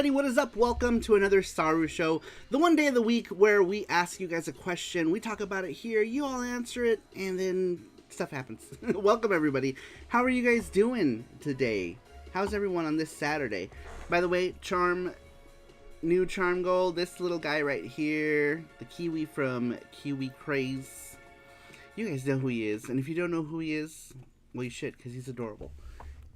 everybody, what is up? Welcome to another Saru Show, the one day of the week where we ask you guys a question, we talk about it here, you all answer it, and then stuff happens. Welcome everybody. How are you guys doing today? How's everyone on this Saturday? By the way, new charm goal, this little guy right here, the Kiwi from Kiwi Craze. You guys know who he is, and if you don't know who he is, well you should, because he's adorable.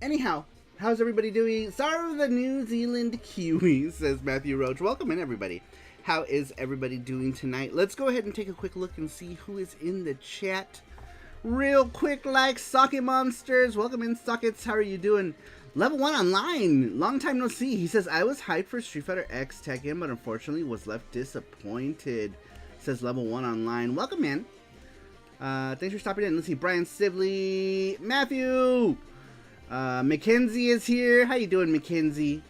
Anyhow, how's everybody doing? Saru the New Zealand Kiwi, says Matthew Roach. Welcome in, everybody. How is everybody doing tonight? Let's go ahead and take a quick look and see who is in the chat. Real quick, like Socket Monsters. Welcome in, Sockets. How are you doing? Level 1 online. Long time no see. He says, I was hyped for Street Fighter X Tekken, but unfortunately was left disappointed. Says Level 1 online. Welcome in. Thanks for stopping in. Let's see. Brian Sibley. Matthew. Mackenzie is here. How you doing, Mackenzie?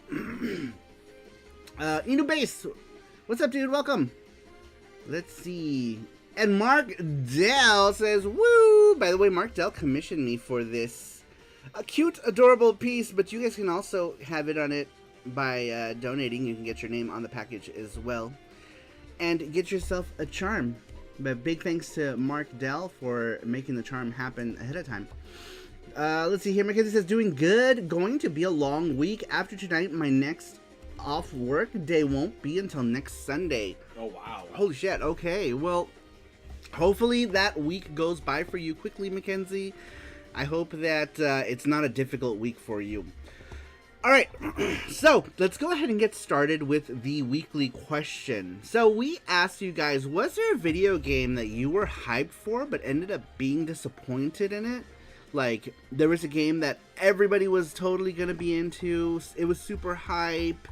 Inu Base. What's up, dude? Welcome. Let's see. And Mark Dell says, woo! By the way, Mark Dell commissioned me for this cute, adorable piece, but you guys can also have it on it by donating. You can get your name on the package as well. And get yourself a charm. But big thanks to Mark Dell for making the charm happen ahead of time. Let's see here. Mackenzie says, doing good. Going to be a long week. After tonight, my next off work day won't be until next Sunday. Oh, wow. Holy shit. Okay. Well, hopefully that week goes by for you quickly, Mackenzie. I hope that it's not a difficult week for you. All right. So let's go ahead and get started with the weekly question. So we asked you guys, was there a video game that you were hyped for but ended up being disappointed in it? Like, there was a game that everybody was totally going to be into. It was super hype.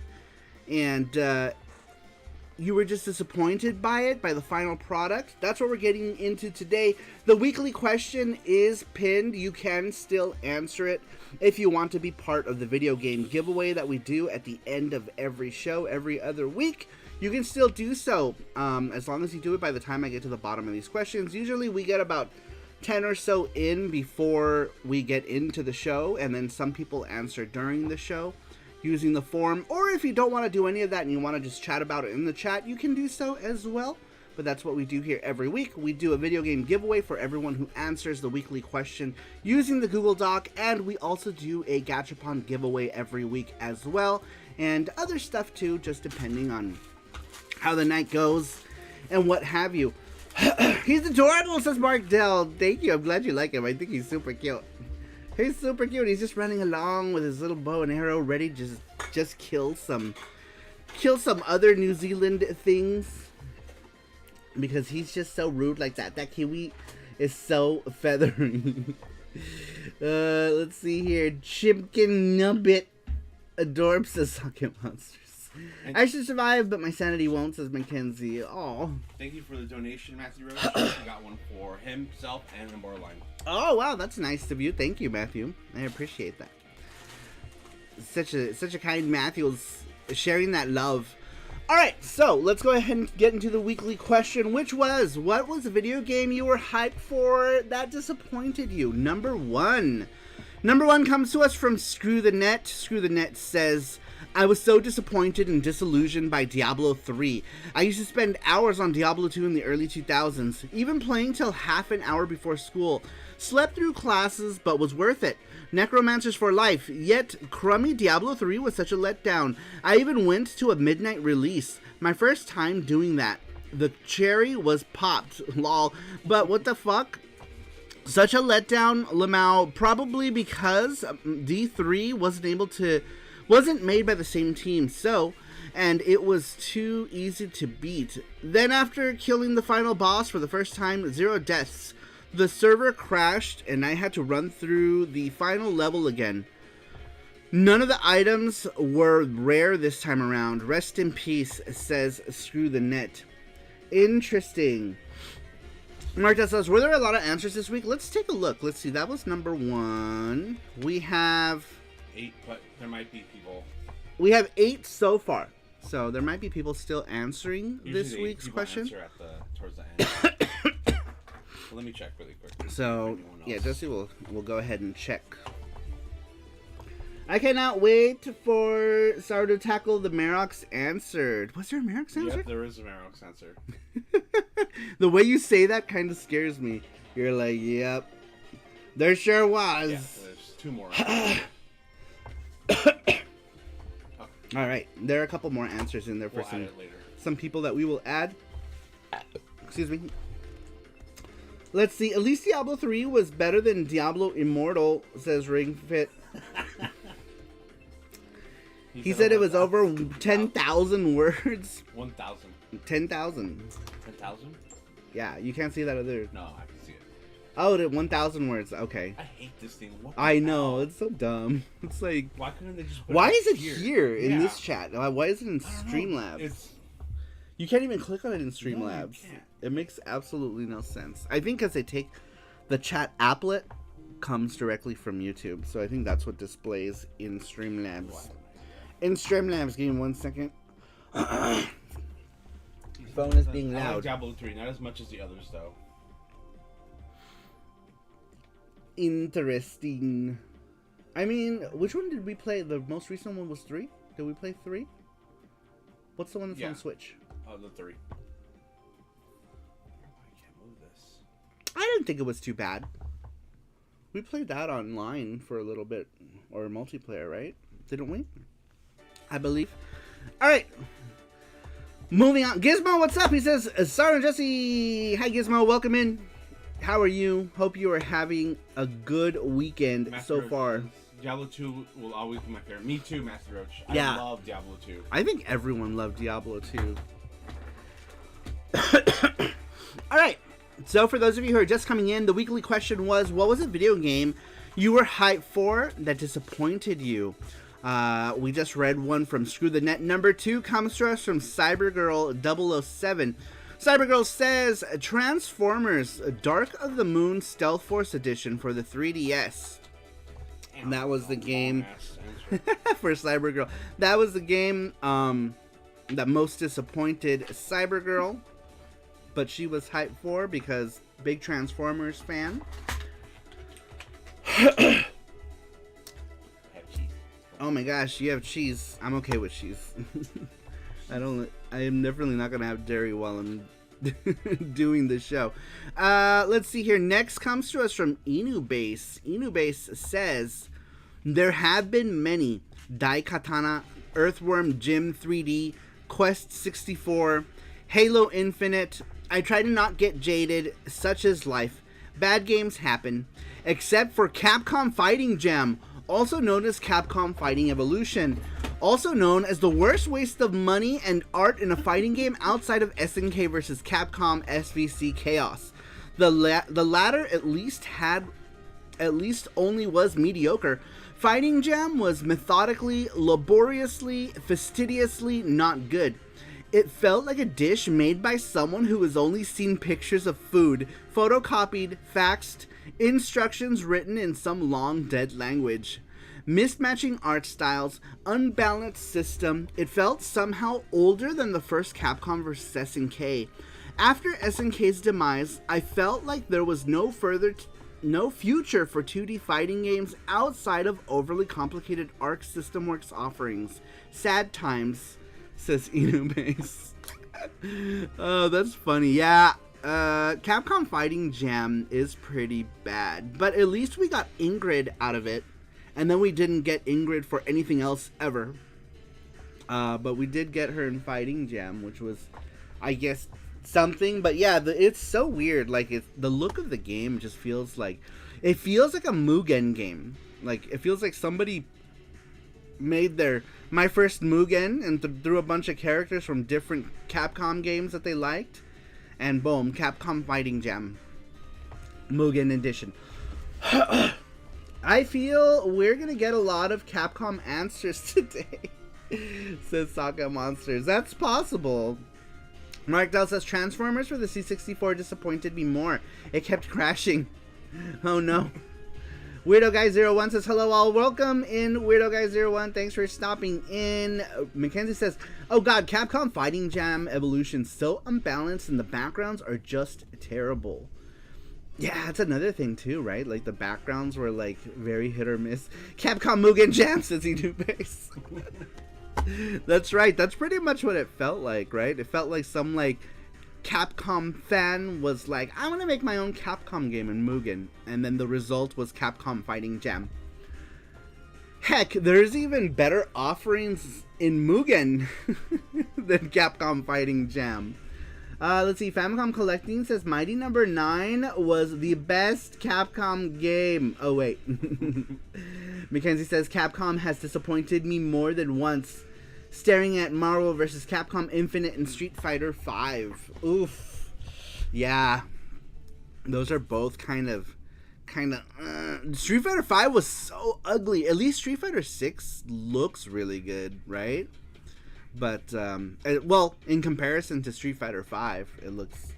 And you were just disappointed by it, by the final product. That's what we're getting into today. The weekly question is pinned. You can still answer it if you want to be part of the video game giveaway that we do at the end of every show, every other week. You can still do so, as long as you do it by the time I get to the bottom of these questions. Usually we get about 10 or so in before we get into the show, and then some people answer during the show using the form. Or if you don't want to do any of that and you want to just chat about it in the chat, you can do so as well. But that's what we do here every week. We do a video game giveaway for everyone who answers the weekly question using the Google Doc, and we also do a Gachapon giveaway every week as well, and other stuff too, just depending on how the night goes and what have you. He's adorable, says Mark Dell. Thank you. I'm glad you like him. I think he's super cute. He's super cute. He's just running along with his little bow and arrow, ready to just kill some other New Zealand things, because he's just so rude like that. That Kiwi is so feathery. Let's see here. Chimkin Nubbit adorbs says Socket Monsters. I should survive, but my sanity won't, says Mackenzie. Oh. Thank you for the donation, Matthew Roach. I got one for himself and Immortaline. Oh, wow, that's nice of you. Thank you, Matthew. I appreciate that. Such a kind Matthew's sharing that love. All right, so let's go ahead and get into the weekly question, which was, what was a video game you were hyped for that disappointed you? Number one comes to us from Screw the Net. Screw the Net says, I was so disappointed and disillusioned by Diablo 3. I used to spend hours on Diablo 2 in the early 2000s, even playing till half an hour before school. Slept through classes, but was worth it. Necromancers for life, yet crummy Diablo 3 was such a letdown. I even went to a midnight release. My first time doing that. The cherry was popped, lol. But what the fuck? Such a letdown, Lamau, probably because D3 wasn't made by the same team, and it was too easy to beat. Then after killing the final boss for the first time, 0 deaths. The server crashed and I had to run through the final level again. None of the items were rare this time around. Rest in peace, says Screw the Net. Interesting. Marta says, were there a lot of answers this week? Let's take a look. Let's see. That was number 1. We have 8, but there might be people. We have 8 so far. So there might be people still answering Usually this week's question. Answer towards the end. So let me check really quick. So yeah, Jesse will go ahead and check. I cannot wait for Saru to tackle the Marox answered. Was there a Marox answer? Yep, there is a Marox answer. The way you say that kind of scares me. You're like, yep. There sure was. Yeah, there's 2 more. Alright, there are a couple more answers in there for We'll add it later. some people that we will add. Excuse me. Let's see. At least Diablo 3 was better than Diablo Immortal, says RingFit. He said it was over 10,000 words. 1,000. 10,000. 10,000? Yeah, you can't see that other. No, I can see it. Oh, 1,000 words. Okay. I hate this thing. What I the know. hell? It's so dumb. It's like. Why couldn't they just put Why it is it here in Yeah. this chat? Why is it in I don't know. Streamlabs? It's You can't even click on it in No, Streamlabs. you can't. It makes absolutely no sense. I think because they take the chat applet comes directly from YouTube, so I think that's what displays in Streamlabs. In Streamlabs, give me 1 second. Phone is being I like loud. Diablo 3, not as much as the others though. Interesting. I mean, which one did we play? The most recent one was 3? Did we play 3? What's the one that's Yeah. on Switch? Oh, the 3. I can't move this. I didn't think it was too bad. We played that online for a little bit, or multiplayer, right? Didn't we? I believe. All right. Moving on. Gizmo, what's up? He says, Saru and Jesse. Hi, Gizmo. Welcome in. How are you? Hope you are having a good weekend Matthew so Roach far. says, Diablo 2 will always be my favorite. Me too, Matthew Roach. Yeah. I love Diablo 2. I think everyone loved Diablo 2. All right. So for those of you who are just coming in, the weekly question was, what was a video game you were hyped for that disappointed you? We just read one from Screw the Net. Number 2 comes to us from CyberGirl007. CyberGirl says, Transformers Dark of the Moon Stealth Force Edition for the 3DS. And that was the game for CyberGirl. That was the game that most disappointed CyberGirl, but she was hyped for because big Transformers fan. Oh my gosh, you have cheese. I'm okay with cheese. I am definitely not gonna have dairy while I'm doing the show. Let's see here. Next comes to us from Inubase. Inubase says, there have been many. Daikatana, Earthworm Jim 3D, Quest 64, Halo Infinite. I try to not get jaded, such is life. Bad games happen. Except for Capcom Fighting Jam, also known as Capcom Fighting Evolution, also known as the worst waste of money and art in a fighting game outside of SNK vs. Capcom SVC Chaos. The latter at least only was mediocre. Fighting Jam was methodically, laboriously, fastidiously not good. It felt like a dish made by someone who has only seen pictures of food, photocopied, faxed, instructions written in some long dead language. Mismatching art styles, unbalanced system, it felt somehow older than the first Capcom vs. SNK. After SNK's demise, I felt like there was no future for 2D fighting games outside of overly complicated Arc System Works offerings. Sad times, says Inubase. Oh, that's funny. Yeah, Capcom Fighting Jam is pretty bad, but at least we got Ingrid out of it, and then we didn't get Ingrid for anything else ever. But we did get her in Fighting Jam, which was, I guess, something. But yeah, it's so weird. Like, the look of the game just feels like, it feels like a Mugen game. Like, it feels like somebody made my first Mugen and threw a bunch of characters from different Capcom games that they liked, and boom, Capcom Fighting Jam Mugen Edition. I feel we're gonna get a lot of Capcom answers today, says Saka Monsters. That's possible. Mark Dell says, Transformers for the C64 disappointed me more. It kept crashing. Oh no. Weirdo Guy 01 says, hello all, welcome in Weirdo Guy 01, thanks for stopping in. Mackenzie says, oh god, Capcom Fighting Jam Evolution so unbalanced and the backgrounds are just terrible. Yeah, that's another thing too, right? Like the backgrounds were like very hit or miss. Capcom Mugen Jam says he knew base. That's right. That's pretty much what it felt like, right? It felt like some like Capcom fan was like, I want to make my own Capcom game in Mugen, and then the result was Capcom Fighting Jam. Heck, there's even better offerings in Mugen than Capcom Fighting Jam. Let's see, Famicom Collecting says Mighty Number 9 was the best Capcom game. Oh, wait. Mackenzie says Capcom has disappointed me more than once, staring at Marvel vs. Capcom Infinite and Street Fighter V. Oof. Yeah. Those are both kind of... Street Fighter V was so ugly. At least Street Fighter 6 looks really good, right? But, well, in comparison to Street Fighter V, it looks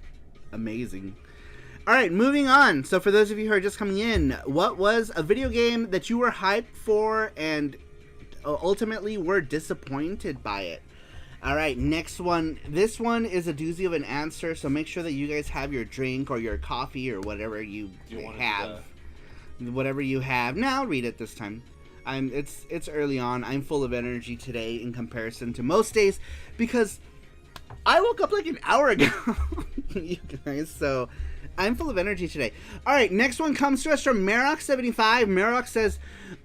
amazing. Alright, moving on. So for those of you who are just coming in, what was a video game that you were hyped for and ultimately were disappointed by it? Alright, next one. This one is a doozy of an answer, so make sure that you guys have your drink or your coffee or whatever you have. Whatever you have. Now I'll read it this time. It's early on. I'm full of energy today in comparison to most days because I woke up like an hour ago, you guys, so I'm full of energy today. Alright, next one comes to us from Marok75. Marok says,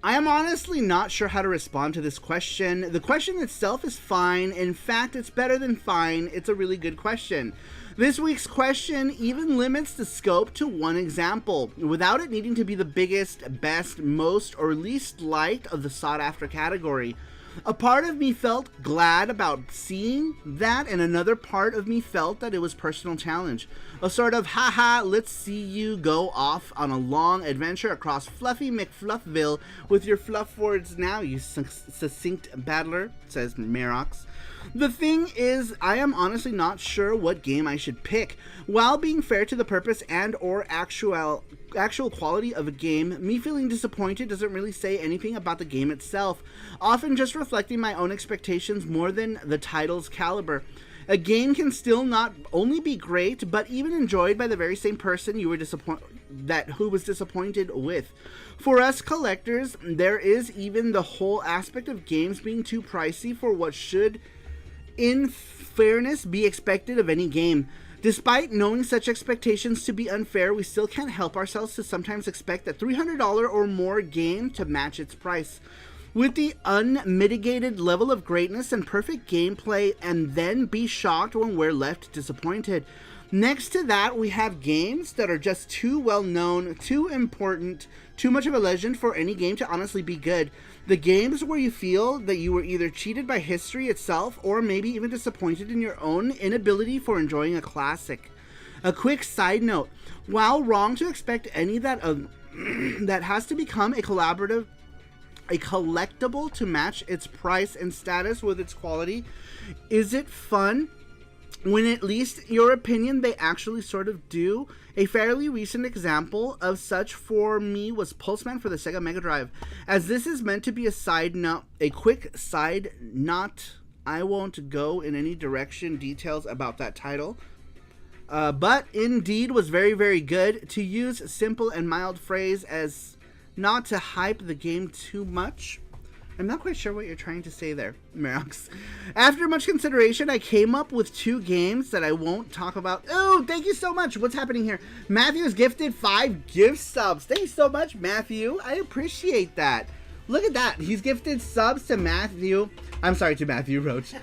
I am honestly not sure how to respond to this question. The question itself is fine. In fact, it's better than fine. It's a really good question. This week's question even limits the scope to one example, without it needing to be the biggest, best, most, or least liked of the sought-after category. A part of me felt glad about seeing that, and another part of me felt that it was personal challenge. A sort of, haha, let's see you go off on a long adventure across Fluffy McFluffville with your fluff words now, you succinct battler, says Merox. The thing is, I am honestly not sure what game I should pick. While being fair to the purpose and or actual quality of a game, me feeling disappointed doesn't really say anything about the game itself, often just reflecting my own expectations more than the title's caliber. A game can still not only be great, but even enjoyed by the very same person you were who was disappointed with. For us collectors, there is even the whole aspect of games being too pricey for what should, in fairness, be expected of any game. Despite knowing such expectations to be unfair, we still can't help ourselves to sometimes expect a $300 or more game to match its price. With the unmitigated level of greatness and perfect gameplay, and then be shocked when we're left disappointed. Next to that, we have games that are just too well known, too important, too much of a legend for any game to honestly be good. The games where you feel that you were either cheated by history itself or maybe even disappointed in your own inability for enjoying a classic. A quick side note, while wrong to expect any that has to become a collectible to match its price and status with its quality, is it fun when, at least your opinion, they actually sort of do? A fairly recent example of such for me was Pulseman for the Sega Mega Drive. As this is meant to be a side note, a quick side note, I won't go in any direction details about that title, but indeed was very, very good. To use simple and mild phrase as not to hype the game too much. I'm not quite sure what you're trying to say there, Merox. After much consideration, I came up with 2 games that I won't talk about. Oh, thank you so much. What's happening here? Matthew's gifted 5 gift subs. Thank you so much, Matthew. I appreciate that. Look at that. He's gifted subs to Matthew. I'm sorry, to Matthew Roach.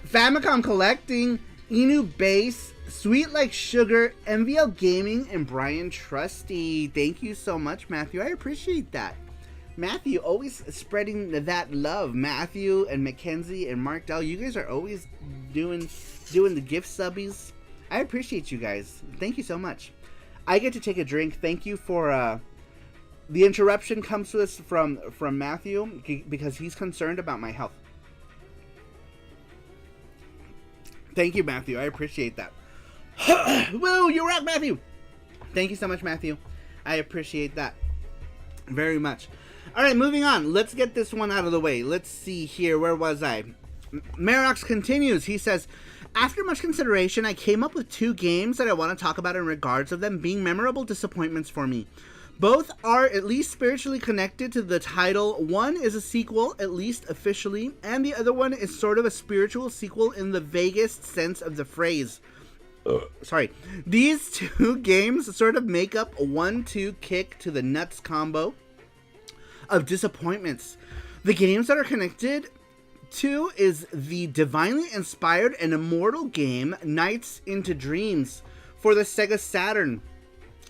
Famicom Collecting, Inu Base, Sweet Like Sugar, MVL Gaming, and Brian Trusty. Thank you so much, Matthew. I appreciate that. Matthew, always spreading that love. Matthew and Mackenzie and Mark Dell, you guys are always doing the gift subbies. I appreciate you guys. Thank you so much. I get to take a drink. Thank you for the interruption comes to us from Matthew because he's concerned about my health. Thank you, Matthew. I appreciate that. Woo, you rock, Matthew. Thank you so much, Matthew. I appreciate that very much. All right, moving on. Let's get this one out of the way. Let's see here. Where was I? Merox continues. He says, after much consideration, I came up with 2 games that I want to talk about in regards of them being memorable disappointments for me. Both are at least spiritually connected to the title. One is a sequel, at least officially, and the other one is sort of a spiritual sequel in the vaguest sense of the phrase. Sorry. These 2 games sort of make up a 1-2 kick to the nuts combo of disappointments. The games that are connected to is the divinely inspired and immortal game Nights into Dreams for the Sega Saturn.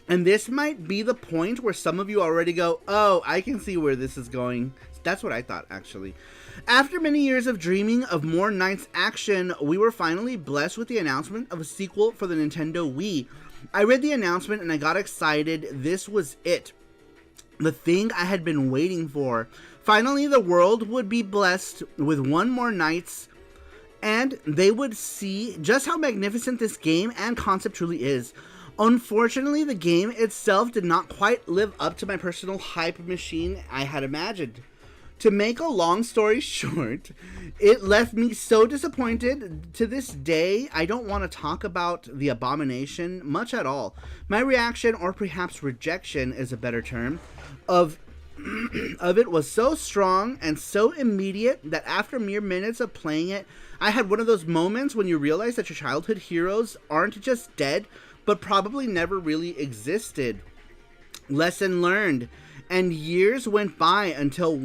And this might be the point where some of you already go, oh, I can see where this is going. That's what I thought, actually. After many years of dreaming of more Nights action, we were finally blessed with the announcement of a sequel for the Nintendo Wii. I read the announcement and I got excited. This was it. The thing I had been waiting for. Finally, the world would be blessed with one more Nights, and they would see just how magnificent this game and concept truly is. Unfortunately, the game itself did not quite live up to my personal hype machine I had imagined. To make a long story short, it left me so disappointed. To this day, I don't want to talk about the abomination much at all. My reaction, or perhaps rejection is a better term, of it was so strong and so immediate that after mere minutes of playing it, I had one of those moments when you realize that your childhood heroes aren't just dead, but probably never really existed. Lesson learned. And years went by until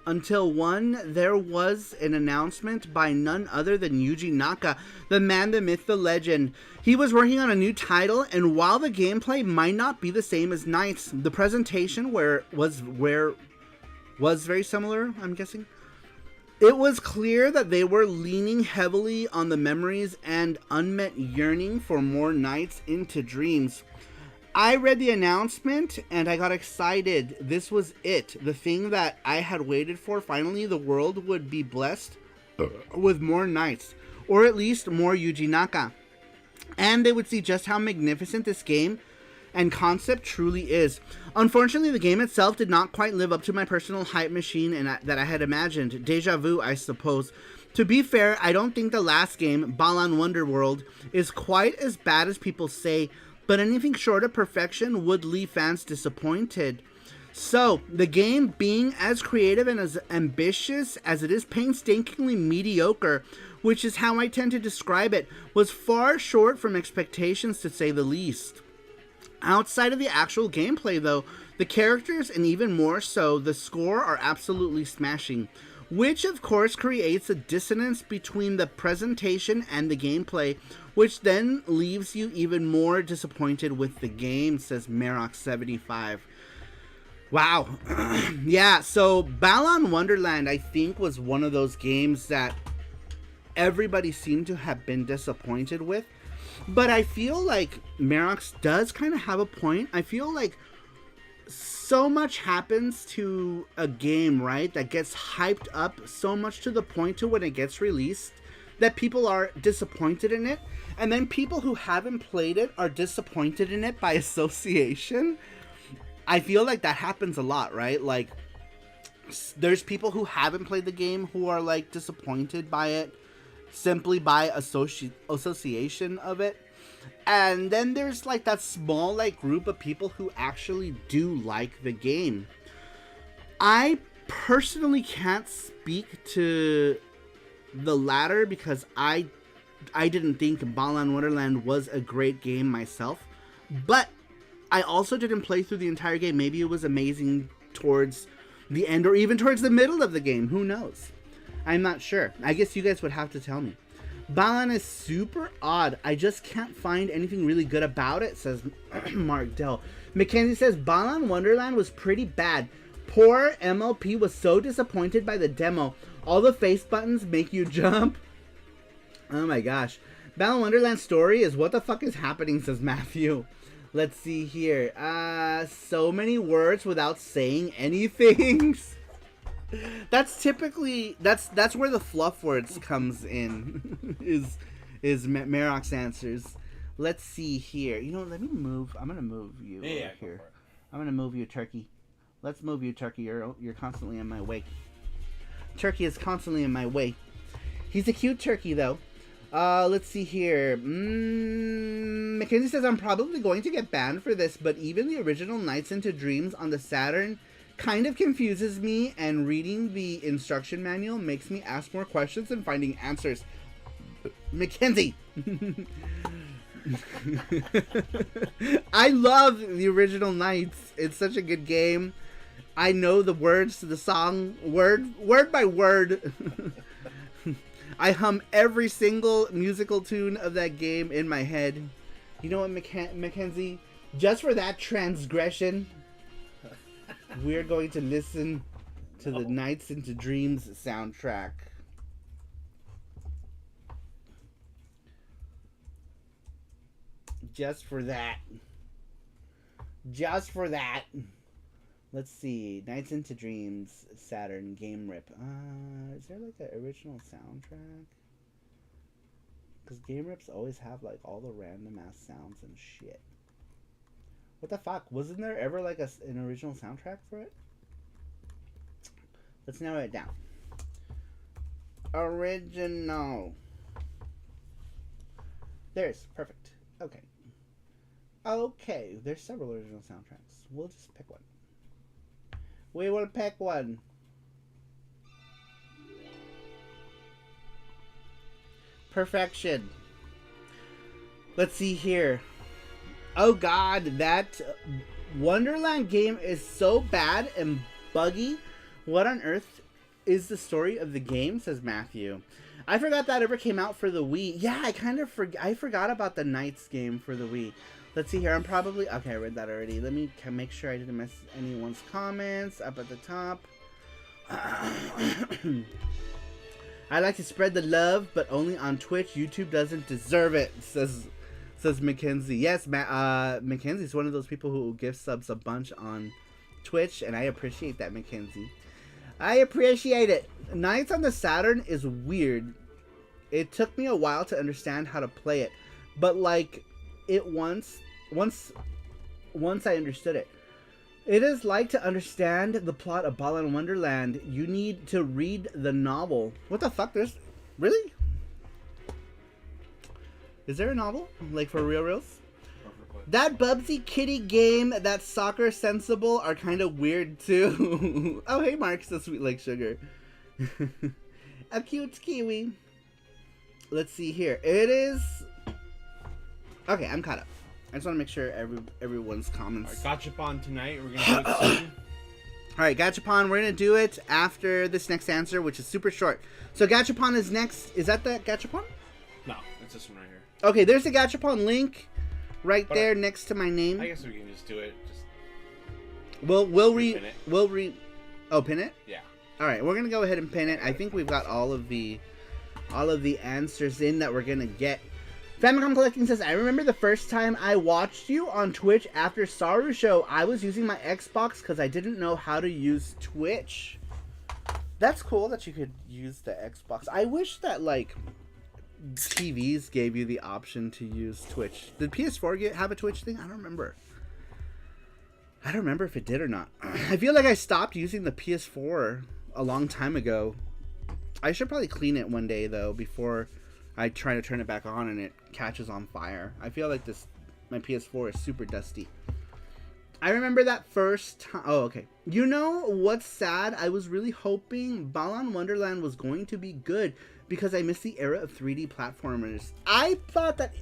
there was an announcement by none other than Yuji Naka, the man, the myth, the legend. He was working on a new title, and while the gameplay might not be the same as Nights, the presentation was very similar, I'm guessing. It was clear that they were leaning heavily on the memories and unmet yearning for more Nights into Dreams. I read the announcement and I got excited. This was it. The thing that I had waited for. Finally, the world would be blessed with more Nights, or at least more Yuji Naka. And they would see just how magnificent this game and concept truly is. Unfortunately, the game itself did not quite live up to my personal hype machine that I had imagined. Deja vu, I suppose. To be fair, I don't think the last game, Balan Wonderworld, is quite as bad as people say, but anything short of perfection would leave fans disappointed. So, the game being as creative and as ambitious as it is painstakingly mediocre, which is how I tend to describe it, was far short from expectations, to say the least. Outside of the actual gameplay, though, the characters and even more so the score are absolutely smashing, which of course creates a dissonance between the presentation and the gameplay, which then leaves you even more disappointed with the game, says Merox75. Wow. Yeah, so Balan Wonderland, I think, was one of those games that everybody seemed to have been disappointed with. But I feel like Merox does kind of have a point. I feel like so much happens to a game, right, that gets hyped up so much to the point to when it gets released that people are disappointed in it. And then people who haven't played it are disappointed in it by association. I feel like that happens a lot, right? Like, there's people who haven't played the game who are, like, disappointed by it simply by association of it. And then there's, like, that small, like, group of people who actually do like the game. I personally can't speak to the latter because I didn't think Balan Wonderland was a great game myself. But I also didn't play through the entire game. Maybe it was amazing towards the end or even towards the middle of the game. Who knows? I'm not sure. I guess you guys would have to tell me. Balan is super odd. I just can't find anything really good about it, says Mark Dell. Mackenzie says Balan Wonderland was pretty bad. Poor MLP was so disappointed by the demo. All the face buttons make you jump. Oh my gosh. Balan Wonderland's story is what the fuck is happening, says Matthew. Let's see here. So many words without saying anything. That's typically that's where the fluff words comes in. is Merox answers. Let's see here. You know, let me move. I'm gonna move you here. I'm gonna move you, Turkey. Let's move you, Turkey. You're constantly in my wake. Turkey is constantly in my way. He's a cute turkey, though. Let's see here. Mackenzie says, I'm probably going to get banned for this, but even the original Nights into Dreams on the Saturn kind of confuses me, and reading the instruction manual makes me ask more questions than finding answers. Mackenzie! I love the original Nights. It's such a good game. I know the words to the song word by word. I hum every single musical tune of that game in my head. You know what, Mackenzie? Just for that transgression, we're going to listen to the Nights into Dreams soundtrack. Just for that. Just for that. Let's see. Nights into Dreams, Saturn, Game Rip. Is there like an original soundtrack? Because Game Rips always have like all the random ass sounds and shit. What the fuck? Wasn't there ever like an original soundtrack for it? Let's narrow it down. Original. There's perfect. Okay. Okay. There's several original soundtracks. We'll just pick one. We will pick one. Perfection. Let's see here. Oh god, that Wonderland game is so bad and buggy. What on earth is the story of the game, says Matthew. I forgot that ever came out for the Wii. Yeah, I forgot about the Nights game for the Wii. Let's see here. I'm probably... Okay, I read that already. Let me make sure I didn't miss anyone's comments up at the top. I like to spread the love, but only on Twitch. YouTube doesn't deserve it, says Mackenzie. Yes, Mackenzie's one of those people who gift subs a bunch on Twitch, and I appreciate that, Mackenzie. I appreciate it. Nights on the Saturn is weird. It took me a while to understand how to play it, but like... once I understood it. It is like to understand the plot of Balan Wonderland. You need to read the novel. What the fuck? Really? Is there a novel? Like for reals? That Bubsy Kitty game, that Soccer Sensible are kind of weird too. Oh, hey Mark, so Sweet Like Sugar. A cute kiwi. Let's see here. It is... Okay, I'm caught up. I just want to make sure everyone's comments. Alright, Gachapon tonight. We're going to do it soon. Alright, Gachapon. We're going to do it after this next answer, which is super short. So Gachapon is next. Is that the Gachapon? No, it's this one right here. Okay, there's the Gachapon link right there next to my name. I guess we can just do it. We'll pin it. Oh, pin it? Yeah. Alright, we're going to go ahead and pin it. I think we've got all of the answers in that we're going to get. Famicom Collecting says, I remember the first time I watched you on Twitch after SaruShow. I was using my Xbox because I didn't know how to use Twitch. That's cool that you could use the Xbox. I wish that, like, TVs gave you the option to use Twitch. Did PS4 have a Twitch thing? I don't remember. I don't remember if it did or not. I feel like I stopped using the PS4 a long time ago. I should probably clean it one day, though, before... I try to turn it back on and it catches on fire. I feel like my PS4 is super dusty. I remember that first time. Oh, okay. You know what's sad? I was really hoping Balan Wonderland was going to be good because I missed the era of 3D platformers. I thought that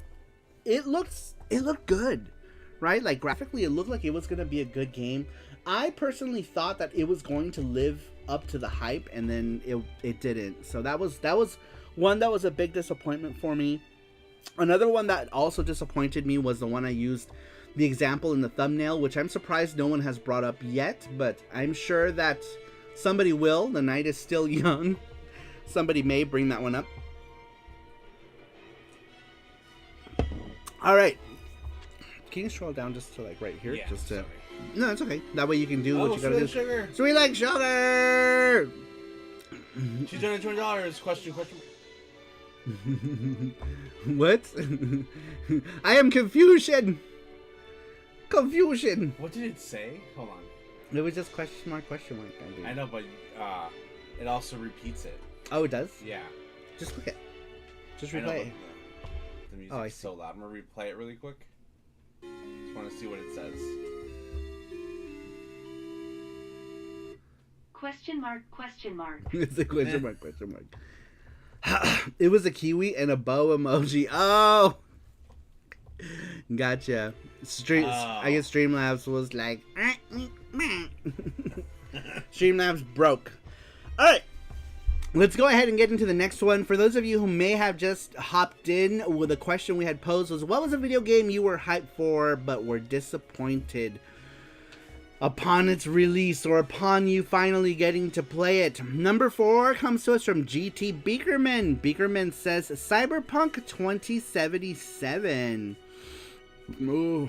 it looked good, right? Like graphically, it looked like it was going to be a good game. I personally thought that it was going to live up to the hype, and then it didn't. So that was one that was a big disappointment for me. Another one that also disappointed me was the one I used the example in the thumbnail, which I'm surprised no one has brought up yet, but I'm sure that somebody will. The night is still young. Somebody may bring that one up. All right. Can you scroll down just to like right here? Yeah, just to... sorry. No, it's okay. That way you can do what you gotta do. Sugar. Sweet like sugar! She's done $20. Question. What? I am confusion. Confusion. What did it say? Hold on. It was just question mark. I know, but it also repeats it. Oh, it does? Yeah. Just click it. Just I know, replay it. but the music's Oh, I see. so loud. I'm gonna replay it really quick. Just want to see what it says. Question mark, question mark. It's a question mark, question mark. It was a kiwi and a bow emoji. Oh! Gotcha. I guess Streamlabs was like... Streamlabs broke. Alright. Let's go ahead and get into the next one. For those of you who may have just hopped in, with a question we had posed was, what was a video game you were hyped for but were disappointed upon its release, or upon you finally getting to play it? Number 4 comes to us from GT Beakerman. Beakerman says Cyberpunk 2077. Ooh.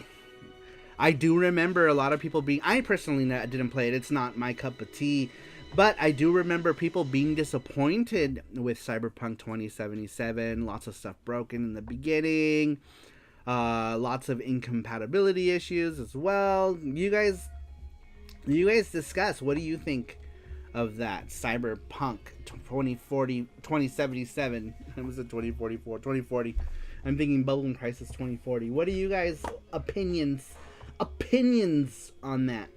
I do remember a lot of people being... I personally didn't play it. It's not my cup of tea. But I do remember people being disappointed with Cyberpunk 2077. Lots of stuff broken in the beginning. Lots of incompatibility issues as well. You guys discuss. What do you think of that? Cyberpunk 2077. It was a 2040. I'm thinking Bubbling Crisis 2040. What are you guys' opinions on that?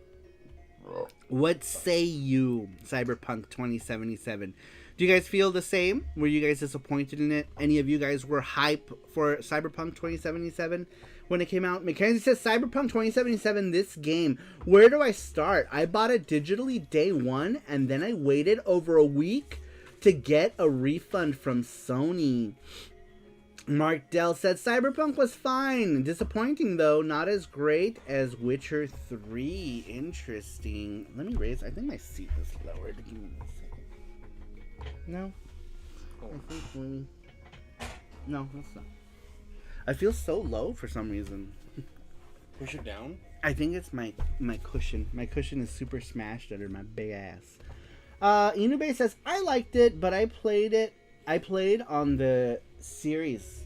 What say you, Cyberpunk 2077? Do you guys feel the same? Were you guys disappointed in it? Any of you guys were hype for Cyberpunk 2077 when it came out? Mackenzie says, Cyberpunk 2077, this game. Where do I start? I bought it digitally day one, and then I waited over a week to get a refund from Sony. Mark Dell said, Cyberpunk was fine. Disappointing, though. Not as great as Witcher 3. Interesting. Let me raise... I think my seat is lowered. Give me a second. No? I think maybe... No, that's not. I feel so low for some reason. Push it down? I think it's my cushion. My cushion is super smashed under my big ass. Inube says, I liked it, but I played on the series,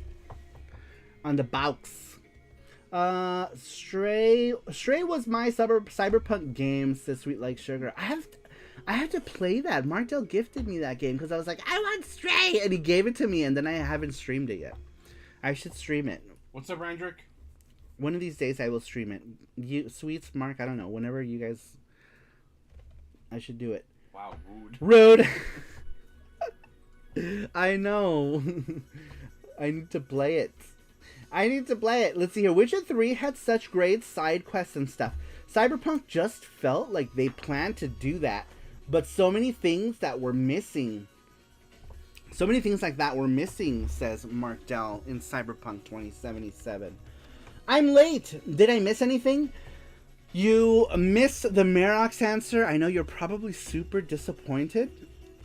on the box. Stray was my cyberpunk game, says Sweet Like Sugar. I have to play that. Martel gifted me that game because I was like, I want Stray, and he gave it to me, and then I haven't streamed it yet. I should stream it. What's up, Randrick? One of these days I will stream it. You, Sweets, Mark, I don't know. Whenever you guys, I should do it. Wow, rude. I know. I need to play it. Let's see here. Witcher 3 had such great side quests and stuff. Cyberpunk just felt like they planned to do that, but so many things that were missing. So many things like that were missing, says Mark Dell in Cyberpunk 2077. I'm late. Did I miss anything? You missed the Merox answer. I know you're probably super disappointed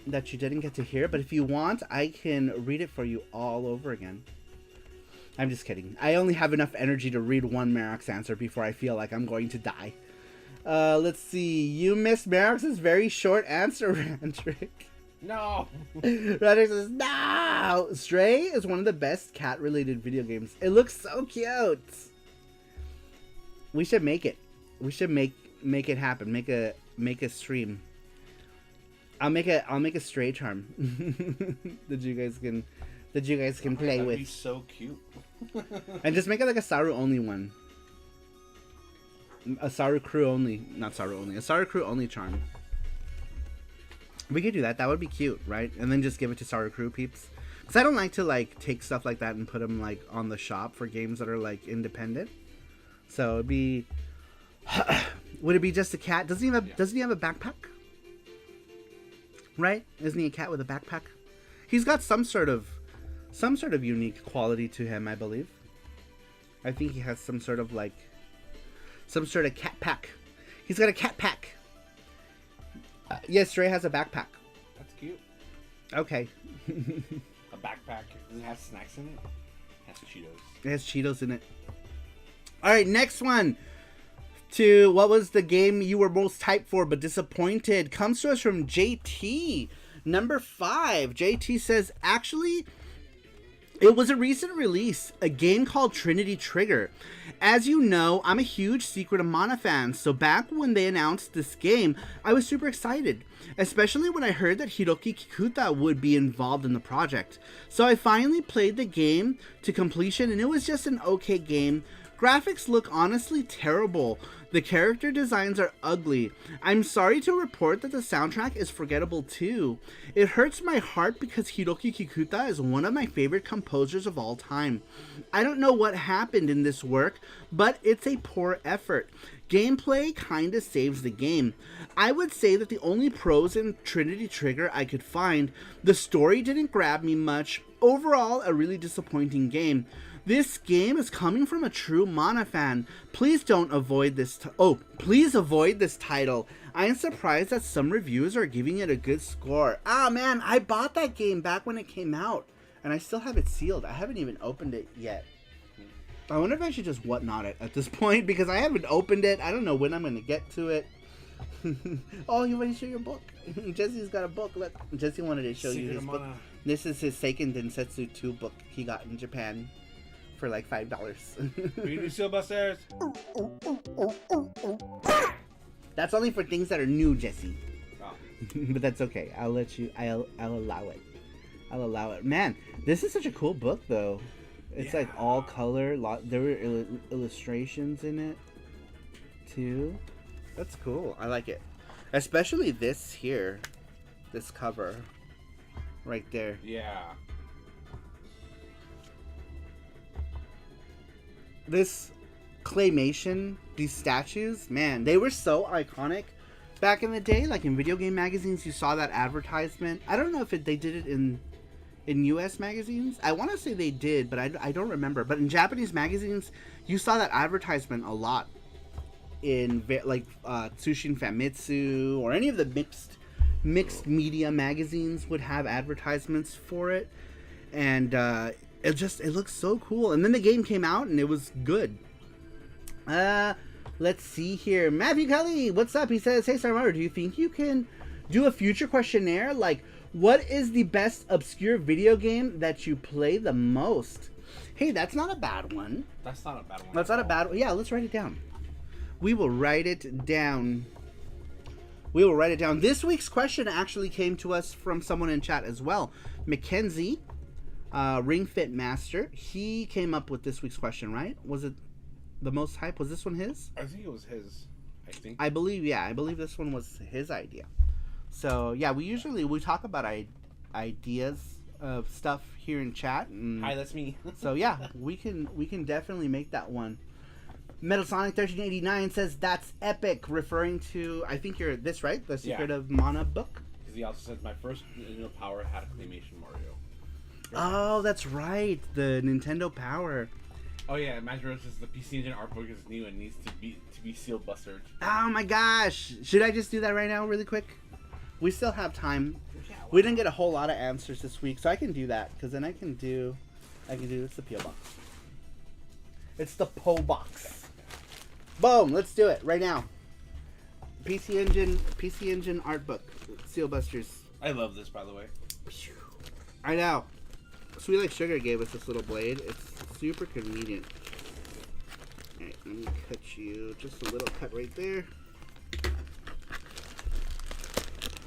that you didn't get to hear, but if you want, I can read it for you all over again. I'm just kidding. I only have enough energy to read one Merox answer before I feel like I'm going to die. Let's see. You missed Merox's very short answer, Randrick. No. Randrick says, no! Stray is one of the best cat-related video games. It looks so cute. We should make it. We should make it happen. Make a stream. I'll make a Stray charm that you guys can play with. That'd be so cute. And just make it like a Saru only one. A Saru crew only, not Saru only. A Saru crew only charm. We could do that. That would be cute, right? And then just give it to Saru crew peeps. Because I don't like to like take stuff like that and put them like on the shop for games that are like independent. So it'd be. Would it be just a cat? Doesn't he have a backpack? Right? Isn't he a cat with a backpack? He's got some sort of unique quality to him, I believe. I think he has some sort of cat pack. He's got a cat pack. Yes, Stray has a backpack. That's cute. Okay. A backpack. Does it have snacks in it? It has Cheetos. It has Cheetos in it. Alright, next one. To what was the game you were most hyped for but disappointed? Comes to us from JT. Number 5. JT says, actually, It was a recent release, a game called Trinity Trigger. As you know, I'm a huge Secret of Mana fan, so back when they announced this game, I was super excited, especially when I heard that Hiroki Kikuta would be involved in the project. So I finally played the game to completion, and it was just an okay game. Graphics look honestly terrible. The character designs are ugly. I'm sorry to report that the soundtrack is forgettable too. It hurts my heart because Hiroki Kikuta is one of my favorite composers of all time. I don't know what happened in this work, but it's a poor effort. Gameplay kinda saves the game. I would say that the only pros in Trinity Trigger I could find, the story didn't grab me much. Overall, a really disappointing game. This game is coming from a true Mana fan. Please don't avoid this. Please avoid this title. I am surprised that some reviewers are giving it a good score. Ah, man, I bought that game back when it came out, and I still have it sealed. I haven't even opened it yet. I wonder if I should just whatnot it at this point because I haven't opened it. I don't know when I'm going to get to it. Oh, you want to show your book? Jesse's got a book. Look, Jesse wanted to show you his book. This is his Seiken Densetsu 2 book he got in Japan. For like $5. We do seal busters. That's only for things that are new, Jesse. Oh. But that's okay. I'll let you. I'll allow it. I'll allow it. Man, this is such a cool book, though. It's like all color. There were illustrations in it too. That's cool. I like it, especially this here, this cover, right there. Yeah. This claymation, these statues, man, they were so iconic back in the day. Like in video game magazines, you saw that advertisement. I don't know if they did it in US magazines. I want to say they did, but I don't remember. But in Japanese magazines, you saw that advertisement a lot in like Tsushin Famitsu or any of the mixed media magazines would have advertisements for it, and it looks so cool. And then the game came out and it was good. Let's see here. Matthew Kelly, what's up? He says, hey Saru, do you think you can do a future questionnaire? Like, what is the best obscure video game that you play the most? Hey, that's not a bad one. That's not a bad one. That's not a bad one. Yeah, let's write it down. We will write it down. We will write it down. This week's question actually came to us from someone in chat as well. Mackenzie. Ring Fit Master, he came up with this week's question, right? Was it the most hype? Was this one his? I think it was his. I believe this one was his idea. So yeah, we talk about ideas of stuff here in chat. And hi, that's me. So yeah, we can definitely make that one. Metal Sonic 1389 says that's epic, referring to, I think you're this, right? The Secret of Mana book. Because he also says my first Nintendo Power had a claymation Mario. Oh, that's right. The Nintendo Power. Oh yeah, Imagine Rose says the PC Engine art book is new and needs to be sealed bustered. Oh my gosh. Should I just do that right now really quick? We still have time. Yeah, we didn't get a whole lot of answers this week, so I can do that because then I can do it's the PO box. It's the PO box. Boom, let's do it right now. PC Engine art book. Seal busters. I love this, by the way. I know. Sweet Like Sugar gave us this little blade. It's super convenient. Alright, let me cut you just a little cut right there.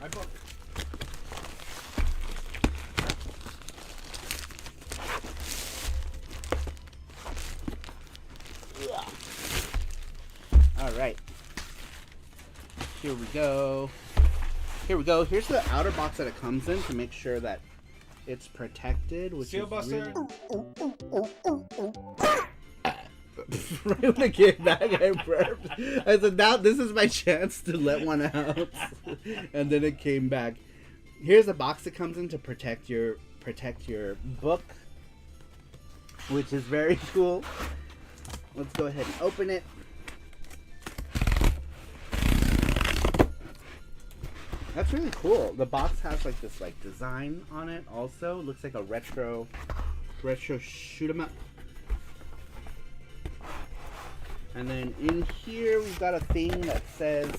My book. Alright. Here we go. Here's the outer box that it comes in to make sure that it's protected, which Seal is buster. Right when I came back, I burped. I said, now this is my chance to let one out. And then it came back. Here's the box that comes in to protect your book, which is very cool. Let's go ahead and open it. That's really cool. The box has like this design on it also. It looks like a retro shoot 'em up. And then in here we've got a thing that says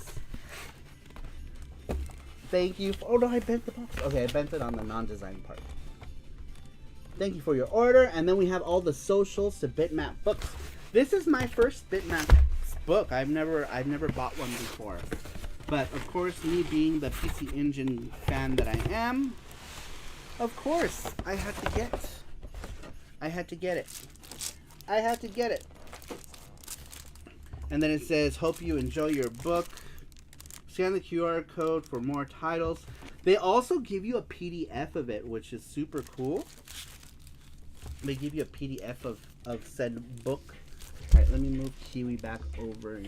thank you. Oh no, I bent the box. Okay, I bent it on the non-design part. Thank you for your order. And then we have all the socials to Bitmap books. This is my first Bitmap book. I've never bought one before. But of course, me being the PC Engine fan that I am, of course, I had to get it. I had to get it. And then it says, hope you enjoy your book. Scan the QR code for more titles. They also give you a PDF of it, which is super cool. They give you a PDF of said book. Alright, let me move Kiwi back over.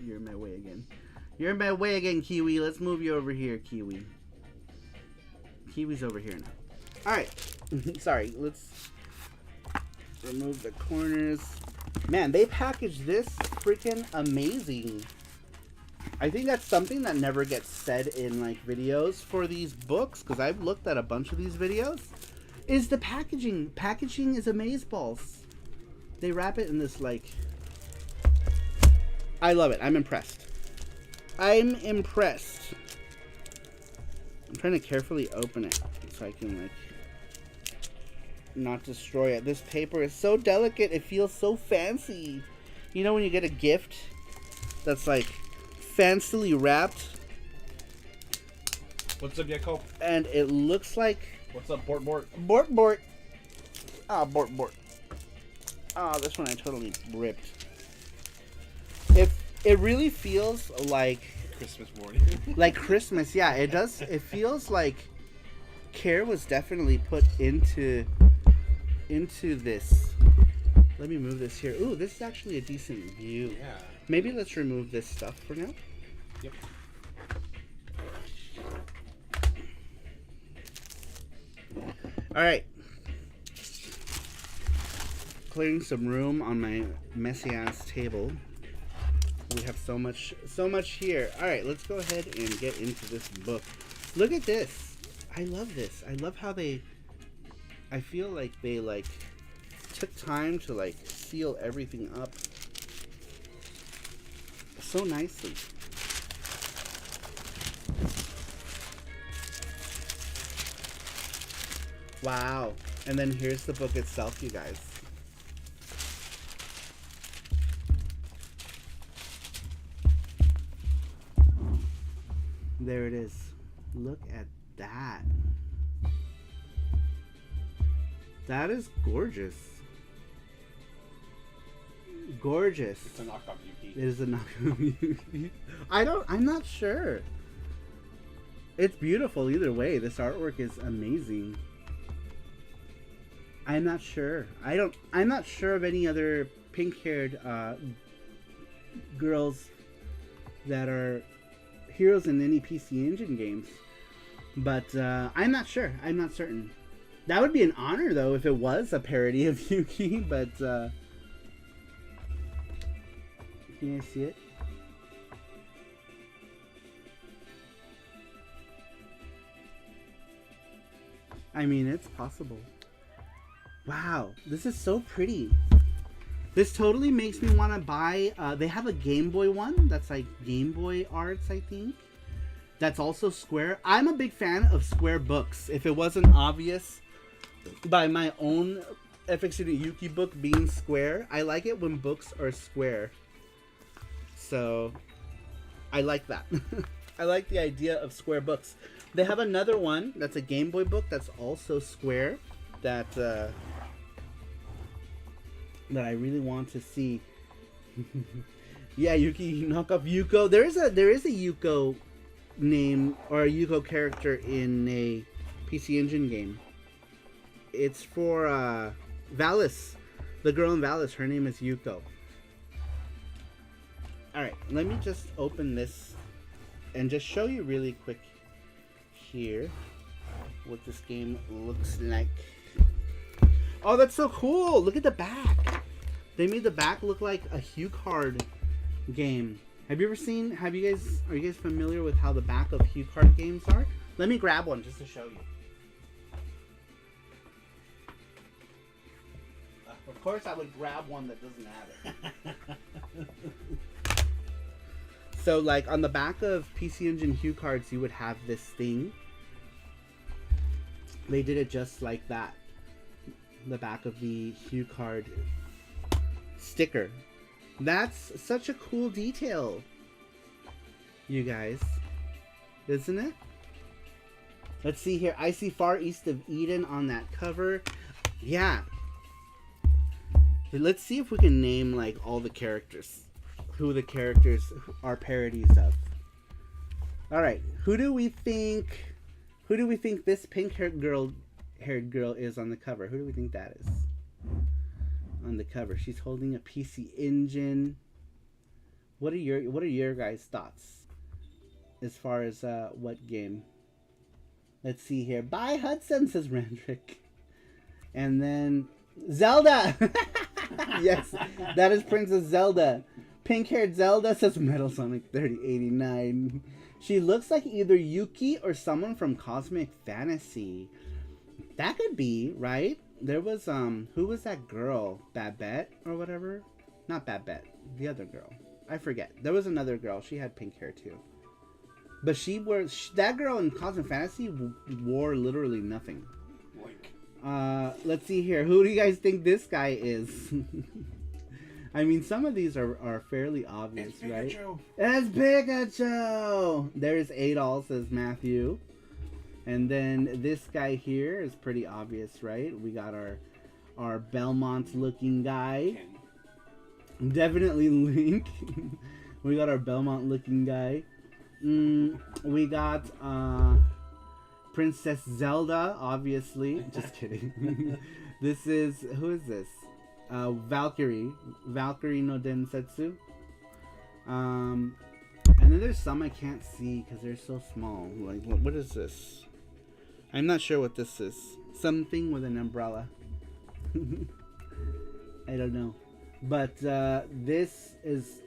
You're in my way again. You're in my way again, Kiwi. Let's move you over here, Kiwi. Kiwi's over here now. Alright. Sorry, let's remove the corners. Man, they packaged this freaking amazing. I think that's something that never gets said in like videos for these books, because I've looked at a bunch of these videos, is the packaging. Packaging is amazeballs. They wrap it in this like... I love it. I'm impressed. I'm trying to carefully open it so I can like not destroy it. This paper is so delicate. It feels so fancy. You know when you get a gift that's like fancily wrapped? What's up, Yeko? And it looks like... What's up, Bort Bort? Bort Bort. Ah, Bort Bort. Ah, this one I totally ripped. It really feels like... Christmas morning. Like Christmas, yeah. It does. It feels like care was definitely put into this. Let me move this here. Ooh, this is actually a decent view. Yeah. Maybe let's remove this stuff for now. Yep. All right. Clearing some room on my messy ass table. We have so much here. All right, let's go ahead and get into this book. Look at this. I love this. I love how I feel like they like took time to like seal everything up so nicely. Wow. And then here's the book itself, you guys. There it is. Look at that. That is gorgeous. Gorgeous. It's a knockoff Yuki. It is a knockoff Yuki. I'm not sure. It's beautiful either way. This artwork is amazing. I'm not sure. I'm not sure of any other pink-haired girls that are heroes in any PC Engine games. But I'm not sure. I'm not certain. That would be an honor, though, if it was a parody of Yuki, but... Can you guys see it? I mean, it's possible. Wow, this is so pretty. This totally makes me want to buy... they have a Game Boy one that's like Game Boy Arts, I think. That's also square. I'm a big fan of square books. If it wasn't obvious by my own FX Student Yuki book being square, I like it when books are square. So, I like that. I like the idea of square books. They have another one that's a Game Boy book that's also square that I really want to see. Yeah, Yuki, knock off Yuko. There is a Yuko name or a Yuko character in a PC Engine game. It's for Valis, the girl in Valis. Her name is Yuko. Alright, let me just open this and just show you really quick here what this game looks like. Oh, that's so cool! Look at the back! They made the back look like a HuCard game. Are you guys familiar with how the back of HuCard games are? Let me grab one just to show you. Of course I would grab one that doesn't have it. So like on the back of PC Engine HuCards you would have this thing. They did it just like that. the back of the Hue card sticker. That's such a cool detail, you guys, isn't it? Let's see here. I see Far East of Eden on that cover. Yeah. Let's see if we can name like all the characters. Who the characters are parodies of. Alright, who do we think this pink-haired girl is on the cover? Who do we think that is? On the cover. She's holding a PC Engine. What are your guys' thoughts as far as what game? Let's see here. Bye Hudson, says Randrick. And then Zelda. Yes, that is Princess Zelda. Pink-haired Zelda, says Metal Sonic 3089. She looks like either Yuki or someone from Cosmic Fantasy. That could be, right? There was who was that girl? Babette or whatever? Not Babette, the other girl. I forget. There was another girl. She had pink hair too. But that girl in Cosmic Fantasy wore literally nothing. Let's see here. Who do you guys think this guy is? I mean, some of these are fairly obvious, it's right? Pikachu. It's Pikachu! There's Adol, says Matthew. And then this guy here is pretty obvious, right? We got our Belmont-looking guy. Ken. Definitely Link. We got our Belmont-looking guy. We got Princess Zelda, obviously. Just kidding. Who is this? Valkyrie no Densetsu. And then there's some I can't see because they're so small. Like, what is this? I'm not sure what this is. Something with an umbrella. I don't know. But this is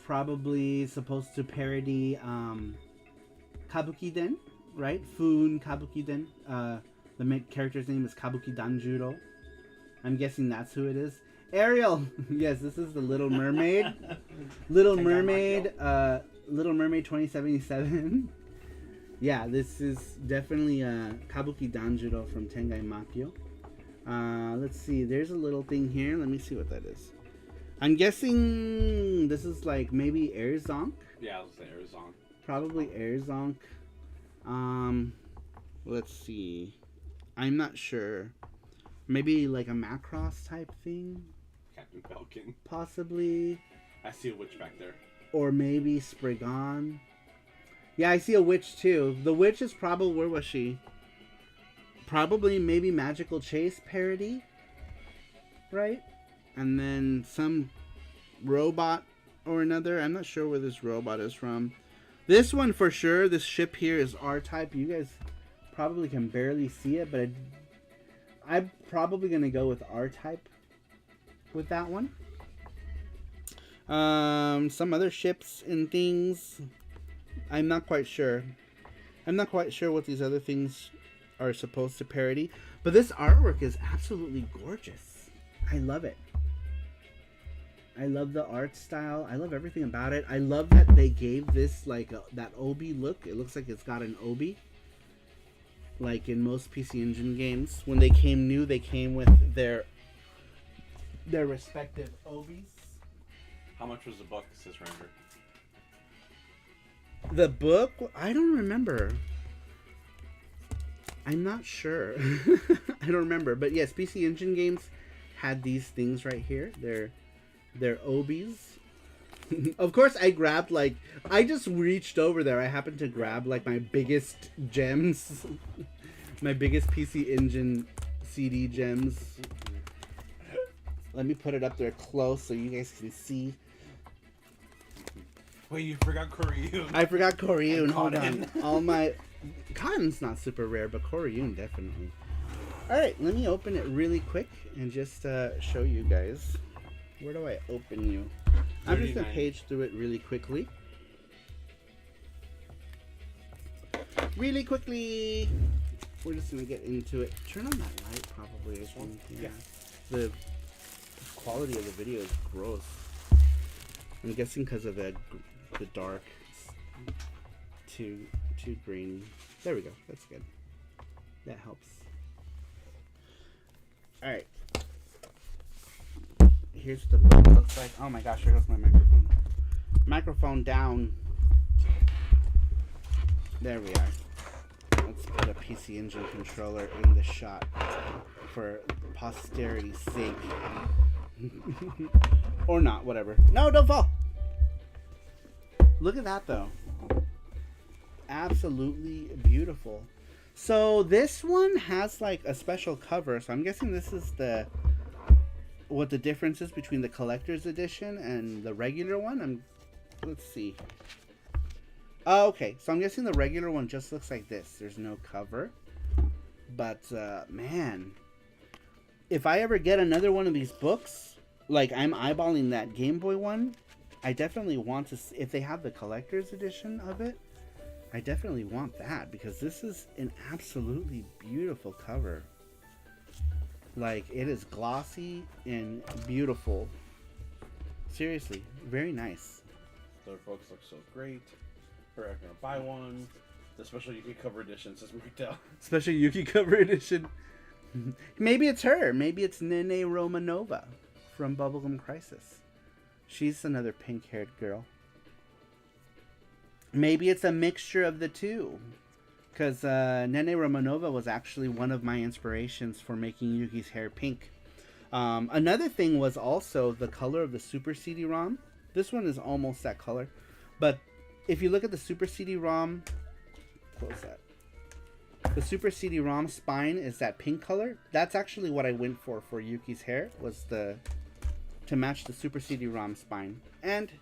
probably supposed to parody Kabuki-den, right? Fun Kabuki-den. The main character's name is Kabuki Danjuro. I'm guessing that's who it is. Ariel! Yes, this is the Little Mermaid. Little Mermaid 2077. Yeah, this is definitely Kabuki Danjuro from Tengai Makyo. Let's see, there's a little thing here. Let me see what that is. I'm guessing this is like maybe Airzonk. Yeah, I'll say Airzonk. Probably Airzonk. Let's see. I'm not sure. Maybe like a Macross type thing. Captain Falcon. Possibly. I see a witch back there. Or maybe Spriggan. Yeah, I see a witch too. The witch is probably, where was she? Probably maybe Magical Chase parody. Right? And then some robot or another. I'm not sure where this robot is from. This one for sure, this ship here is R-Type. You guys probably can barely see it, but I'm probably going to go with R-Type with that one. Some other ships and things. I'm not quite sure. I'm not quite sure what these other things are supposed to parody. But this artwork is absolutely gorgeous. I love it. I love the art style. I love everything about it. I love that they gave this like that obi look. It looks like it's got an obi. Like in most PC Engine games, when they came new, they came with their respective obis. How much was the book, says Ranger? The book? I don't remember. I'm not sure. I don't remember. But yes, PC Engine games had these things right here. They're obis. Of course, I grabbed I just reached over there. I happened to grab like my biggest gems. My biggest PC Engine CD gems. Let me put it up there close so you guys can see. Wait, you forgot Koryun. I forgot Koryun. Hold Cotton. on. All my... Cotton's not super rare, but Koryun definitely. Alright, let me open it really quick and just show you guys. Where do I open you? I'm just going to page through it really quickly. Really quickly! We're just going to get into it. Turn on that light, probably. I think. Yeah. The quality of the video is gross. I'm guessing because of the dark. It's too grainy. There we go. That's good. That helps. Alright. Here's what the book looks like. Oh my gosh, here goes my microphone. Microphone down. There we are. Let's put a PC Engine controller in the shot for posterity's sake. Or not, whatever. No, don't fall! Look at that, though. Absolutely beautiful. So this one has like a special cover, so I'm guessing this is what the difference is between the collector's edition and the regular one. Let's see. Oh, okay, so I'm guessing the regular one just looks like this. There's no cover. But man, if I ever get another one of these books, like I'm eyeballing that Game Boy one, I definitely want to see if they have the collector's edition of it. I definitely want that because this is an absolutely beautiful cover. Like, it is glossy and beautiful. Seriously, very nice. So folks look so great. We're gonna buy one. The special Yuki cover edition says Martel. Special Yuki cover edition. Maybe it's her. Maybe it's Nene Romanova from Bubblegum Crisis. She's another pink-haired girl. Maybe it's a mixture of the two. Because Nene Romanova was actually one of my inspirations for making Yuki's hair pink. Another thing was also the color of the Super CD-ROM. This one is almost that color. But if you look at the Super CD-ROM... Close that. The Super CD-ROM spine is that pink color. That's actually what I went for Yuki's hair. Was to match the Super CD-ROM spine. And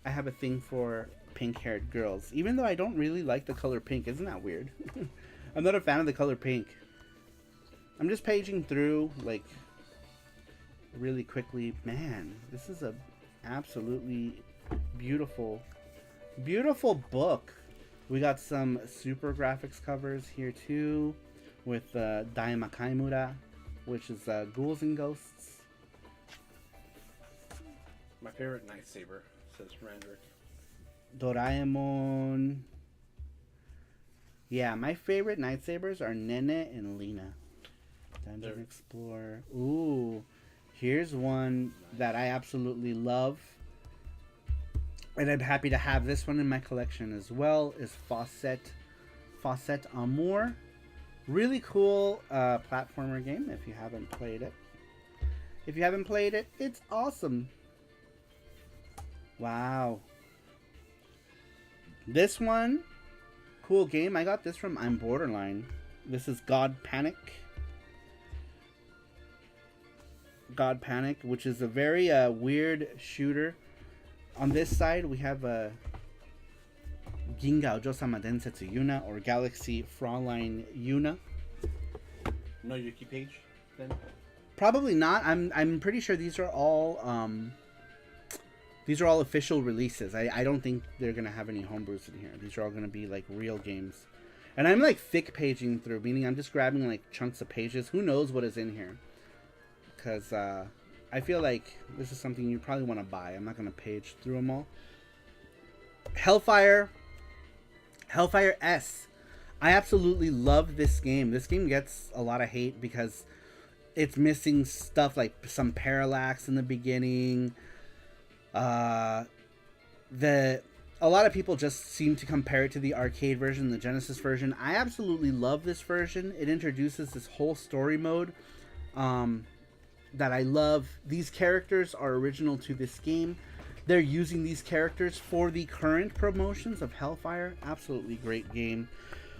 I have a thing for pink-haired girls, even though I don't really like the color pink. Isn't that weird? I'm not a fan of the color pink. I'm just paging through like really quickly. Man, this is a absolutely beautiful book. We got some super graphics covers here too with Daima Kaimura, which is Ghouls and Ghosts. My favorite lightsaber, says Randrick. Doraemon. Yeah, my favorite lightsabers are Nene and Lena. Dungeon Explorer. Ooh, here's one that I absolutely love. And I'm happy to have this one in my collection as well. Is Fawcett Amour. Really cool platformer game if you haven't played it. If you haven't played it, it's awesome. Wow. This one, cool game. I got this from I'm Borderline. This is God Panic. God Panic, which is a very weird shooter. On this side, we have a Ginga Ojo-sama Densetsu Yuna, or Galaxy Fraulein Yuna. No Yuki page, then? Probably not. I'm pretty sure these are all official releases. I don't think they're gonna have any homebrews in here. These are all gonna be like real games. And I'm like thick paging through, meaning I'm just grabbing like chunks of pages. Who knows what is in here? Because I feel like this is something you probably want to buy. I'm not gonna page through them all. Hellfire S. I absolutely love this game. This game gets a lot of hate because it's missing stuff like some parallax in the beginning. A lot of people just seem to compare it to the arcade version, the Genesis version. I absolutely love this version. It introduces this whole story mode that I love. These characters are original to this game. They're using these characters for the current promotions of Hellfire. Absolutely great game.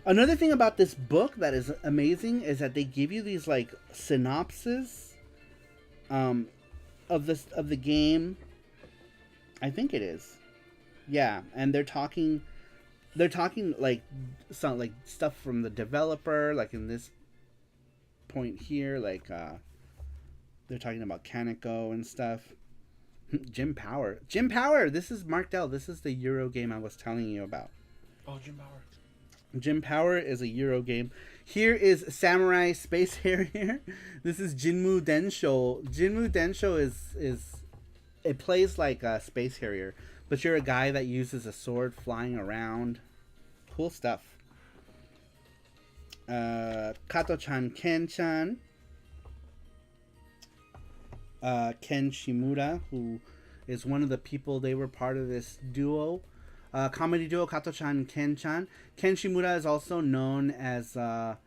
Another thing about this book that is amazing is that they give you these like synopses of the game. I think it is. Yeah, and they're talking like some like stuff from the developer, like in this point here, like they're talking about Kaneko and stuff. Jim Power. This is Mark Dell. This is the Euro game I was telling you about. Oh, Jim Power. Jim Power is a Euro game. Here is Samurai Space Harrier. This is Jinmu Densho. Jinmu Densho is it plays like a Space Harrier, but you're a guy that uses a sword flying around. Cool stuff. Kato-chan Ken-chan. Ken Shimura, who is one of the people. They were part of this duo, comedy duo Kato-chan and Ken-chan. Ken Shimura is also known as what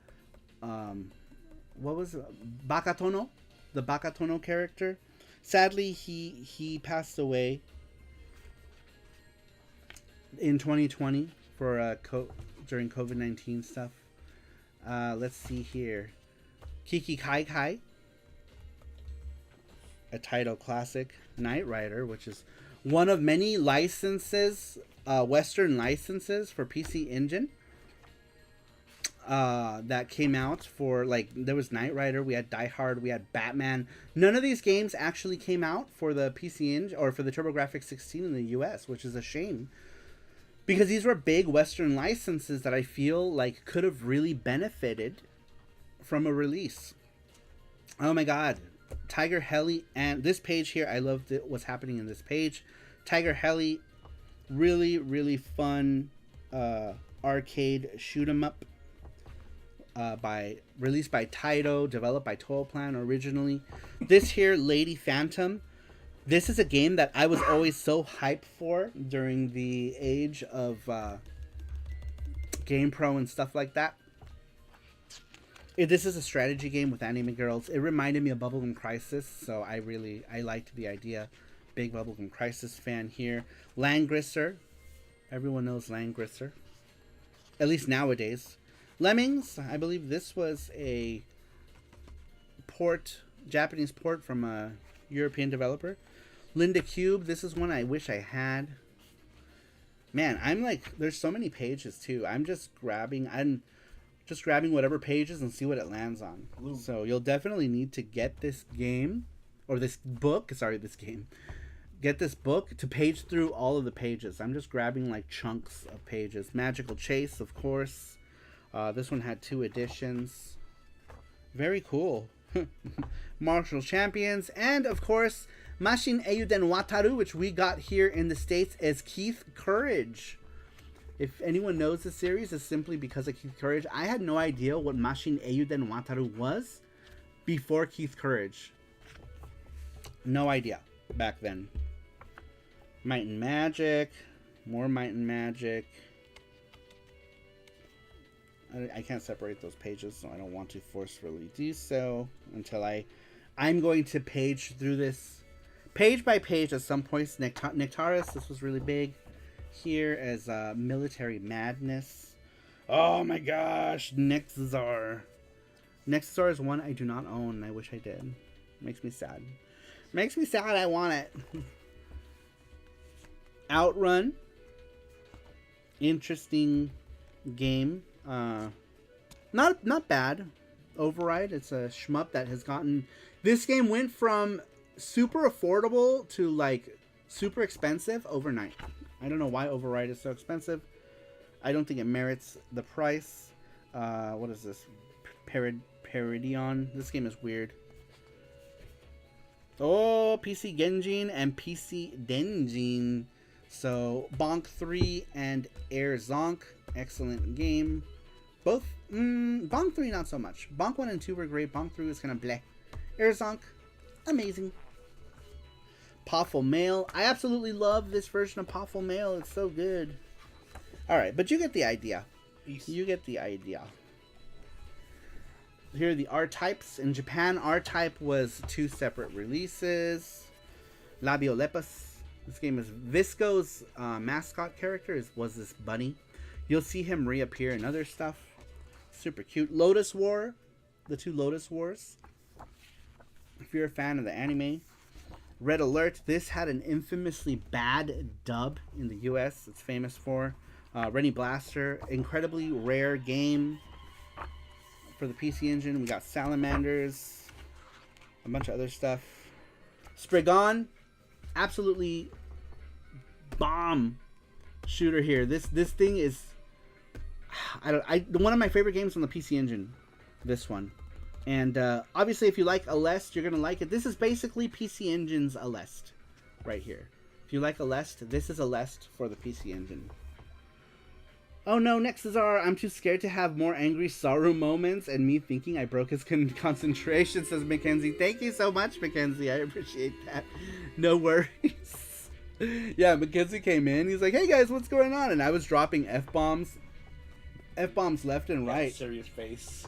was it? Bakatono, the Bakatono character. Sadly, he passed away in 2020 for during COVID-19 stuff. Let's see here. Kiki Kai Kai, a title classic. Knight Rider, which is one of many licenses, Western licenses for PC Engine that came out for, like, there was Knight Rider, we had Die Hard, we had Batman. None of these games actually came out for the PC Engine or for the TurboGrafx 16 in the US, which is a shame. Because these were big Western licenses that I feel like could have really benefited from a release. Oh my god. Tiger Heli, and this page here, I loved what's happening in this page. Tiger Heli, really fun arcade shoot 'em up. Released by Taito, developed by Total Plan originally. This here, Lady Phantom. This is a game that I was always so hyped for during the age of GamePro and stuff like that. This is a strategy game with anime girls. It reminded me of Bubblegum Crisis, so I liked the idea. Big Bubblegum Crisis fan here. Langrisser. Everyone knows Langrisser. At least nowadays. Lemmings. I believe this was a Japanese port from a European developer. Linda Cube. This is one I wish I had. Man, there's so many pages too. I'm just grabbing whatever pages and see what it lands on. Ooh. So you'll definitely need to get this game, or this book, get this book to page through all of the pages. I'm just grabbing like chunks of pages. Magical Chase, of course. This one had 2 editions. Very cool. Martial Champions, and of course, Mashin Eiyuden Wataru, which we got here in the States as Keith Courage. If anyone knows the series, it's simply because of Keith Courage. I had no idea what Mashin Eiyuden Wataru was before Keith Courage. No idea back then. Might and Magic. More Might and Magic. I can't separate those pages, so I don't want to forcefully do so until I'm going to page through this page by page at some points. Nectaris, this was really big. Here as Military Madness. Oh my gosh, Nextzar. Nextzar is one I do not own. I wish I did. Makes me sad. Makes me sad. I want it. Outrun. Interesting game. Not bad. Override. It's a shmup that has gotten. This game went from super affordable to like super expensive overnight. I don't know why Override is so expensive. I don't think it merits the price. What is this? Peridion. This game is weird. Oh, PC Genjin and PC Denjin. So, Bonk 3 and Air Zonk. Excellent game. Both, Bonk 3 not so much. Bonk 1 and 2 were great. Bonk 3 was kind of bleh. Air Zonk, amazing. Powerful Mail. I absolutely love this version of Powerful Mail. It's so good. Alright, but you get the idea. You get the idea. Here are the R-Types. In Japan, R-Type was 2 separate releases. Labiolepus. This game is Visco's mascot character was this bunny. You'll see him reappear in other stuff. Super cute. Lotus War. The 2 Lotus Wars. If you're a fan of the anime. Red Alert. This had an infamously bad dub in the US. It's famous for. Rennie Blaster. Incredibly rare game for the PC Engine. We got Salamanders. A bunch of other stuff. Spriggan. Absolutely bomb shooter here. This thing is one of my favorite games on the PC Engine. This one. And obviously, if you like Aleste, you're going to like it. This is basically PC Engine's Aleste right here. If you like Aleste, this is Aleste for the PC Engine. Oh no, Nexus are, I'm too scared to have more angry Saru moments and me thinking I broke his concentration, says Mackenzie. Thank you so much, Mackenzie. I appreciate that. No worries. Yeah, Mackenzie came in. He's like, hey guys, what's going on? And I was dropping F-bombs left and right. Serious face.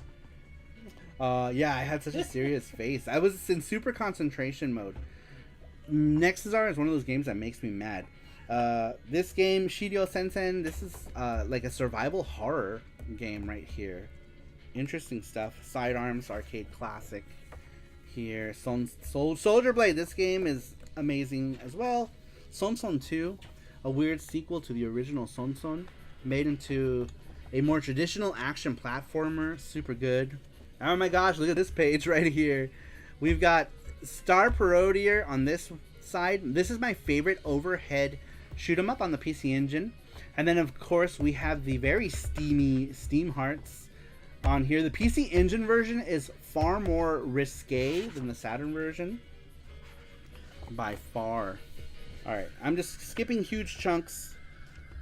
Yeah, I had such a serious face. I was in super concentration mode. Nexus is one of those games that makes me mad. This game, Shiryo Sensen, this is like a survival horror game right here. Interesting stuff. Sidearms, arcade classic here. Soldier Blade, this game is amazing as well. Son 2, a weird sequel to the original Son, made into a more traditional action platformer. Super good. Oh my gosh, look at this page right here. We've got Star Parodier on this side. This is my favorite overhead shoot 'em up on the PC Engine. And then of course we have the very steamy Steam Hearts on here. The PC Engine version is far more risque than the Saturn version. By far. Alright, I'm just skipping huge chunks.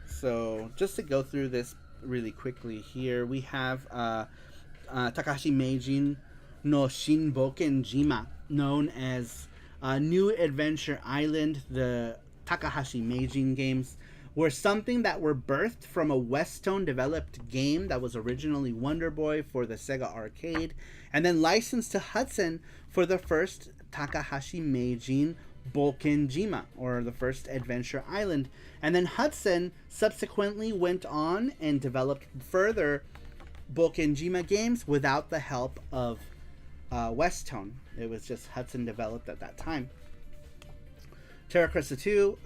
So just to go through this really quickly here, we have Takahashi Meijin no Shinboken Jima, known as New Adventure Island. The Takahashi Meijin games were something that were birthed from a Westone developed game that was originally Wonder Boy for the Sega Arcade, and then licensed to Hudson for the first Takahashi Meijin Bokenjima, or the first Adventure Island. And then Hudson subsequently went on and developed further Bokenjima games without the help of Westone. It was just Hudson developed at that time. Terra Cresta 2,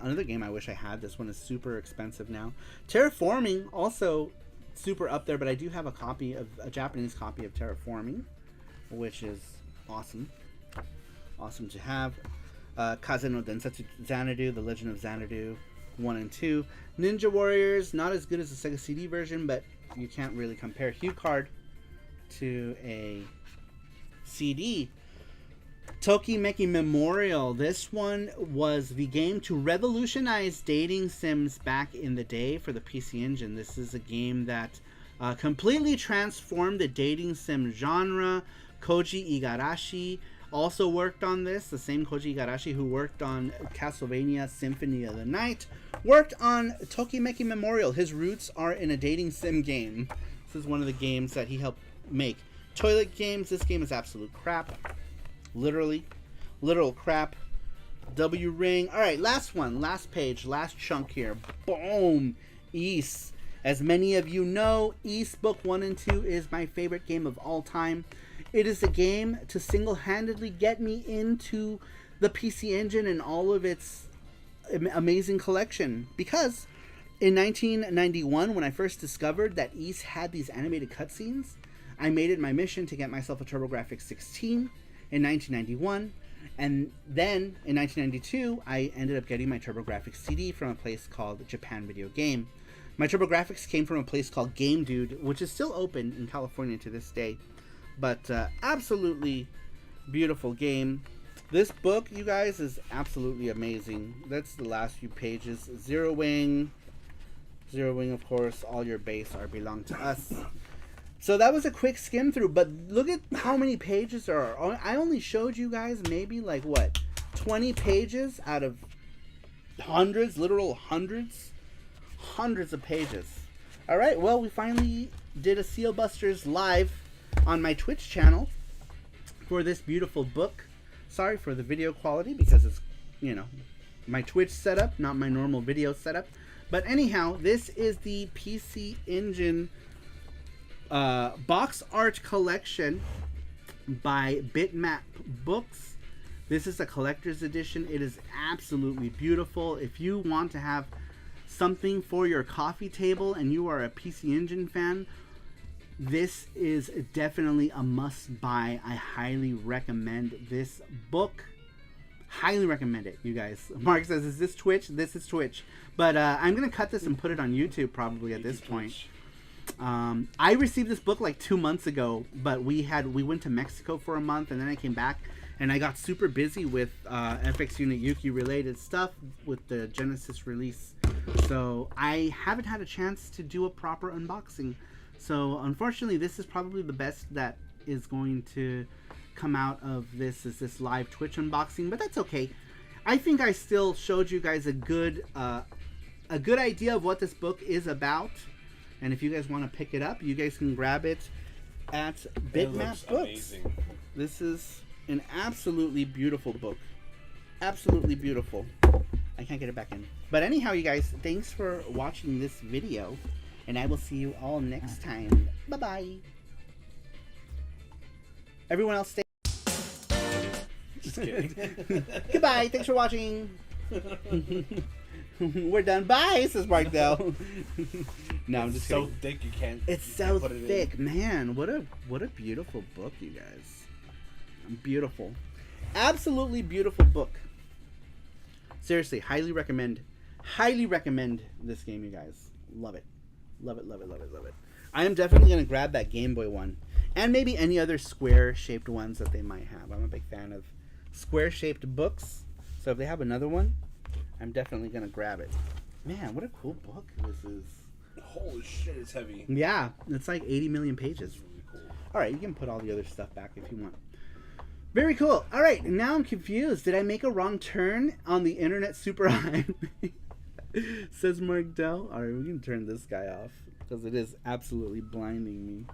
another game I wish I had. This one is super expensive now. Terraforming, also super up there, but I do have a Japanese copy of Terraforming, which is awesome. Awesome to have. Kaze no Densetsu Xanadu, The Legend of Xanadu 1 and 2. Ninja Warriors, not as good as the Sega CD version, but you can't really compare Hue Card to a CD. Tokimeki Memorial. This one was the game to revolutionize dating sims back in the day for the PC Engine. This is a game that completely transformed the dating sim genre. Koji Igarashi also worked on this. The same Koji Igarashi who worked on Castlevania Symphony of the Night worked on Tokimeki Memorial. His roots are in a dating sim game. This is one of the games that he helped make. Toilet games. This game is absolute crap. Literal crap. W Ring. Alright, last one. Last page. Last chunk here. Boom. Ys. As many of you know, Ys Book 1 and 2 is my favorite game of all time. It is a game to single-handedly get me into the PC Engine and all of its amazing collection. Because in 1991, when I first discovered that Ys had these animated cutscenes, I made it my mission to get myself a TurboGrafx 16 in 1991. And then in 1992, I ended up getting my TurboGrafx CD from a place called Japan Video Game. My TurboGrafx came from a place called Game Dude, which is still open in California to this day. But absolutely beautiful game. This book, you guys, is absolutely amazing. That's the last few pages. Zero Wing, of course. All your base belong to us. So that was a quick skim through, but look at how many pages there are. I only showed you guys maybe like, what, 20 pages out of hundreds, literal hundreds of pages. All right, well, we finally did a Seal Busters live on my Twitch channel for this beautiful book. Sorry for the video quality because it's, my Twitch setup, not my normal video setup. But anyhow, this is the PC Engine box art collection by Bitmap Books. This is a collector's edition. It is absolutely beautiful. If you want to have something for your coffee table and you are a PC Engine fan, this is definitely a must buy. I highly recommend this book. Highly recommend it, you guys. Mark says, is this Twitch? This is Twitch. But I'm going to cut this and put it on YouTube probably at this point. I received this book like 2 months ago, but we went to Mexico for a month, and then I came back, and I got super busy with FX Unit Yuki related stuff with the Genesis release So I haven't had a chance to do a proper unboxing. So unfortunately, this is probably the best that is going to come out of this, is this live Twitch unboxing, but that's okay. I think I still showed you guys a good idea of what this book is about. And if you guys want to pick it up, you guys can grab it at Bitmap Books. Amazing. This is an absolutely beautiful book. Absolutely beautiful. I can't get it back in. But anyhow, you guys, thanks for watching this video. And I will see you all next time. Bye-bye. Everyone else stay. Just kidding. Goodbye. Thanks for watching. We're done. Bye, says Mark Dell. No, I'm just so kidding. thick you can't. It's you so can't put it thick, in. man. What a beautiful book, you guys. Beautiful. Absolutely beautiful book. Seriously, highly recommend this game, you guys. Love it. Love it, love it, love it, love it. I am definitely going to grab that Game Boy one. And maybe any other square-shaped ones that they might have. I'm a big fan of square-shaped books. So if they have another one, I'm definitely going to grab it. Man, what a cool book this is. Holy shit, it's heavy. Yeah, it's like 80 million pages. It's really cool. Alright, you can put all the other stuff back if you want. Very cool. Alright, now I'm confused. Did I make a wrong turn on the internet super highway? Says Mark Dell. Alright, we can turn this guy off, because it is absolutely blinding me.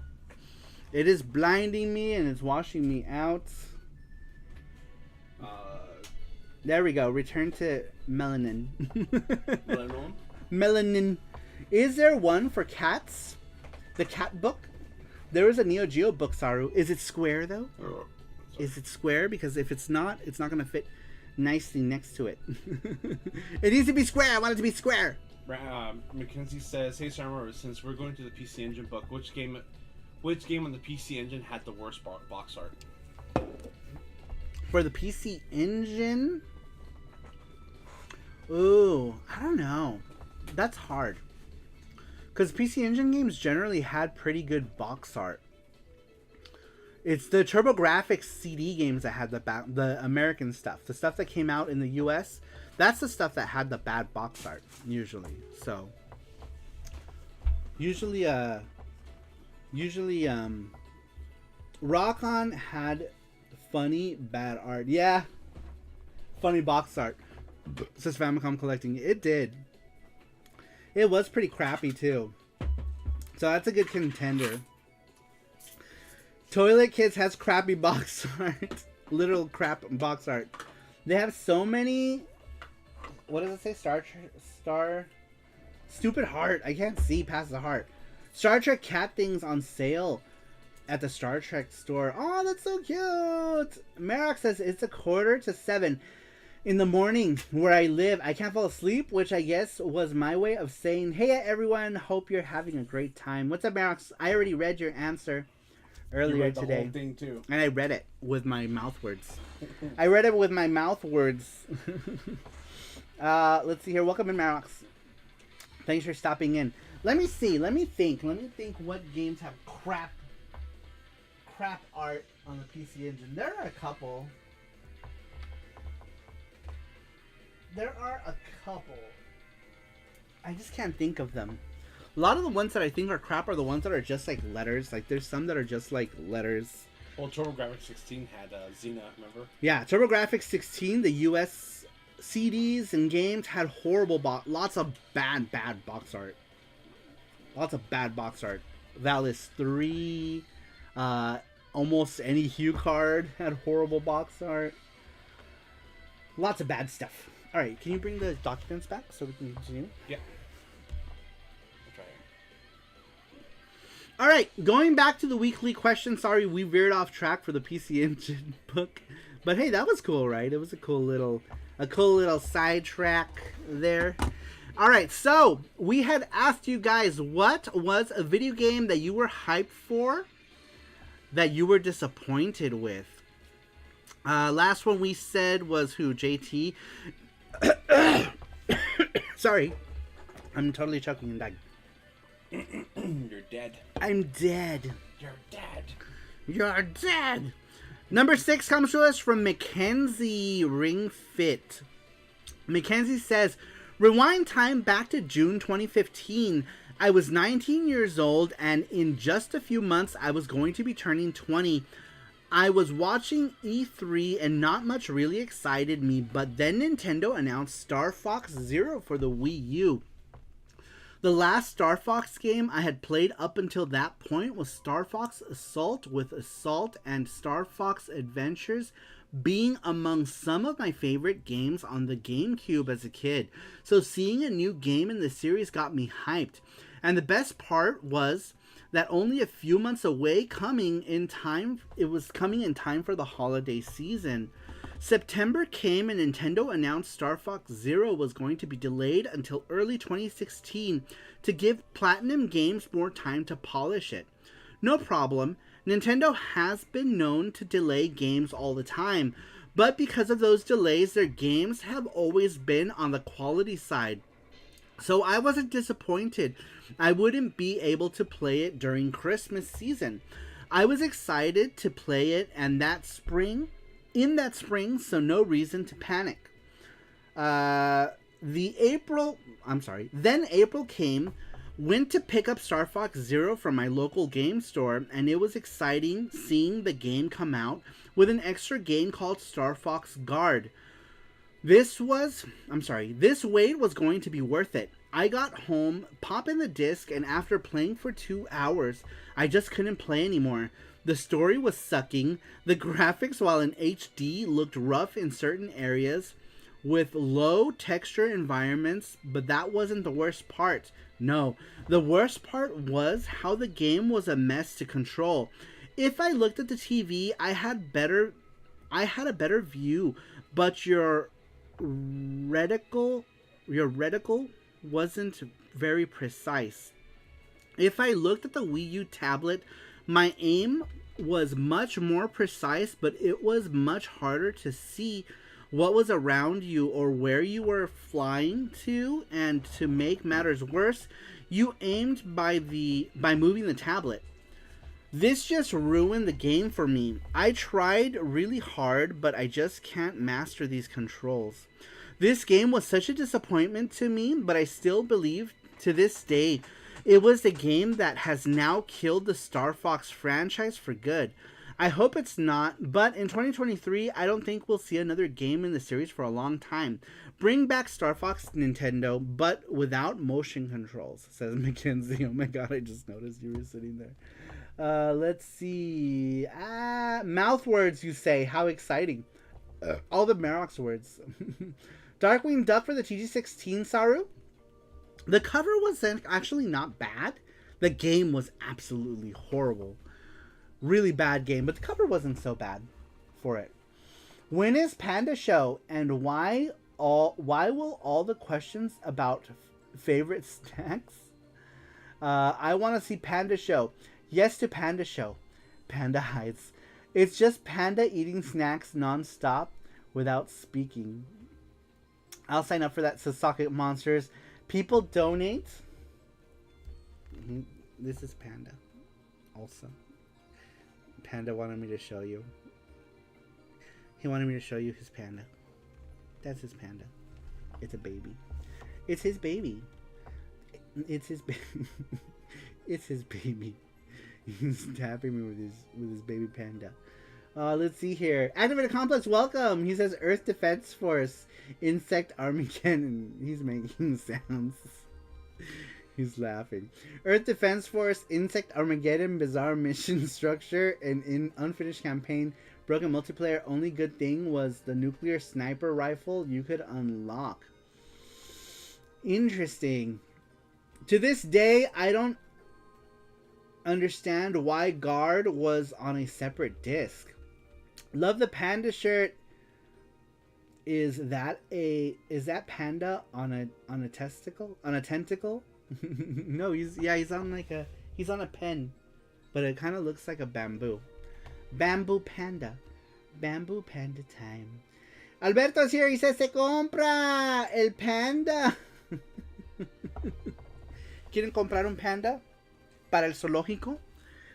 It is blinding me and it's washing me out. There we go. Return to melanin. Melanin? Melanin. Is there one for cats? The cat book? There is a neo-geo book, Saru. Is it square, though? Is it square? Because if it's not going to fit nicely next to it. It needs to be square. I want it to be square. Mackenzie says, "Hey Saru, since we're going to the PC Engine book, which game on the PC Engine had the worst box art?" For the PC Engine? Ooh, I don't know. That's hard. Because PC Engine games generally had pretty good box art. It's the TurboGrafx CD games that had the American stuff. The stuff that came out in the US, that's the stuff that had the bad box art, usually. So, usually Rock-On had funny bad art. Yeah, funny box art. Says Famicom Collecting. It did. It was pretty crappy too. So that's a good contender. Toilet Kids has crappy box art. Literal crap box art. They have so many. What does it say? Star. Stupid heart. I can't see past the heart. Star Trek cat things on sale at the Star Trek store. Oh, that's so cute. Marok says it's 6:45 in the morning where I live. I can't fall asleep, which I guess was my way of saying, hey everyone, hope you're having a great time. What's up, Marok? I already read your answer earlier you read the today. whole thing too. And I read it with my mouth words. I read it with my mouth words. Let's see here. Welcome in, Marok. Thanks for stopping in. Let me see. Let me think what games have crap art on the PC Engine. There are a couple. I just can't think of them. A lot of the ones that I think are crap are the ones that are just like letters. Like there's some that are just like letters. Well, TurboGrafx 16 had Xena, remember? Yeah, TurboGrafx 16, the US CDs and games had horrible lots of bad box art. Lots of bad box art. Valis 3, almost any Hue card had horrible box art. Lots of bad stuff. All right, can you bring the documents back so we can continue? Yeah. I'll try it. All right, going back to the weekly question. Sorry, we veered off track for the PC Engine book, but hey, that was cool, right? It was a cool little sidetrack there. All right, so we had asked you guys what was a video game that you were hyped for, that you were disappointed with. Last one we said was who? JT. Sorry, I'm totally choking and dying. You're dead. I'm dead. You're dead. You're dead. Number 6 comes to us from Mackenzie Ring Fit. Mackenzie says, Rewind time back to June 2015. I was 19 years old, and in just a few months, I was going to be turning 20. I was watching E3 and not much really excited me, but then Nintendo announced Star Fox Zero for the Wii U. The last Star Fox game I had played up until that point was Star Fox Assault, with Assault and Star Fox Adventures being among some of my favorite games on the GameCube as a kid. So seeing a new game in the series got me hyped. And the best part was that only a few months away, it was coming in time for the holiday season. September came and Nintendo announced Star Fox Zero was going to be delayed until early 2016 to give Platinum Games more time to polish it. No problem, Nintendo has been known to delay games all the time, but because of those delays, their games have always been on the quality side. So I wasn't disappointed. I wouldn't be able to play it during Christmas season. I was excited to play it in that spring, so no reason to panic. Then April came, went to pick up Star Fox Zero from my local game store, and it was exciting seeing the game come out with an extra game called Star Fox Guard. This wait was going to be worth it. I got home, pop in the disc, and after playing for 2 hours, I just couldn't play anymore. The story was sucking. The graphics, while in HD, looked rough in certain areas with low texture environments, but that wasn't the worst part. No, the worst part was how the game was a mess to control. If I looked at the TV, I had a better view, but your reticle wasn't very precise. If I looked at the Wii U tablet, my aim was much more precise, but it was much harder to see what was around you or where you were flying to, and to make matters worse, you aimed by moving the tablet. This just ruined the game for me. I tried really hard, but I just can't master these controls. This game was such a disappointment to me, but I still believe to this day it was the game that has now killed the Star Fox franchise for good. I hope it's not, but in 2023, I don't think we'll see another game in the series for a long time. Bring back Star Fox, Nintendo, but without motion controls, says Mackenzie. Oh my god, I just noticed you were sitting there. Let's see. Mouth words, you say. How exciting. All the Marox words. Darkwing Duck for the TG16, Saru? The cover was actually not bad. The game was absolutely horrible. Really bad game, but the cover wasn't so bad for it. When is Panda Show, and why will all the questions about favorite snacks? I want to see Panda Show. Yes to Panda Show. Panda hides. It's just Panda eating snacks non-stop without speaking. I'll sign up for that, says Socket Monsters. People donate. This is Panda. Also. Panda wanted me to show you. He wanted me to show you his panda. That's his panda. It's a baby. It's his baby. It's his baby. It's his baby. He's tapping me with his baby panda. Let's see here. Activated Complex, welcome. He says Earth Defense Force, Insect Armageddon. He's making sounds. He's laughing. Earth Defense Force, Insect Armageddon, bizarre mission structure, and in unfinished campaign, broken multiplayer. Only good thing was the nuclear sniper rifle you could unlock. Interesting. To this day, I don't understand why Guard was on a separate disc. Love the panda shirt. Is that panda on a testicle? On a tentacle? No, he's on a pen, but it kind of looks like a bamboo. Bamboo panda. Bamboo panda time. Alberto's here. He says, se compra el panda. ¿Quieren comprar un panda para el zoológico?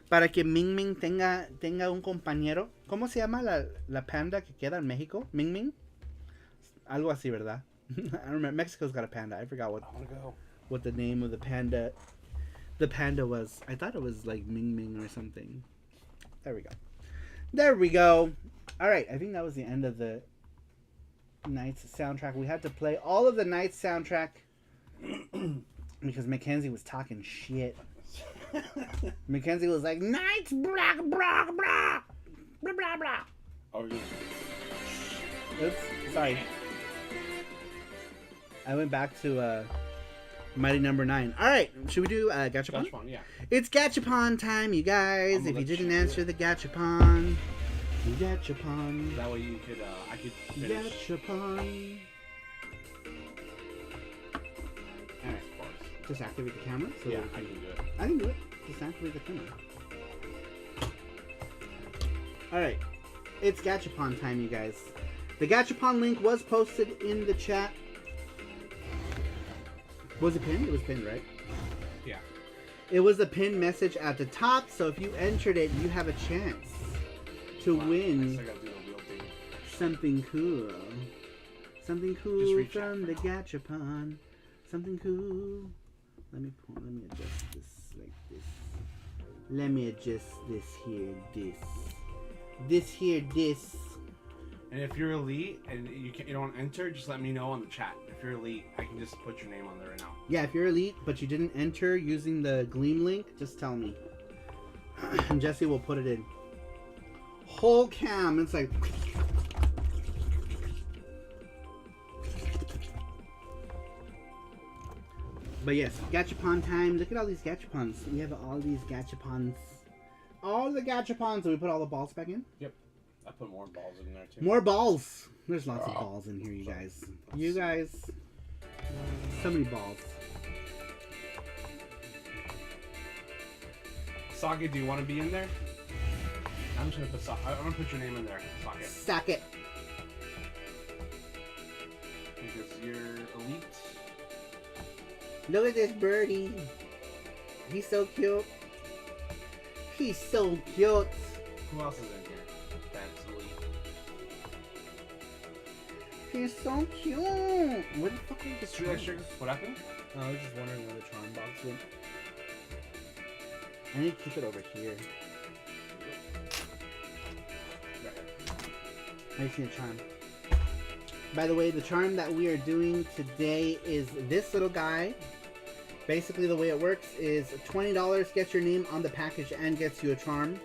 Para que Ming Ming tenga un compañero. ¿Cómo se llama la panda que queda en México? Ming Ming. Algo así, ¿verdad? I remember Mexico's got a panda. I forgot I want to go. what the name of the panda was. I thought it was like Ming Ming or something. There we go. There we go. All right, I think that was the end of the Night's soundtrack. We had to play all of the Night's soundtrack because Mackenzie was talking shit. Mackenzie was like, Night's blah blah blah blah blah blah. Oh, yeah. Oops, sorry. I went back to Mighty Number 9. All right, should we do Gachapon? Gachapon, yeah. It's Gachapon time, you guys. I'm gonna If you let didn't you do answer it. the Gachapon, Gachapon, That way you could, I could finish. Gachapon. All right, Of course. just activate the camera. So Yeah, that I we can can- do it. I can do it. Just activate the camera. All right, it's Gachapon time, you guys. The Gachapon link was posted in the chat. Was it pinned? It was pinned, right? Yeah. It was the pinned message at the top, so if you entered it, you have a chance to Wow, I win still gotta do the wheel thing. something cool. Something Just cool reach out from for the now. Gachapon. Something cool. Let me adjust this like this. Let me adjust this here, this. This here, this. And if you're elite and you don't enter, just let me know on the chat. If you're elite, I can just put your name on there right now. Yeah, if you're elite, but you didn't enter using the Gleam link, just tell me. And Jesse will put it in. Whole cam. It's like... But yes, Gachapon time. Look at all these Gachapons. We have all these Gachapons. All the Gachapons. So we put all the balls back in? I put more balls in there too. More balls. There's lots of Oh. balls in here, you guys. You guys. So many balls. Sage, do you want to be in there? I'm just gonna put I'm gonna put your name in there, Sage, Suck it. because you're elite. Look at this birdie. He's so cute. He's so cute. Who else is in here? That's elite. He's so cute. What the fuck are Shoot that sugar. What happened? I was just wondering where the charm box went. I need to keep it over here. I just need a charm. By the way, the charm that we are doing today is this little guy. Basically, the way it works is $20 gets your name on the package and gets you a charm.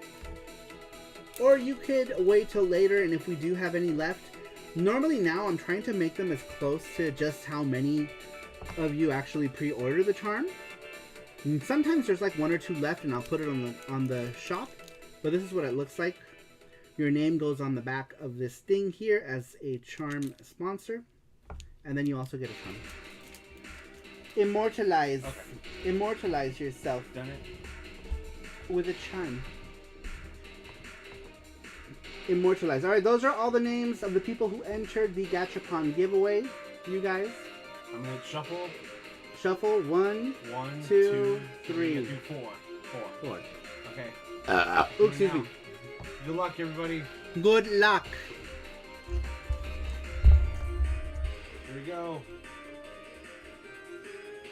Or you could wait till later, and if we do have any left, normally now I'm trying to make them as close to just how many of you actually pre-order the charm. And sometimes there's like one or two left, and I'll put it on the shop. But this is what it looks like. Your name goes on the back of this thing here as a charm sponsor, and then you also get a charm. Immortalize, Okay. immortalize yourself Done it. with a charm. Immortalize. All right, those are all the names of the people who entered the Gachapon giveaway. You guys, I'm gonna shuffle. shuffle 1, 1, 2, 2, 3. Do 4. 4. Okay. Oops, excuse me. Good luck, everybody. Good luck. Here we go.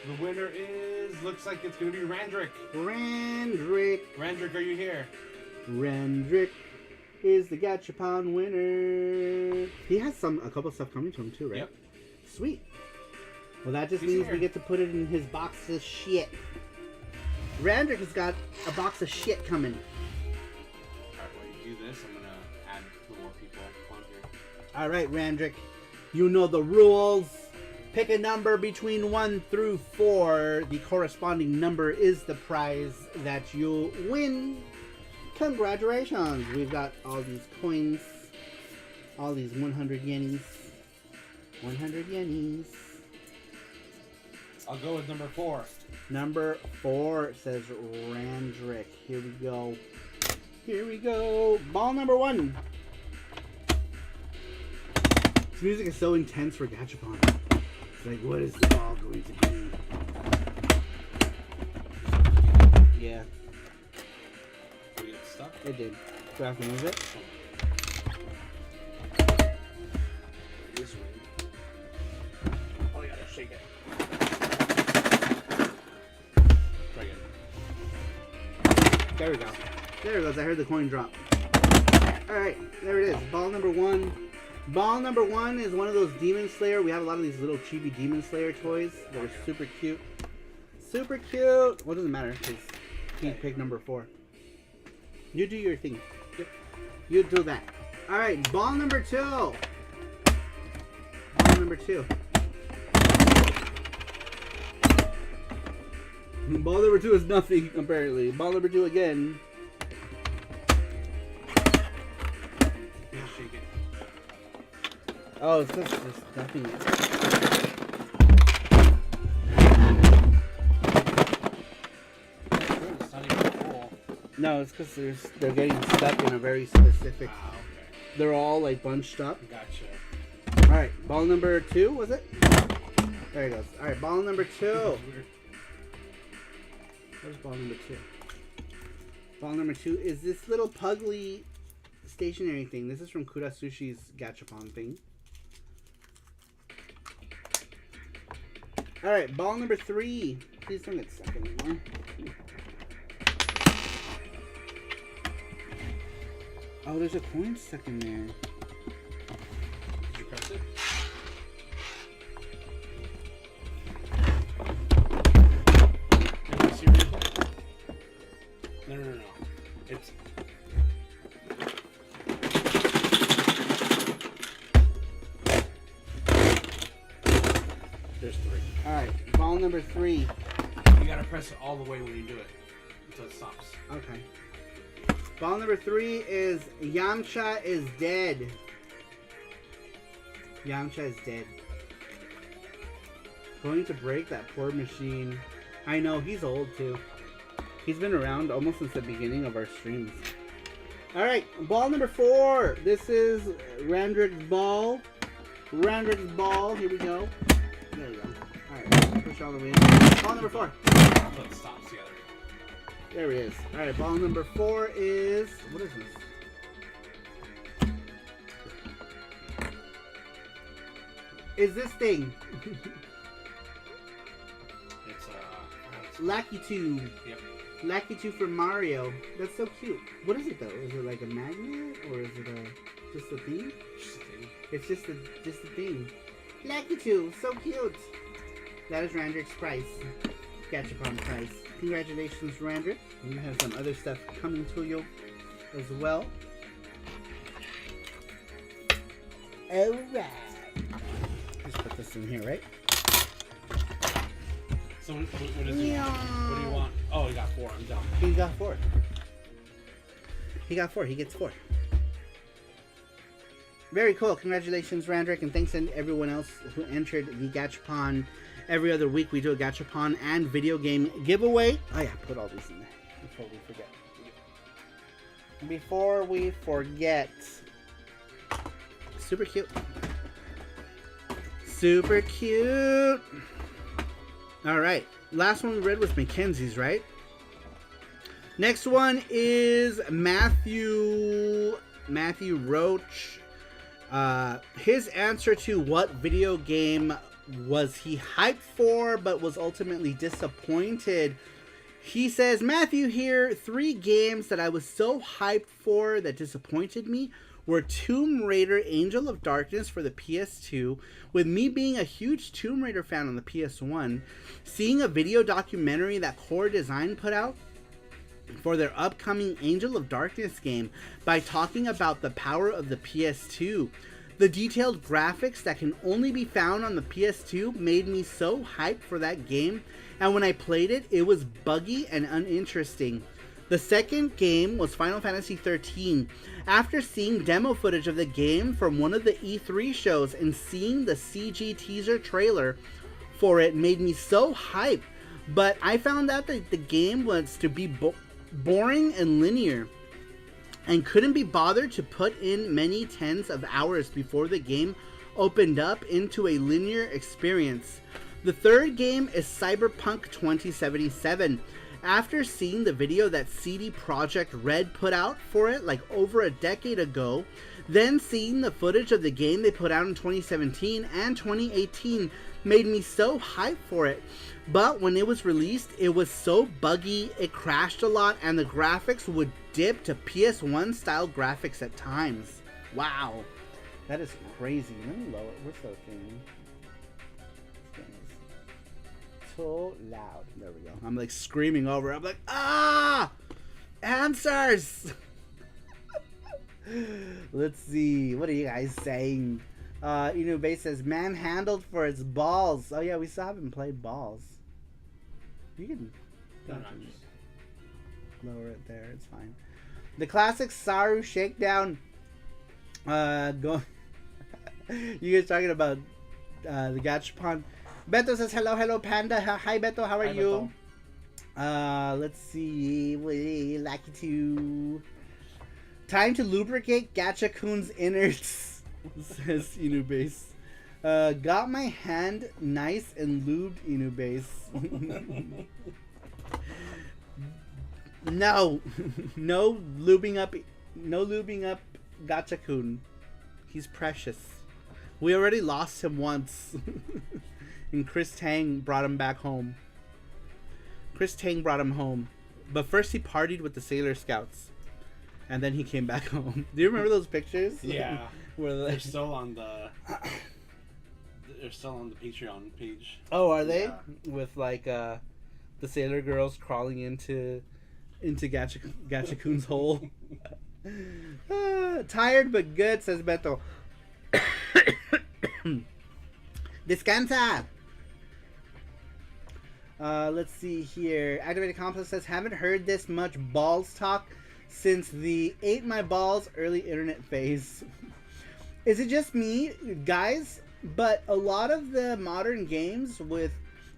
The winner is, looks like it's gonna be Randrick. Randrick. Randrick, are you here? Randrick is the Gachapon winner. He has a couple stuff coming to him too, right? Yep. Sweet. Well, that just He's means here. we get to put it in his box of shit. Randrick has got a box of shit coming. Alright, while you do this, I'm gonna add 2 more people on here. All right, Randrick, you know the rules. Pick a number between 1 through 4. The corresponding number is the prize that you win. Congratulations. We've got all these coins. All these 100 yenis. 100 yenis. I'll go with number 4. Number 4 says Randrick. Here we go. Here we go. Ball number 1. This music is so intense for Gachapon. It's like, what is the ball going to be? Yeah, Do we get stuck? it did. Do I have to move it? It is weird. There we go. There it goes. I heard the coin drop. All right, there it is. Ball number 1. Ball number 1 is one of those Demon Slayer. We have a lot of these little chibi Demon Slayer toys that are super cute. Super cute. Well, it doesn't matter because he picked number 4. You do your thing. Yep. You do that. All right, ball number 2. Ball number 2. Ball number 2 is nothing, apparently. Ball number 2 again. Yeah, shake it. Oh, it's just nothing. It's not even full. No, it's because they're getting stuck in a very specific. Ah, okay. They're all like bunched up. Gotcha. All right, ball number 2 was it? There it goes. All right, ball number 2. Where's ball number 2? Ball number 2 is this little pugly stationary thing. This is from Kura Sushi's Gachapon thing. All right, ball number 3. Please don't get stuck anymore. Oh, there's a coin stuck in there. Did you press it? Can you see replay? No. It's... There's 3. All right, ball number 3. You gotta press it all the way when you do it until it stops. Okay. Ball number 3 is Yamcha is dead. Yamcha is dead. Going to break that poor machine. I know, he's old too. He's been around almost since the beginning of our streams. Alright, ball number 4. This is Randrick's ball. Randrick's ball. Here we go. There we go. Alright, push all the way in. Ball number 4. Until it stops together. There he is. Alright, ball number 4 is... What is this? Is this thing? It's Lucky Tube. Yep. Lucky Tube from Mario. That's so cute. What is it though? Is it like a magnet or is it just a thing? Just a thing. It's just a thing. Lucky Tube, so cute. That is Randrick's price. Gachapon price. Congratulations, Randrick. You have some other stuff coming to you as well. Alright. Let's put this in here, right? So what does he want? What do you want? Oh, he got 4. I'm done. He got 4. He got 4. He gets 4. Very cool. Congratulations, Randrick, and thanks to everyone else who entered the Gachapon. Every other week we do a Gachapon and video game giveaway. Oh yeah, put all these in there before we forget. Before we forget. Super cute. Super cute. All right. Last one we read was Mackenzie's, right? Next one is Matthew Roach. His answer to what video game was he hyped for but was ultimately disappointed. He says, Matthew here, 3 games that I was so hyped for that disappointed me were Tomb Raider Angel of Darkness for the PS2, with me being a huge Tomb Raider fan on the PS1, seeing a video documentary that Core Design put out for their upcoming Angel of Darkness game by talking about the power of the PS2. The detailed graphics that can only be found on the PS2 made me so hyped for that game, and when I played it, it was buggy and uninteresting. The second game was Final Fantasy XIII. After seeing demo footage of the game from one of the E3 shows and seeing the CG teaser trailer for it made me so hyped, but I found out that the game was to be boring and linear, and couldn't be bothered to put in many tens of hours before the game opened up into a linear experience. The third game is Cyberpunk 2077. After seeing the video that CD Projekt Red put out for it like over a decade ago, then seeing the footage of the game they put out in 2017 and 2018, made me so hyped for it. But when it was released, it was so buggy, it crashed a lot, and the graphics would dip to PS1 style graphics at times. Wow. That is crazy. Let me lower it. Where's the thing? This thing is so loud. There we go. I'm like screaming over. I'm like, ah! Answers! Let's see. What are you guys saying? Inubase says, manhandled for its balls. Oh yeah, we still haven't played balls. You can lower it there. It's fine. The classic Saru shakedown. Go. You guys talking about the gachapon? Beto says, hello panda. Hi Beto, how are you? Beto. Let's see. We lucky to. Time to lubricate Gacha-kun's innards, says Inubase. Got my hand nice and lubed, Inubase. No lubing up Gacha-kun. He's precious. We already lost him once. And Chris Tang brought him back home. But first he partied with the Sailor Scouts. And then he came back home. Do you remember those pictures? Yeah. Where they're still on the Patreon page. Oh, are they? Yeah. With like the sailor girls crawling into Gacha-kun's hole. Tired but good, says Beto. Descansa. Let's see here. Activated Complex says, haven't heard this much balls talk since the ate my balls early internet phase. Is it just me, guys? But a lot of the modern games,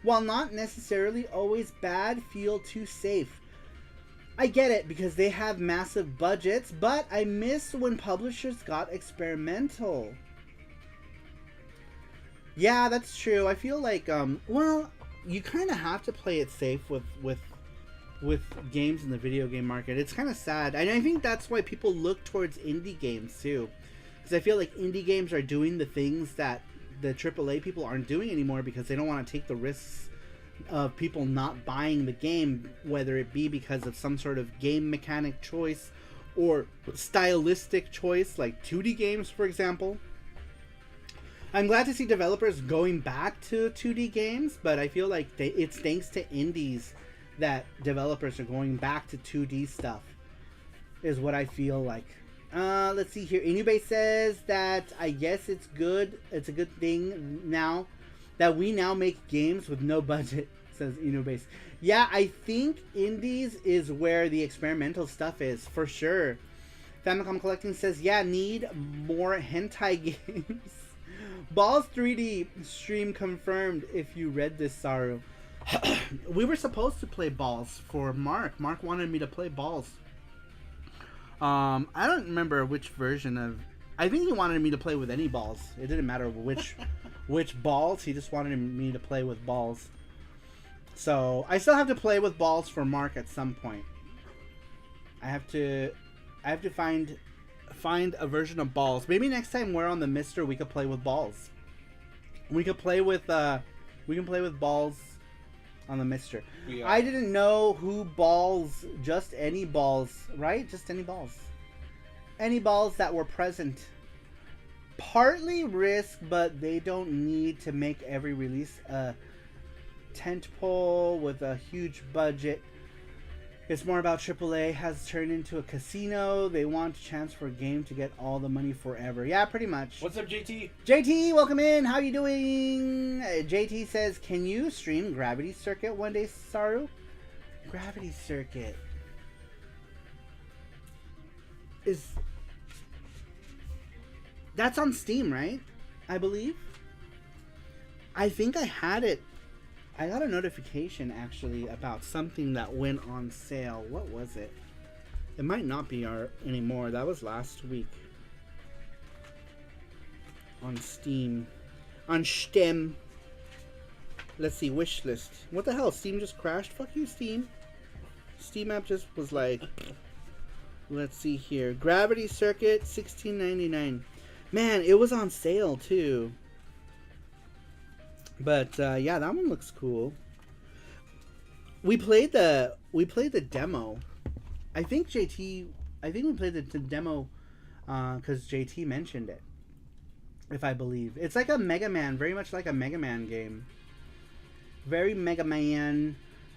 while not necessarily always bad, feel too safe. I get it because they have massive budgets, but I miss when publishers got experimental. Yeah, that's true. I feel like, you kind of have to play it safe with games in the video game market. It's kind of sad. And I think that's why people look towards indie games too. Because I feel like indie games are doing the things that the AAA people aren't doing anymore because they don't want to take the risks of people not buying the game, whether it be because of some sort of game mechanic choice or stylistic choice, like 2D games, for example. I'm glad to see developers going back to 2D games, but I feel like it's thanks to indies that developers are going back to 2D stuff, is what I feel like. Let's see here. Inubase says that I guess it's good. It's a good thing now that we now make games with no budget, says Inubase. Yeah, I think indies is where the experimental stuff is, for sure. Famicom Collecting says, yeah, need more hentai games. Balls 3D stream confirmed if you read this, Saru. We were supposed to play Balls for Mark. Mark wanted me to play Balls. I don't remember which version of... I think he wanted me to play with any balls. It didn't matter which balls. He just wanted me to play with balls. So, I still have to play with balls for Mark at some point. I have to find a version of balls. Maybe next time we're on the Mister, we could play with balls. We can play with balls on the Mister. Yeah. I didn't know who balls, just any balls, right? Just any balls. Any balls that were present. Partly Risk, but they don't need to make every release a tentpole with a huge budget. It's more about AAA has turned into a casino. They want a chance for a game to get all the money forever. Yeah, pretty much. What's up, JT? JT, welcome in. How you doing? JT says, can you stream Gravity Circuit one day, Saru? Gravity Circuit. That's on Steam, right? I believe. I think I had it. I got a notification, actually, about something that went on sale. What was it? It might not be anymore. That was last week. On Steam. On Steam. Let's see, wishlist. What the hell? Steam just crashed? Fuck you, Steam. Steam app just was like... Let's see here. Gravity Circuit, $16.99. Man, it was on sale, too. But yeah, that one looks cool. We played the demo. I think JT. I think we played the demo because JT mentioned it. If I believe, it's like a Mega Man, very much like a Mega Man game. Very Mega Man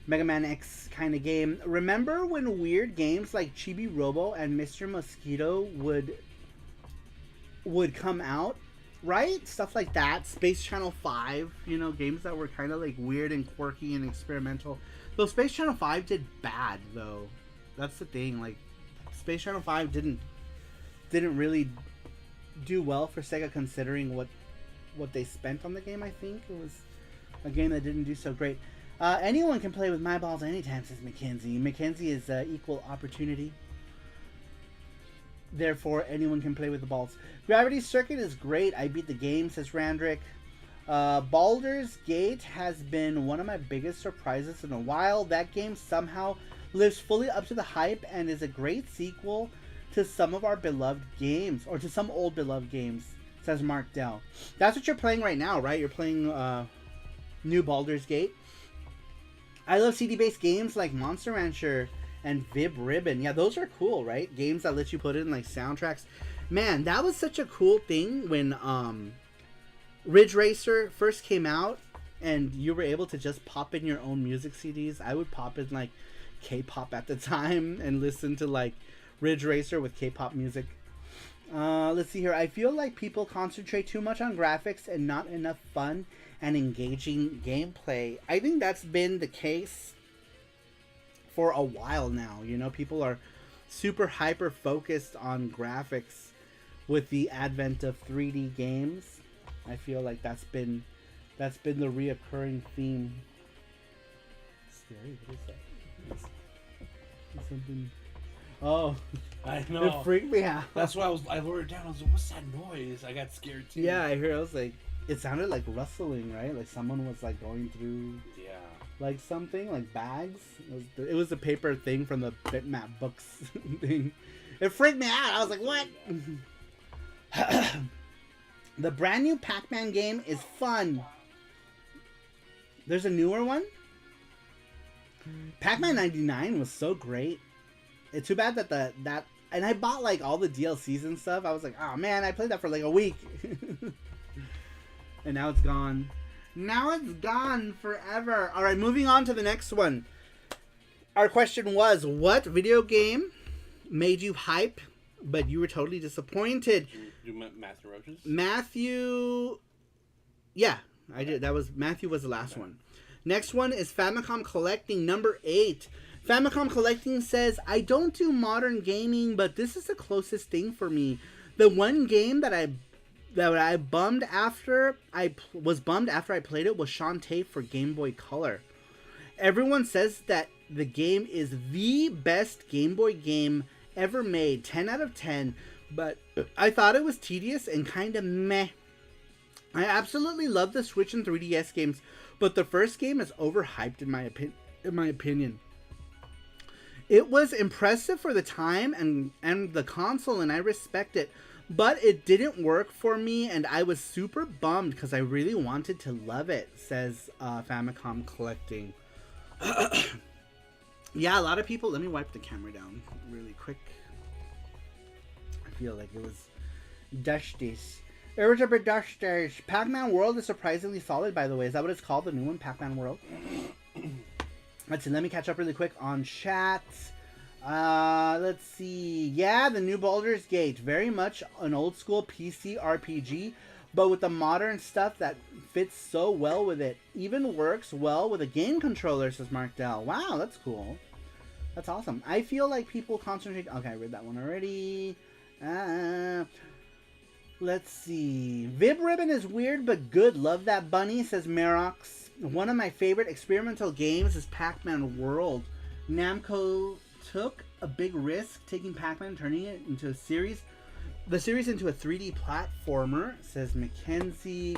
X kind of game. Remember when weird games like Chibi Robo and Mr. Mosquito would come out, right? Stuff like that. Space Channel 5, games that were kind of like weird and quirky and experimental. Though Space Channel 5 did bad though. That's the thing. Like Space Channel 5 didn't really do well for Sega considering what they spent on the game. I think it was a game that didn't do so great. Anyone can play with my balls anytime, says Mackenzie. Mackenzie is equal opportunity. Therefore, anyone can play with the balls. Gravity Circuit is great. I beat the game, says Randrick. Baldur's Gate has been one of my biggest surprises in a while. That game somehow lives fully up to the hype and is a great sequel to some of our beloved games, or to some old beloved games, says Mark Dell. That's what you're playing right now, right? You're playing new Baldur's Gate. I love CD-based games like Monster Rancher and Vib Ribbon. Yeah, those are cool, right? Games that let you put in like soundtracks. Man, that was such a cool thing when Ridge Racer first came out and you were able to just pop in your own music CDs. I would pop in like K-pop at the time and listen to like Ridge Racer with K-pop music. Let's see here. I feel like people concentrate too much on graphics and not enough fun and engaging gameplay. I think that's been the case for a while now. People are super hyper focused on graphics with the advent of 3D games. I feel like that's been the reoccurring theme. Scary. What is that? It's something. Oh, I know. It freaked me out. That's why I lowered it down. I was like, "What's that noise?" I got scared too. Yeah, I heard. I was like, it sounded like rustling, right? Like someone was like going through. Yeah. Like something like bags. It was the paper thing from the Bitmap books thing. It freaked me out. I was like, what? The brand new Pac-Man game is fun. There's a newer one. Pac-Man 99 was so great. It's too bad that and I bought like all the DLCs and stuff. I was like, oh man, I played that for like a week. And now it's gone. Now it's gone forever. Alright, moving on to the next one. Our question was, what video game made you hype, but you were totally disappointed? You meant Matthew Roaches? Matthew... Yeah, I did. Matthew was the last one. Next one is Famicom Collecting, number 8. Famicom Collecting says, I don't do modern gaming, but this is the closest thing for me. The one game that I bummed after I played it was Shantae for Game Boy Color. Everyone says that the game is the best Game Boy game ever made, 10 out of 10, but I thought it was tedious and kind of meh. I absolutely love the Switch and 3DS games, but the first game is overhyped in my opinion. It was impressive for the time and the console, and I respect it. But it didn't work for me, and I was super bummed because I really wanted to love it, says Famicom Collecting. Yeah, a lot of people... Let me wipe the camera down really quick. I feel like it was dusty. Irritable dusters. Pac-Man World is surprisingly solid, by the way. Is that what it's called? The new one? Pac-Man World? Let's see. Let me catch up really quick on chat. Let's see. Yeah, the new Baldur's Gate. Very much an old school PC RPG, but with the modern stuff that fits so well with it. Even works well with a game controller, says Mark Dell. Wow, that's cool. That's awesome. I feel like people concentrate... Okay, I read that one already. Let's see. Vib Ribbon is weird but good. Love that bunny, says Merox. One of my favorite experimental games is Pac-Man World. Namco took a big risk taking Pac-Man, turning it into the series into a 3D platformer, says Mackenzie.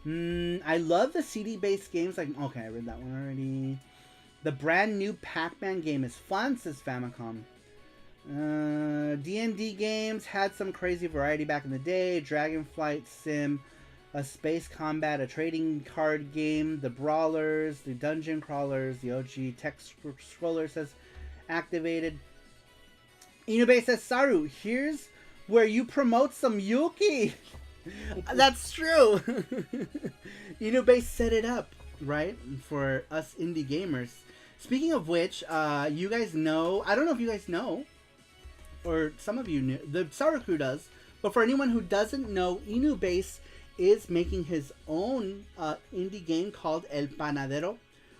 I love the CD-based games like... Okay, I read that one already. The brand new Pac-Man game is fun, says Famicom. D&D games had some crazy variety back in the day. Dragonflight Sim. a space combat, a trading card game, the brawlers, the dungeon crawlers, the OG text scroller says activated. Inube says, Saru, here's where you promote some Yuki. That's true. Inube set it up, right, for us indie gamers. Speaking of which, you guys know, I don't know if you guys know, or some of you knew, the Saru crew does, but for anyone who doesn't know, Inube is making his own indie game called El Panadero,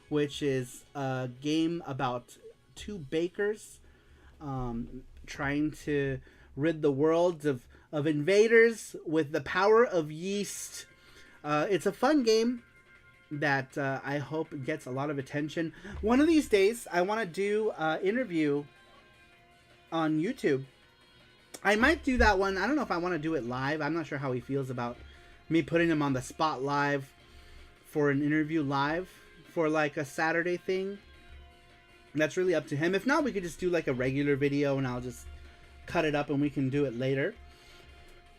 which is a game about two bakers trying to rid the world of invaders with the power of yeast. It's a fun game that I hope gets a lot of attention. One of these days, I want to do an interview on YouTube. I might do that one. I don't know if I want to do it live. I'm not sure how he feels about me putting him on the spot live for an interview live for like a Saturday thing. That's really up to him. If not, we could just do like a regular video and I'll just cut it up and we can do it later.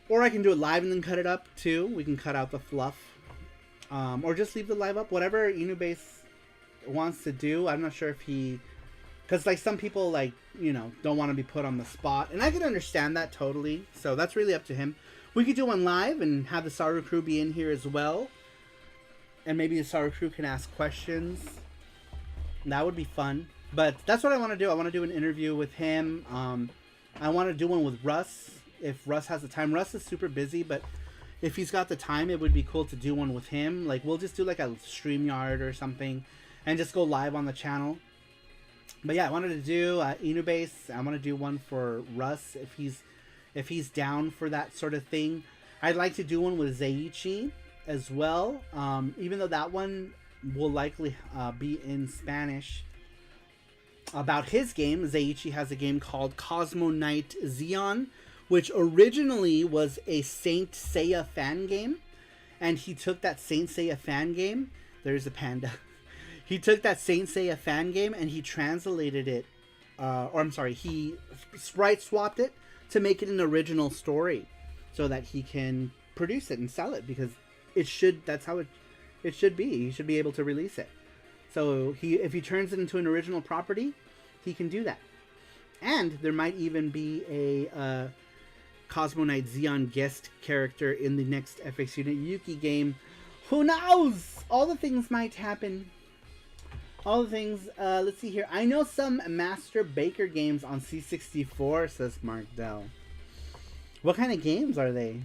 Or I can do it live and then cut it up too. We can cut out the fluff. Or just leave the live up. Whatever Inube wants to do. I'm not sure if he... Because like some people like, you know, don't want to be put on the spot. And I can understand that totally. So that's really up to him. We could do one live and have the Saru crew be in here as well. And maybe the Saru crew can ask questions. That would be fun. But that's what I want to do. I want to do an interview with him. I want to do one with Russ. If Russ has the time. Russ is super busy, but if he's got the time, it would be cool to do one with him. Like, we'll just do like a StreamYard or something and just go live on the channel. But yeah, I wanted to do Inube. I want to do one for Russ if he's down for that sort of thing. I'd like to do one with Zaichi as well. Even though that one will likely be in Spanish. About his game, Zaichi has a game called Cosmo Knight Xeon, which originally was a Saint Seiya fan game. And he took that Saint Seiya fan game. There's a panda. He took that Saint Seiya fan game and he translated it. He sprite swapped it to make it an original story. So that he can produce it and sell it. Because that's how it should be. He should be able to release it. So if he turns it into an original property, he can do that. And there might even be a Cosmo Knight Xeon guest character in the next FX Unit Yuki game. Who knows? All the things might happen. All the things. Let's see here. I know some Master Baker games on C64, says Mark Dell. What kind of games are they?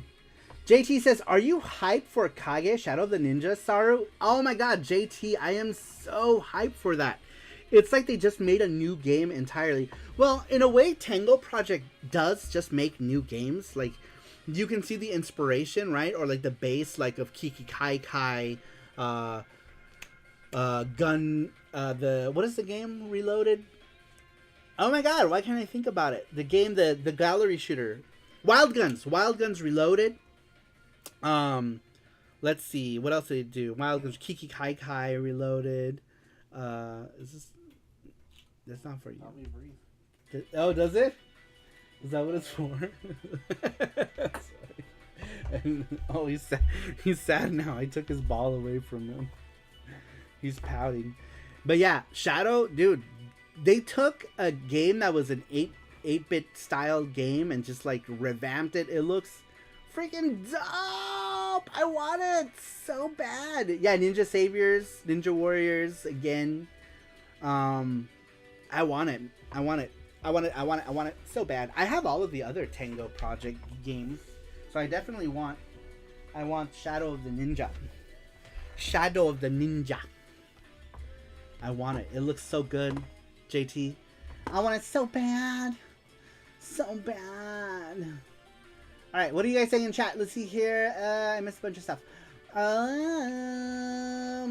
JT says, are you hyped for Kage Shadow of the Ninja, Saru? Oh my god, JT, I am so hyped for that. It's like they just made a new game entirely. Well, in a way, Tango Project does just make new games. Like, you can see the inspiration, right? Or like the base, like of Kiki Kai Kai, what is the game? Reloaded? Oh my god, why can't I think about it? The game, the gallery shooter. Wild Guns Reloaded. Let's see, what else did it do? Wild Guns, Kiki Kai Kai Reloaded. That's not for you. Help me breathe. Oh, does it? Is that what it's for? Oh, he's sad now. I took his ball away from him. He's pouting. But yeah, Shadow, dude, they took a game that was an 8-bit style game and just like revamped it. It looks freaking dope. I want it so bad. Yeah, Ninja Saviors, Ninja Warriors again. I want it so bad. I have all of the other Tango Project games, so I definitely want Shadow of the Ninja. Shadow of the Ninja. I want it. It looks so good, JT. I want it so bad. So bad. Alright, what are you guys saying in chat? Let's see here. I missed a bunch of stuff.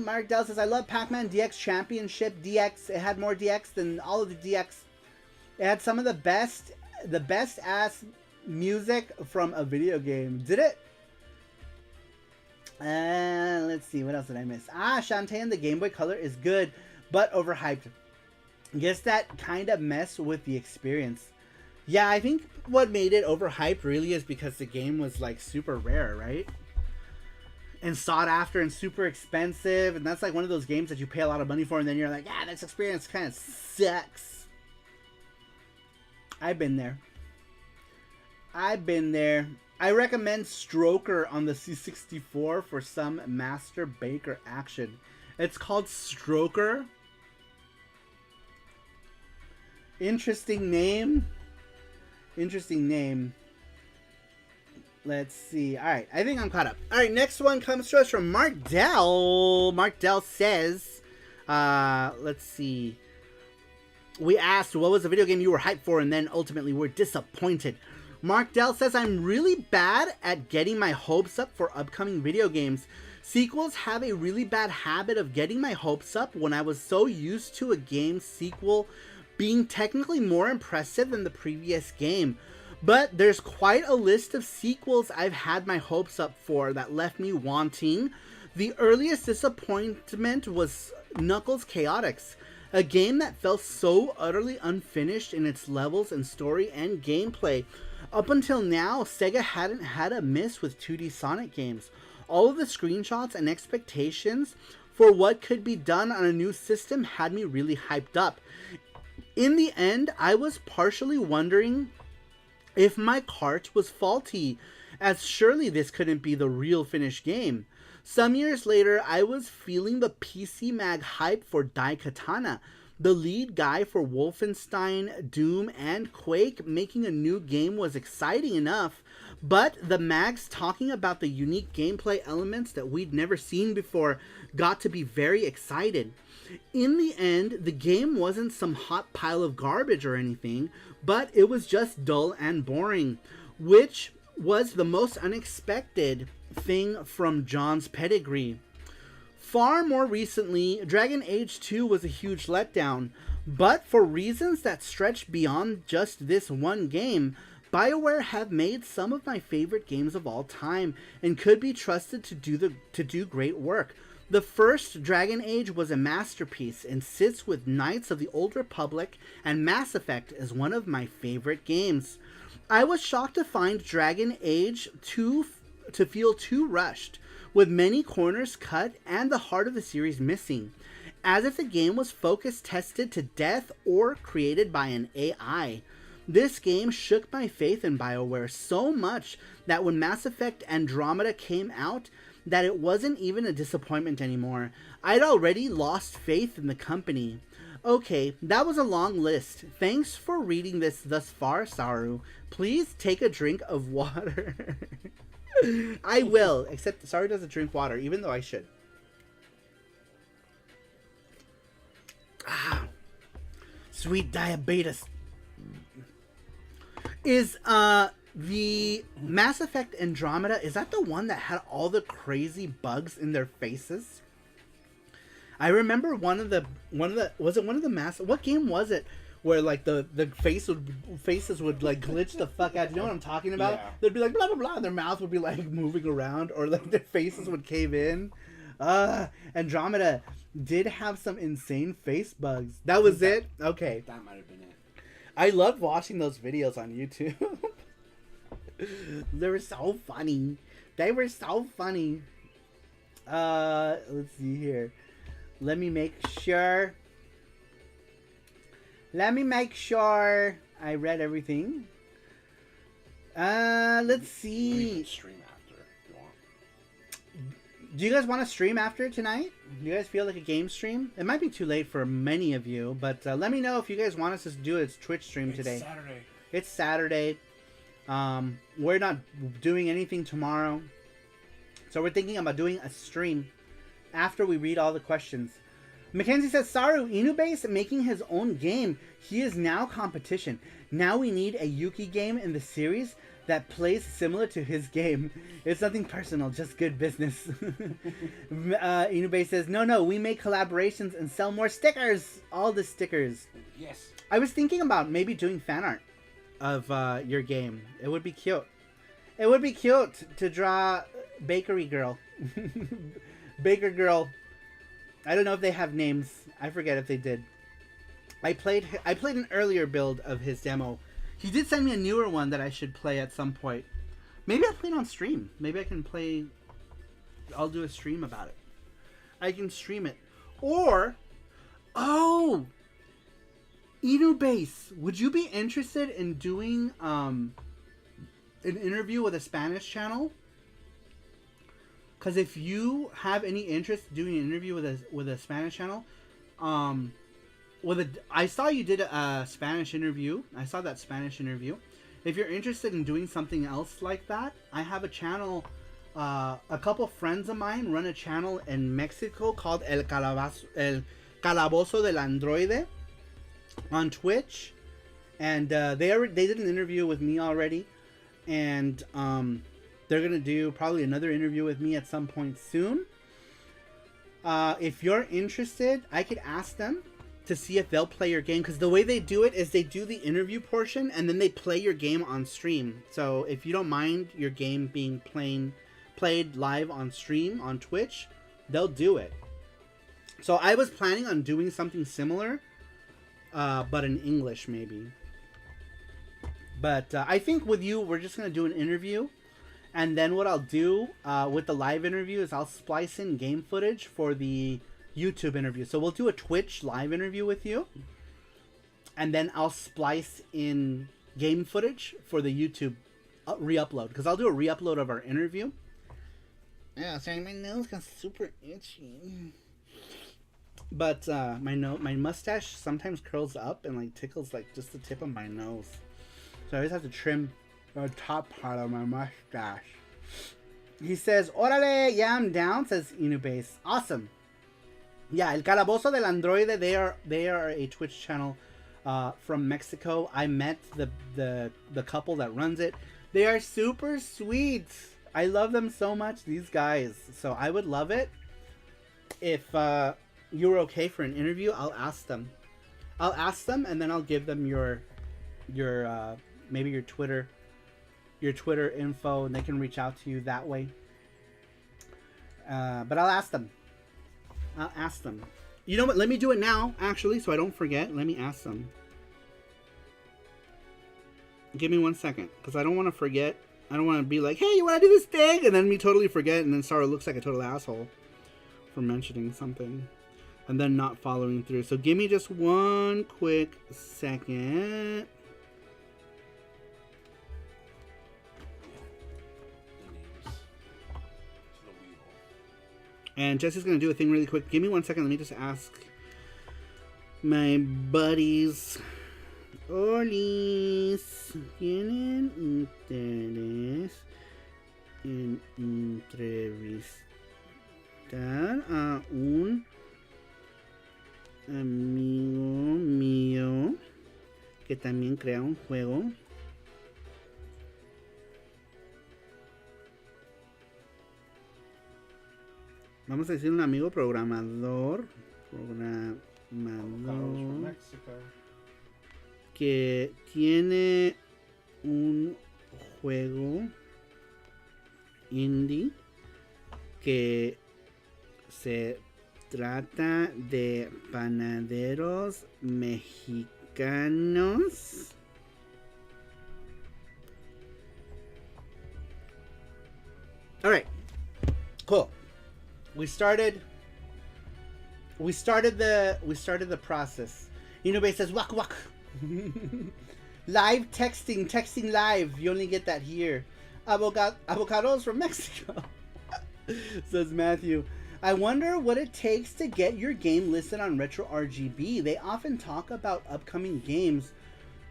Mark Dell says, I love Pac-Man DX Championship. DX, it had more DX than all of the DX. It had some of the best ass music from a video game. Did it? Let's see, what else did I miss? Shantae and the Game Boy Color is good, but overhyped. Guess that kind of messed with the experience. Yeah, I think what made it overhyped really is because the game was like super rare, right? and sought after and super expensive, and that's like one of those games that you pay a lot of money for, and then you're like, yeah, this experience kind of sucks. I've been there. I recommend Stroker on the C64 for some Master Baker action. It's called Stroker. Interesting name. Let's see. Alright, I think I'm caught up. Alright, next one comes to us from Mark Dell. Mark Dell says, let's see. We asked, what was the video game you were hyped for and then ultimately were disappointed? Mark Dell says, I'm really bad at getting my hopes up for upcoming video games. Sequels have a really bad habit of getting my hopes up when I was so used to a game's sequel being technically more impressive than the previous game. But there's quite a list of sequels I've had my hopes up for that left me wanting. The earliest disappointment was Knuckles Chaotix, a game that felt so utterly unfinished in its levels and story and gameplay. Up until now, Sega hadn't had a miss with 2D Sonic games. All of the screenshots and expectations for what could be done on a new system had me really hyped up. In the end, I was partially wondering if my cart was faulty, as surely this couldn't be the real finished game. Some years later, I was feeling the PC Mag hype for Daikatana, the lead guy for Wolfenstein, Doom, and Quake. Making a new game was exciting enough, but the mags talking about the unique gameplay elements that we'd never seen before got to be very excited. In the end, the game wasn't some hot pile of garbage or anything, but it was just dull and boring, which was the most unexpected thing from John's pedigree. Far more recently, Dragon Age 2 was a huge letdown, but for reasons that stretched beyond just this one game, BioWare have made some of my favorite games of all time and could be trusted to do great work. The first Dragon Age was a masterpiece and sits with Knights of the Old Republic and Mass Effect as one of my favorite games. I was shocked to find Dragon Age 2 to feel too rushed, with many corners cut and the heart of the series missing, as if the game was focus tested to death or created by an AI. This game shook my faith in BioWare so much that when Mass Effect Andromeda came out, that it wasn't even a disappointment anymore. I'd already lost faith in the company. Okay, that was a long list. Thanks for reading this thus far, Saru. Please take a drink of water. I will, except Saru doesn't drink water, even though I should. Ah, sweet diabetes. Is the Mass Effect Andromeda, is that the one that had all the crazy bugs in their faces? I remember what game was it where like the faces would like glitch the fuck out? You know what I'm talking about? Yeah. They'd be like blah blah blah, and their mouth would be like moving around, or like their faces would cave in. Andromeda did have some insane face bugs. That was it? Okay. That might have been it. I loved watching those videos on YouTube. They were so funny. Let's see here. Let me make sure I read everything. Let's see. We can stream after if you want. Do you guys want to stream after tonight? Do you guys feel like a game stream? It might be too late for many of you, but let me know if you guys want us to do a Twitch stream today. It's Saturday. We're not doing anything tomorrow, so we're thinking about doing a stream after we read all the questions. Mackenzie says, Saru, Inubase making his own game. He is now competition. Now we need a Yuki game in the series that plays similar to his game. It's nothing personal, just good business. Inubase says, no, we make collaborations and sell more stickers. All the stickers. Yes. I was thinking about maybe doing fan art of your game. It would be cute. It would be cute to draw Bakery Girl. Baker Girl. I don't know if they have names. I forget if they did. I played an earlier build of his demo. He did send me a newer one that I should play at some point. Maybe I'll play it on stream. Maybe I can play I'll do a stream about it. I can stream it. Or, oh, Inubase, would you be interested in doing an interview with a Spanish channel? Because if you have any interest doing an interview with a Spanish channel, I saw you did a Spanish interview. I saw that Spanish interview. If you're interested in doing something else like that, I have a channel. A couple friends of mine run a channel in Mexico called El Calabozo del Androide on Twitch, and they did an interview with me already, and they're gonna do probably another interview with me at some point soon. If you're interested, I could ask them to see if they'll play your game, because the way they do it is they do the interview portion and then they play your game on stream. So if you don't mind your game being played live on stream on Twitch, they'll do it. So I was planning on doing something similar, but in English maybe. But I think with you, we're just gonna do an interview, and then what I'll do with the live interview is I'll splice in game footage for the YouTube interview. So we'll do a Twitch live interview with you, and then I'll splice in game footage for the YouTube re-upload, because I'll do a re-upload of our interview. Yeah, sorry, my nose got super itchy. But my mustache sometimes curls up and like tickles like just the tip of my nose, so I always have to trim the top part of my mustache. He says, "Órale, yeah, I'm down," says Inubase. Awesome. Yeah, El Calabozo del Androide, they are a Twitch channel from Mexico. I met the couple that runs it. They are super sweet. I love them so much, these guys. So I would love it if you were okay for an interview. I'll ask them, and then I'll give them your maybe your Twitter info, and they can reach out to you that way. But I'll ask them. You know what? Let me do it now, actually, so I don't forget. Let me ask them. Give me 1 second, because I don't want to forget. I don't want to be like, hey, you want to do this thing? And then me totally forget, and then Saru looks like a total asshole for mentioning something and then not following through. So give me just 1 quick second. And Jesse's going to do a thing really quick. Give me 1 second. Let me just ask my buddies. Olis, ¿tienen interés en entrevistar a un amigo mío que también crea un juego? Vamos a decir un amigo programador que tiene un juego indie que se trata de panaderos mexicanos. All right, cool. We started the process. Inubase says wak wak. Live texting live. You only get that here. Avocados from Mexico. Says Matthew. I wonder what it takes to get your game listed on Retro RGB. They often talk about upcoming games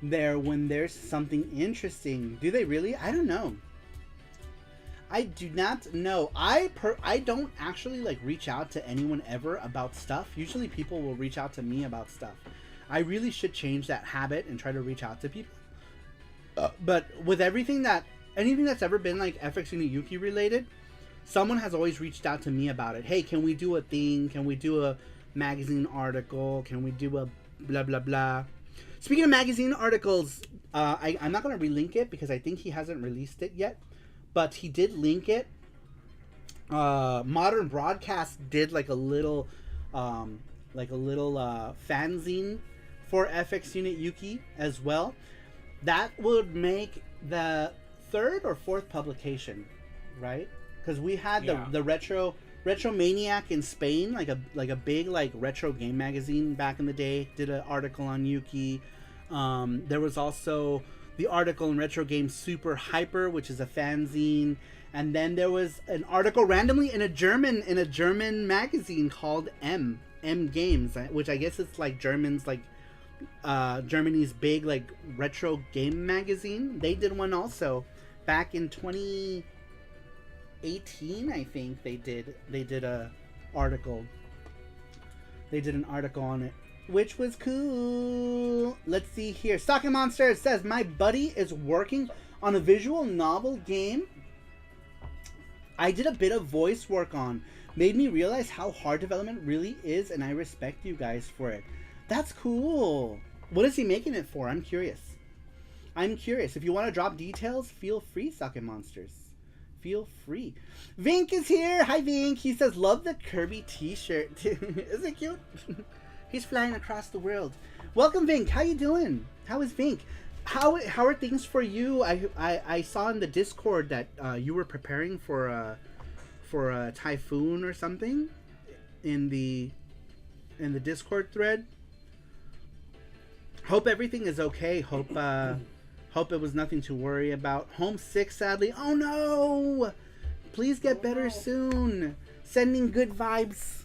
there when there's something interesting. Do they really? I don't know. I do not know. I don't actually like reach out to anyone ever about stuff. Usually people will reach out to me about stuff. I really should change that habit and try to reach out to people. But with anything that's ever been like FX Unit Yuki related, someone has always reached out to me about it. Hey, can we do a thing? Can we do a magazine article? Can we do a blah blah blah? Speaking of magazine articles, I'm not going to relink it because I think he hasn't released it yet. But he did link it. Modern Broadcast did like a little fanzine for FX Unit Yuki as well. That would make the 3rd or 4th publication, right? because we had Yeah. the Retro Maniac in Spain, like a big like retro game magazine back in the day. Did an article on Yuki. There was also the article in Retro Game Super Hyper, which is a fanzine, and then there was an article randomly in a German magazine called M Games, which I guess it's like Germany's Germany's big like retro game magazine. They did one also back in 2018, I think they did a article. They did an article on it, which was cool. Let's see here. Stocking Monster says, my buddy is working on a visual novel game I did a bit of voice work on. Made me realize how hard development really is, and I respect you guys for it. That's cool. What is he making it for? I'm curious. If you want to drop details, feel free, Stocking Monsters. Feel free. Vink is here. Hi, Vink. He says, love the Kirby t-shirt. Isn't it cute? He's flying across the world. Welcome, Vink. How you doing? How is Vink? How are things for you? I saw in the Discord that you were preparing for a typhoon or something in the Discord thread. Hope everything is okay. Hope it was nothing to worry about. Homesick, sadly. Oh no! Please get better soon. Sending good vibes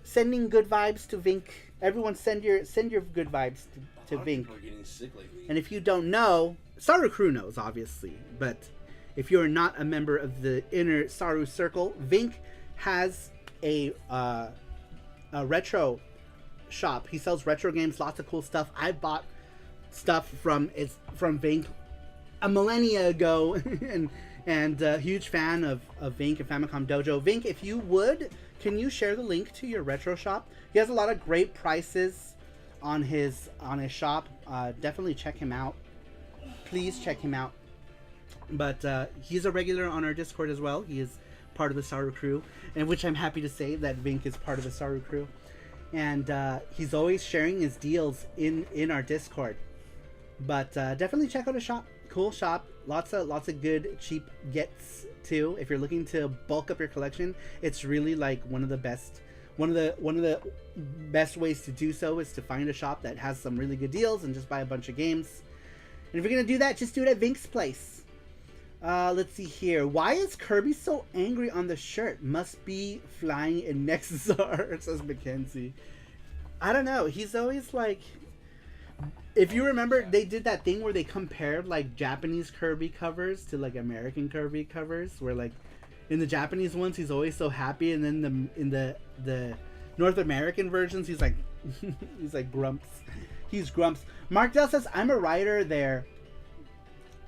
to Vink. Everyone send your good vibes to Vink. People are getting sick lately. And if you don't know, SaruPro knows, obviously. But if you're not a member of the inner Saru circle, Vink has a retro shop. He sells retro games, lots of cool stuff. I bought stuff from Vink a millennia ago, and a huge fan of Vink and Famicom Dojo. Vink, if you would, can you share the link to your retro shop? He has a lot of great prices on his shop. Definitely check him out. Please check him out. But he's a regular on our Discord as well. He is part of the Saru crew, and which I'm happy to say that Vink is part of the Saru crew. And he's always sharing his deals in our Discord. But definitely check out his shop. Cool shop. Lots of good cheap gets too. If you're looking to bulk up your collection, it's really like one of the best ways to do so is to find a shop that has some really good deals and just buy a bunch of games. And if you're gonna do that, just do it at Vink's place. Let's see here. Why is Kirby so angry on the shirt? Must be flying in Nexusar, says Mackenzie. I don't know. He's always like... If you remember, they did that thing where they compared like Japanese Kirby covers to like American Kirby covers, where like in the Japanese ones he's always so happy, and then in the North American versions he's like he's like grumps. He's grumps. Mark Dell says, I'm a writer there.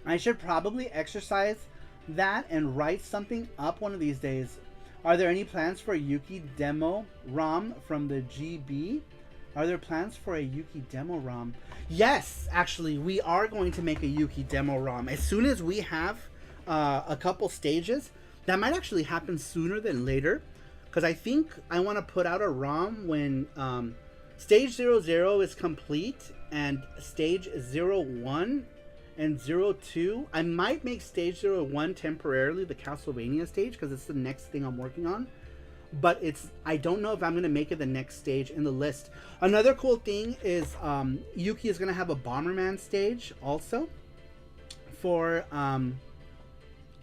I should probably exercise that and write something up one of these days. Are there any plans for a Yuki demo ROM from the GB? Are there plans for a Yuki demo ROM? Yes, actually, we are going to make a Yuki demo ROM. As soon as we have a couple stages, that might actually happen sooner than later. Because I think I want to put out a ROM when Stage 00 is complete, and Stage 01 and 02. I might make Stage 01 temporarily the Castlevania stage, because it's the next thing I'm working on. But I don't know if I'm going to make it the next stage in the list. Another cool thing is Yuki is going to have a Bomberman stage also for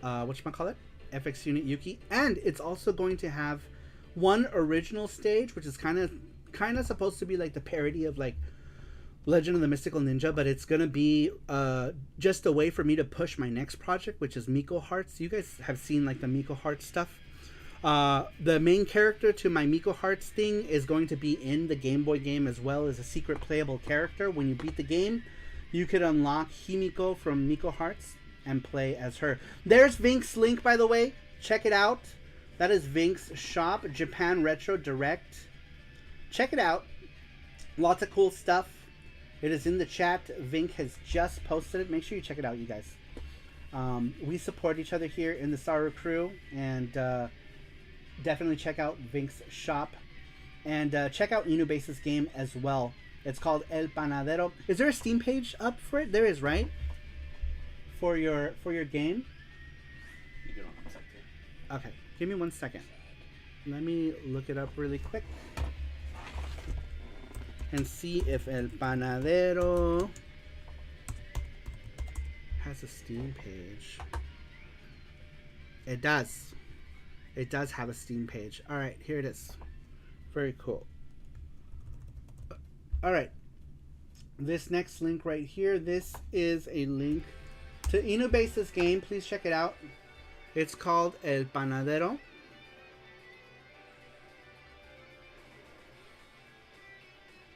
whatchamacallit? FX Unit Yuki. And it's also going to have one original stage, which is kind of supposed to be like the parody of like Legend of the Mystical Ninja, but it's going to be just a way for me to push my next project, which is Miko Hearts. You guys have seen like the Miko Hearts stuff. The main character to my Miko Hearts thing is going to be in the Game Boy game, as well as a secret playable character. When you beat the game, you could unlock Himiko from Miko Hearts and play as her. There's Vink's link, by the way. Check it out. That is Vink's shop, Japan Retro Direct. Check it out. Lots of cool stuff. It is in the chat. Vink has just posted it. Make sure you check it out, you guys. We support each other here in the Saru crew, and definitely check out Vink's shop, and check out Inubase's game as well. It's called El Panadero. Is there a Steam page up for it? There is, right? For your game. You can contact it. Okay. Give me 1 second. Let me look it up really quick. And see if El Panadero has a Steam page. It does. It does have a Steam page. Alright, here it is. Very cool. Alright. This next link right here, this is a link to Inubase's game. Please check it out. It's called El Panadero.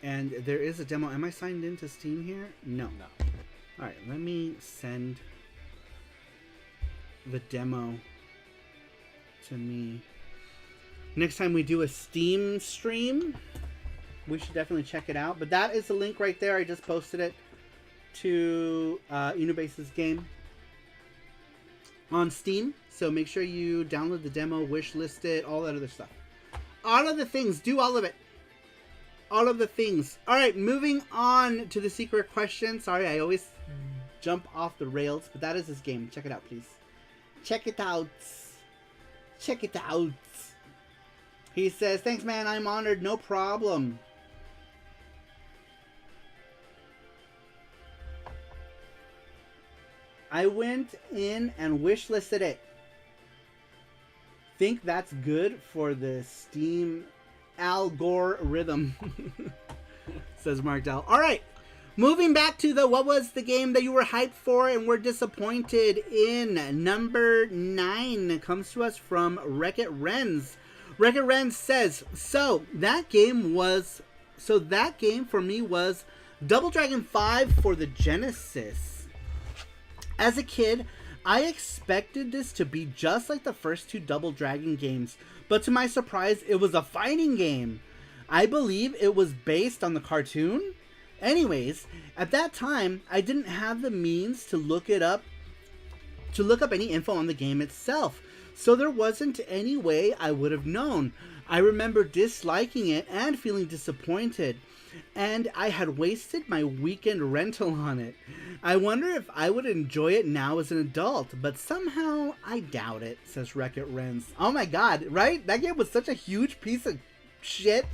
And there is a demo. Am I signed into Steam here? No. Alright, let me send the demo to me. Next time we do a Steam stream, we should definitely check it out. But that is the link right there. I just posted it to Inubase's game on Steam. So make sure you download the demo, wishlist it, all that other stuff. All of the things. Do all of it. All of the things. Alright, moving on to the secret question. Sorry, I always jump off the rails, but that is this game. Check it out, please. Check it out. Check it out. He says, thanks, man. I'm honored. No problem. I went in and wishlisted it. Think that's good for the Steam algorithm, says Mark Dell. All right, moving back to the what was the game that you were hyped for and were disappointed in. Number 9 comes to us from Wreck-It Renz. Wreck-It Renz says, that game for me was Double Dragon 5 for the Genesis. As a kid, I expected this to be just like the first 2 Double Dragon games, but to my surprise, it was a fighting game. I believe it was based on the cartoon. Anyways, at that time, I didn't have the means to look up any info on the game itself, so there wasn't any way I would have known. I remember disliking it and feeling disappointed, and I had wasted my weekend rental on it. I wonder if I would enjoy it now as an adult, but somehow I doubt it, says Wreck-It Renz. Oh my god, right? That game was such a huge piece of shit.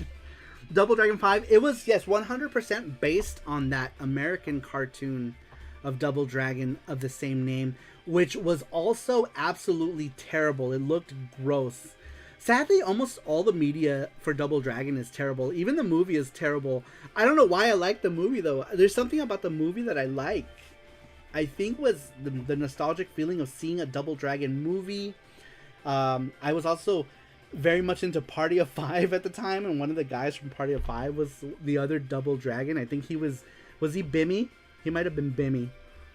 Double Dragon 5, it was, yes, 100% based on that American cartoon of Double Dragon of the same name, which was also absolutely terrible. It looked gross. Sadly, almost all the media for Double Dragon is terrible. Even the movie is terrible. I don't know why I like the movie, though. There's something about the movie that I like. I think was the nostalgic feeling of seeing a Double Dragon movie. I was also very much into Party of 5 at the time, and one of the guys from Party of 5 was the other Double Dragon. I think he was he Bimmy? He might have been Bimmy.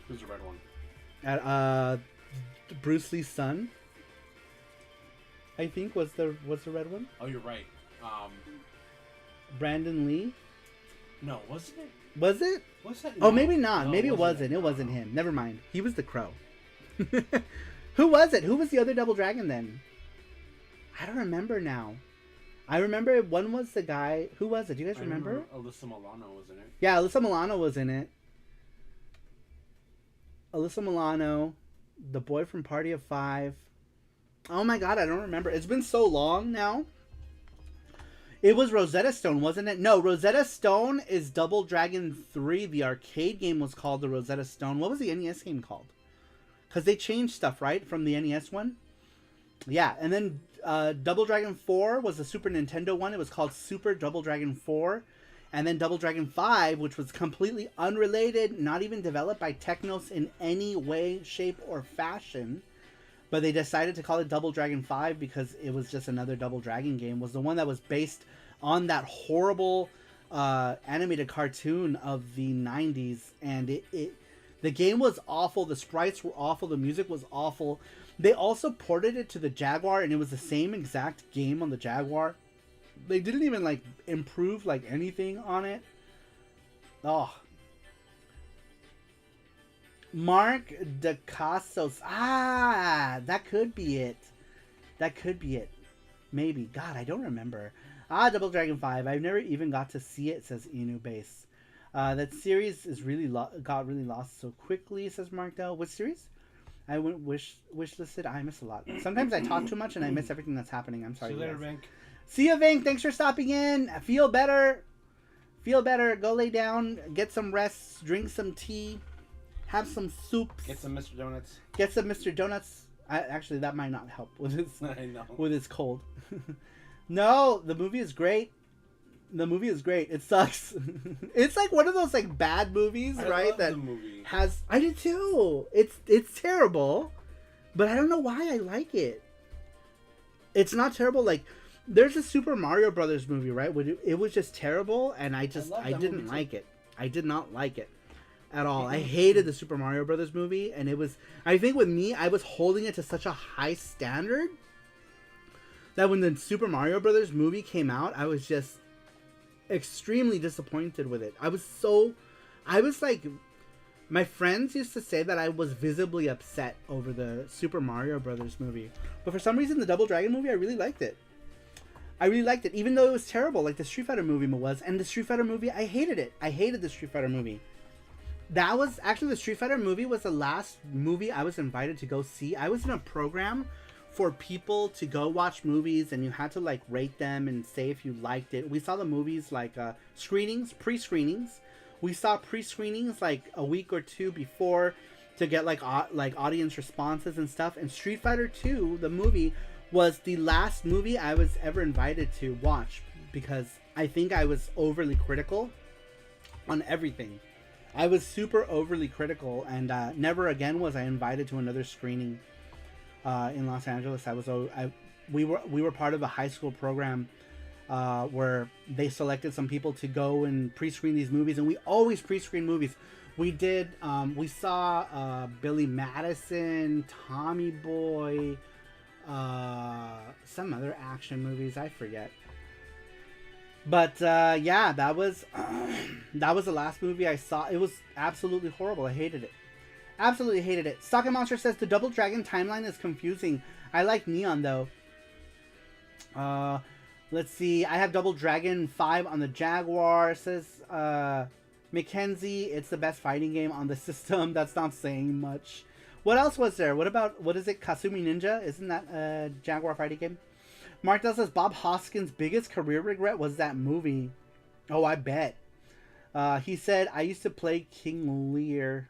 Who's the red one? Bruce Lee's son, I think was the red one. Oh, you're right. Brandon Lee. No, wasn't it? Was it? Was that? Oh, maybe not. No, Maybe it wasn't. It wasn't him. Never mind. He was the Crow. Who was it? Who was the other Double Dragon then? I don't remember now. I remember one was the guy. Who was it? Do you guys remember? Alyssa Milano was in it. Yeah, Alyssa Milano was in it. Alyssa Milano, the boy from Party of 5. Oh my god, I don't remember. It's been so long now. It was Rosetta Stone, wasn't it? No, Rosetta Stone is Double Dragon 3. The arcade game was called the Rosetta Stone. What was the NES game called? Because they changed stuff, right? From the NES one? Yeah, and then Double Dragon 4 was the Super Nintendo one. It was called Super Double Dragon 4. And then Double Dragon 5, which was completely unrelated, not even developed by Technos in any way, shape, or fashion. But they decided to call it Double Dragon 5 because it was just another Double Dragon game. Was the one that was based on that horrible animated cartoon of the 90s. And the game was awful. The sprites were awful. The music was awful. They also ported it to the Jaguar, and it was the same exact game on the Jaguar. They didn't even, like, improve, like, anything on it. Oh. Mark DeCasos. Ah, that could be it. That could be it. Maybe. God, I don't remember. Double Dragon 5. I've never even got to see it, says Inubase. That series is really got really lost so quickly, says Mark Dell. What series? I went wish listed. I miss a lot. Sometimes I talk too much and I miss everything that's happening. I'm sorry. See you later, guys. Vink. See you, Vink. Thanks for stopping in. Feel better. Feel better. Go lay down. Get some rest. Drink some tea. Have some soups. Get some Mr. Donuts. Get some Mr. Donuts. Actually, that might not help with his I know. with his cold. No, the movie is great. The movie is great. It sucks. It's like one of those like bad movies, I right? love That the movie. has. I did too. It's terrible, but I don't know why I like it. It's not terrible. Like there's a Super Mario Brothers movie, right? Where it was just terrible, and I love that didn't movie, too. like it. I did not like it at all. I hated the Super Mario Brothers movie, and it was. I think with me, I was holding it to such a high standard that when the Super Mario Brothers movie came out, I was just extremely disappointed with it. I was like, my friends used to say that I was visibly upset over the Super Mario Brothers movie, but for some reason, the Double Dragon movie, I really liked it. I really liked it, even though it was terrible, like the Street Fighter movie was. And the Street Fighter movie, I hated it. I hated the Street Fighter movie. That was actually the Street Fighter movie was the last movie I was invited to go see. I was in a program for people to go watch movies, and you had to like rate them and say if you liked it. We saw the movies like screenings, pre-screenings. We saw pre-screenings like a week or two before to get like audience responses and stuff. And Street Fighter 2, the movie, was the last movie I was ever invited to watch because I think I was overly critical on everything. I was super overly critical, and never again was I invited to another screening in Los Angeles. We were part of a high school program where they selected some people to go and pre-screen these movies, and we always pre-screen movies. We saw Billy Madison, Tommy Boy, some other action movies, I forget. But yeah, that was the last movie I saw. It was absolutely horrible. I hated it. Absolutely hated it. Socket Monster says the Double Dragon timeline is confusing. I like Neon though. Let's see. I have Double Dragon 5 on the Jaguar. Says Mackenzie, it's the best fighting game on the system. That's not saying much. What else was there? What is it? Kasumi Ninja? Isn't that a Jaguar fighting game? Mark says Bob Hoskins' biggest career regret was that movie. Oh, I bet. He said, I used to play King Lear.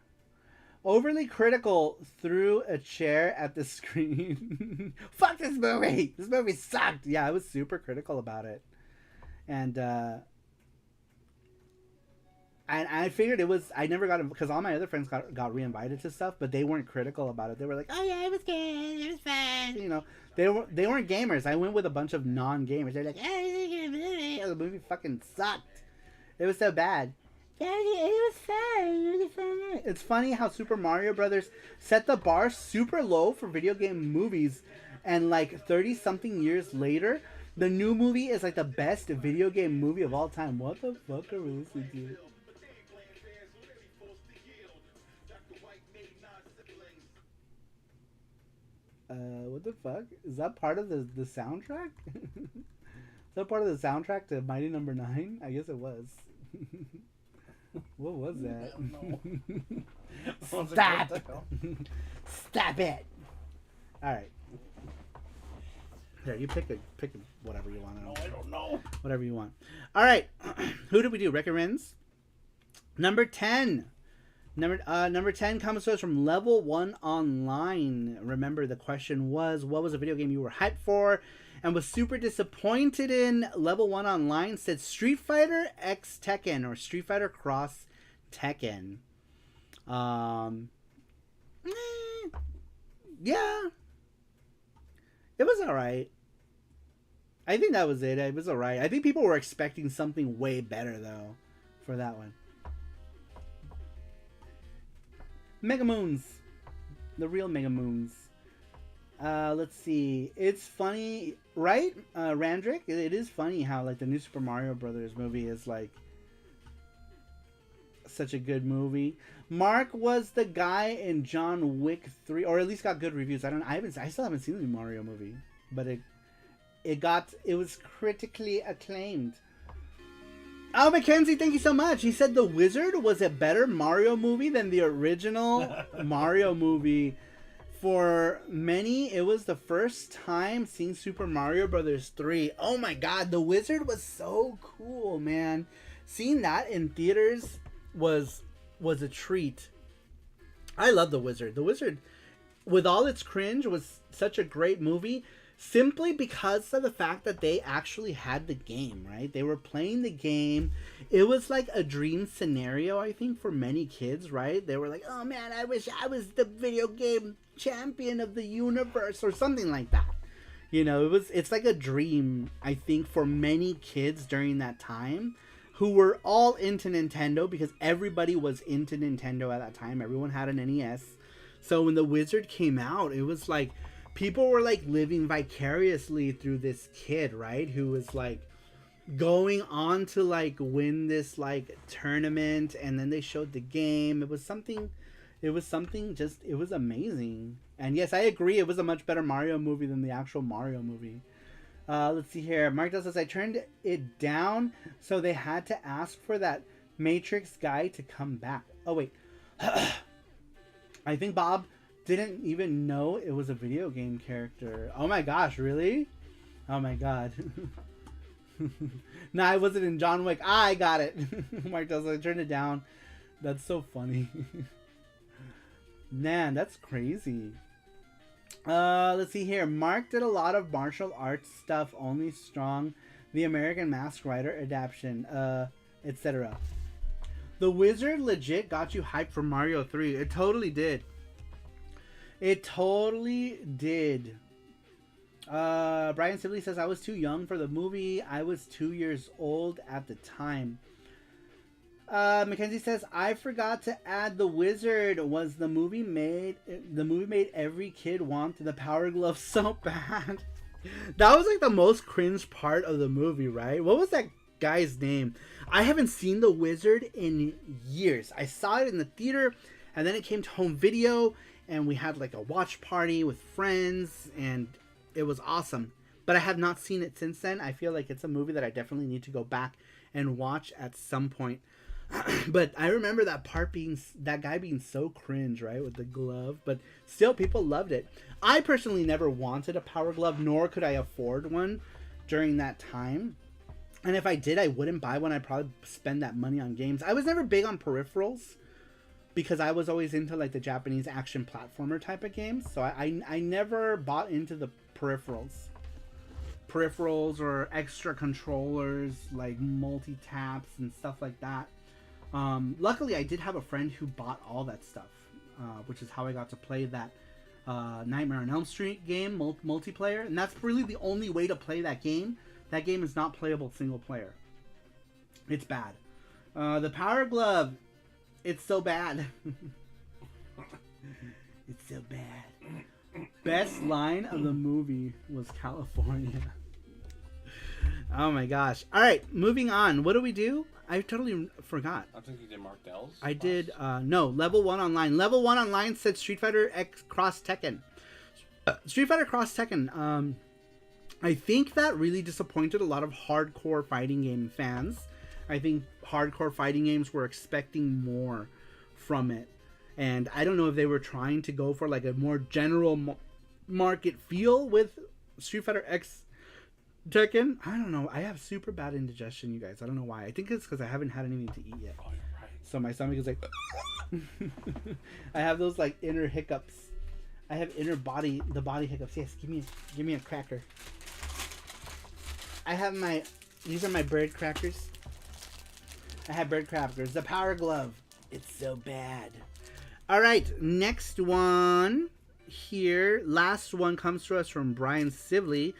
Overly critical, threw a chair at the screen. Fuck this movie! This movie sucked! Yeah, I was super critical about it. And I figured it was, I never got it, because all my other friends got re-invited to stuff, but they weren't critical about it. They were like, oh yeah, it was good, it was fun. You know, they weren't gamers. I went with a bunch of non-gamers. They're like, oh, the movie fucking sucked. It was so bad. Yeah, it was fun. It was fun. It's funny how Super Mario Brothers set the bar super low for video game movies, and like 30-something years later, the new movie is like the best video game movie of all time. What the fuck are we listening to? What the fuck? Is that part of the soundtrack? Is that part of the soundtrack to Mighty Number 9? I guess it was. What was that? Stop! Stop it! Alright. There, you pick whatever you want. I don't know. Whatever you want. Alright. Who did we do? Recommends? Number 10. Number 10 comes to us from Level 1 Online. Remember, the question was, what was a video game you were hyped for and was super disappointed in? Level 1 Online said Street Fighter X Tekken, or Street Fighter Cross Tekken. Yeah. It was alright. I think that was it. It was alright. I think people were expecting something way better, though, for that one. Mega Moons. The real Mega Moons. Let's see. It's funny, right, Randrick? It is funny how like the new Super Mario Brothers movie is like such a good movie. Mark was the guy in John Wick 3, or at least got good reviews. I still haven't seen the new Mario movie, but it was critically acclaimed. Oh, Mackenzie, thank you so much. He said The Wizard was a better Mario movie than the original Mario movie For many, it was the first time seeing Super Mario Brothers 3. Oh my god, the wizard was so cool, man. Seeing that in theaters was a treat. I love the wizard. The wizard, with all its cringe, was such a great movie. Simply because of the fact that they actually had the game, right? They were playing the game. It was like a dream scenario, I think, for many kids, right? They were like, oh man, I wish I was the video game champion of the universe or something like that. You know, it's like a dream, I think, for many kids during that time who were all into Nintendo, because everybody was into Nintendo at that time. Everyone had an NES. So when the wizard came out, it was like people were like living vicariously through this kid, right? Who was like going on to like win this like tournament, and then they showed the game. It was something just, it was amazing. And yes, I agree, it was a much better Mario movie than the actual Mario movie. Let's see here. Mark Does says, I turned it down, so they had to ask for that Matrix guy to come back. Oh wait. I think Bob didn't even know it was a video game character. Oh my gosh, really? Oh my god. Nah, I wasn't in John Wick. I got it. Mark does. I turned it down. That's so funny. Man, that's crazy. Let's see here. Mark did a lot of martial arts stuff, only strong. The American Mask Rider adaptation, etc. The Wizard legit got you hyped for Mario 3. It totally did. It totally did. Brian Sibley says, I was too young for the movie. I was 2 years old at the time. Mackenzie says, I forgot to add the wizard. Was the movie made every kid want the Power Glove so bad? That was like the most cringe part of the movie, right? What was that guy's name? I haven't seen the wizard in years. I saw it in the theater, and then it came to home video, and we had like a watch party with friends, and it was awesome. But I have not seen it since then. I feel like it's a movie that I definitely need to go back and watch at some point. But I remember that guy being so cringe, right, with the glove. But still, people loved it. I personally never wanted a Power Glove, nor could I afford one during that time. And if I did, I wouldn't buy one. I'd probably spend that money on games. I was never big on peripherals, because I was always into like the Japanese action platformer type of games. So I never bought into the peripherals or extra controllers like multi-taps and stuff like that. Luckily, I did have a friend who bought all that stuff, which is how I got to play that Nightmare on Elm Street game multiplayer. And that's really the only way to play that game. That game is not playable single player. It's bad. The Power Glove, it's so bad. It's so bad. Best line of the movie was California. Oh my gosh. Alright, moving on. What do we do? I totally forgot. I think you did Mark Dell's. I did, no, Level 1 Online. Level 1 Online said Street Fighter X Cross Tekken. Street Fighter Cross Tekken, I think that really disappointed a lot of hardcore fighting game fans. I think hardcore fighting games were expecting more from it. And I don't know if they were trying to go for like a more general market feel with Street Fighter X Tekken. I don't know. I have super bad indigestion, you guys. I don't know why. I think it's because I haven't had anything to eat yet. Oh, you're right. So my stomach is like... I have those like inner hiccups. I have the body hiccups. Yes, give me a cracker. I have these are my bird crackers. I have bird crackers. The Power Glove. It's so bad. Alright, next one here. Last one comes to us from Brian Sibley.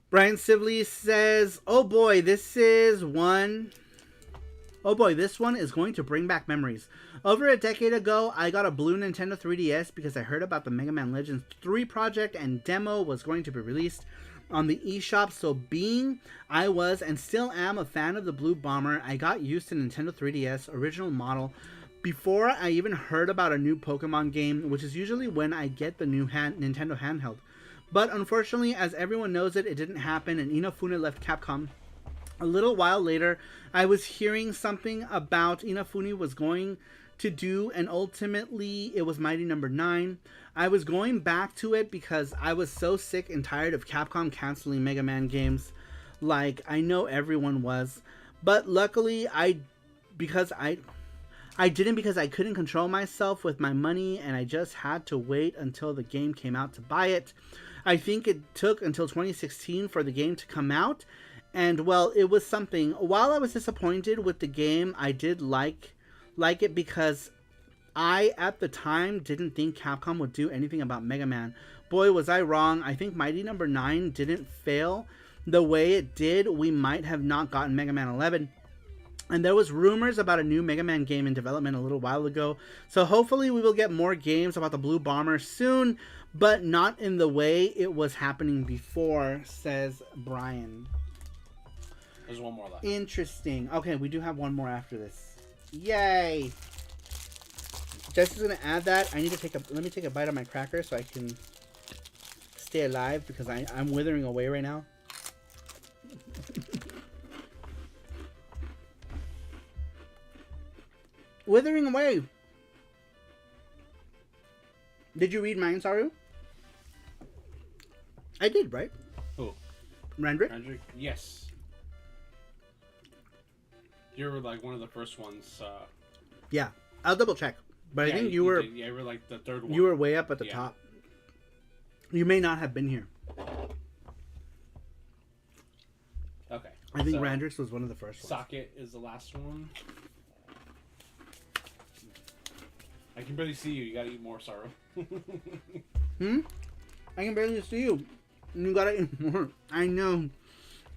Brian Sibley says, oh boy, this one is going to bring back memories. Over a decade ago, I got a blue Nintendo 3DS because I heard about the Mega Man Legends 3 project and demo was going to be released on the eShop. So being I was and still am a fan of the Blue Bomber, I got used to Nintendo 3DS original model before I even heard about a new Pokemon game, which is usually when I get the new Nintendo handheld. But unfortunately, as everyone knows it didn't happen, and Inafune left Capcom. A little while later, I was hearing something about Inafune was going to do, and ultimately it was Mighty Number 9. I was going back to it because I was so sick and tired of Capcom canceling Mega Man games, like I know everyone was. But luckily because I didn't, because I couldn't control myself with my money, and I just had to wait until the game came out to buy it. I think it took until 2016 for the game to come out, and well, it was something. While I was disappointed with the game, I did like it because I, at the time, didn't think Capcom would do anything about Mega Man. Boy, was I wrong. I think Mighty Number 9 didn't fail the way it did. We might have not gotten Mega Man 11. And there was rumors about a new Mega Man game in development a little while ago. So hopefully we will get more games about the Blue Bomber soon, but not in the way it was happening before, says Brian. There's one more left. Interesting. Okay, we do have one more after this. Yay! Jess is gonna add that. I need to let me take a bite of my cracker so I can stay alive, because I'm withering away right now. Withering away. Did you read mine, Saru? I did, right? Who? Rendrick? Rendrick? Yes. You were like one of the first ones. Yeah, I'll double check. But I think you were. Yeah, you were like the third one. You were way up at the top. You may not have been here. Okay. I think Rendrick's was one of the first ones. Socket is the last one. I can barely see you. You gotta eat more, Saru. I can barely see you. You gotta eat more. I know.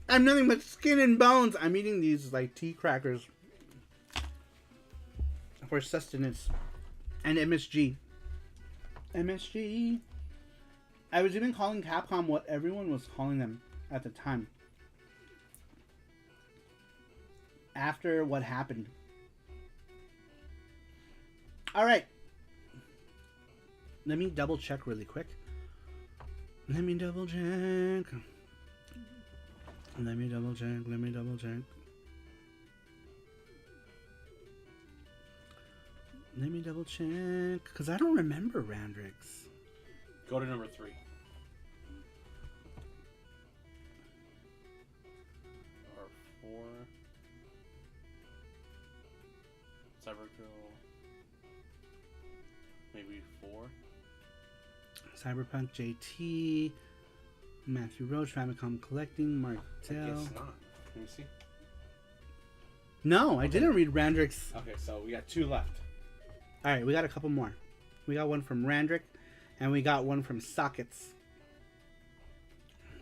I'm nothing but skin and bones. I'm eating these like tea crackers for sustenance. And MSG. MSG. I was even calling Capcom what everyone was calling them at the time. After what happened. Alright. Let me double check really quick. Let me double check. Let me double check. Let me double check. Let me double check. Because I don't remember Randrix. Go to number 3. Or 4. SaruPro. Maybe 4. Cyberpunk JT. Matthew Roach. Famicom Collecting. Martel. I guess not. Let me see. No, I didn't read Randrix. Okay, so we got 2 left. Alright, we got a couple more. We got one from Randrick. And we got one from Sockets.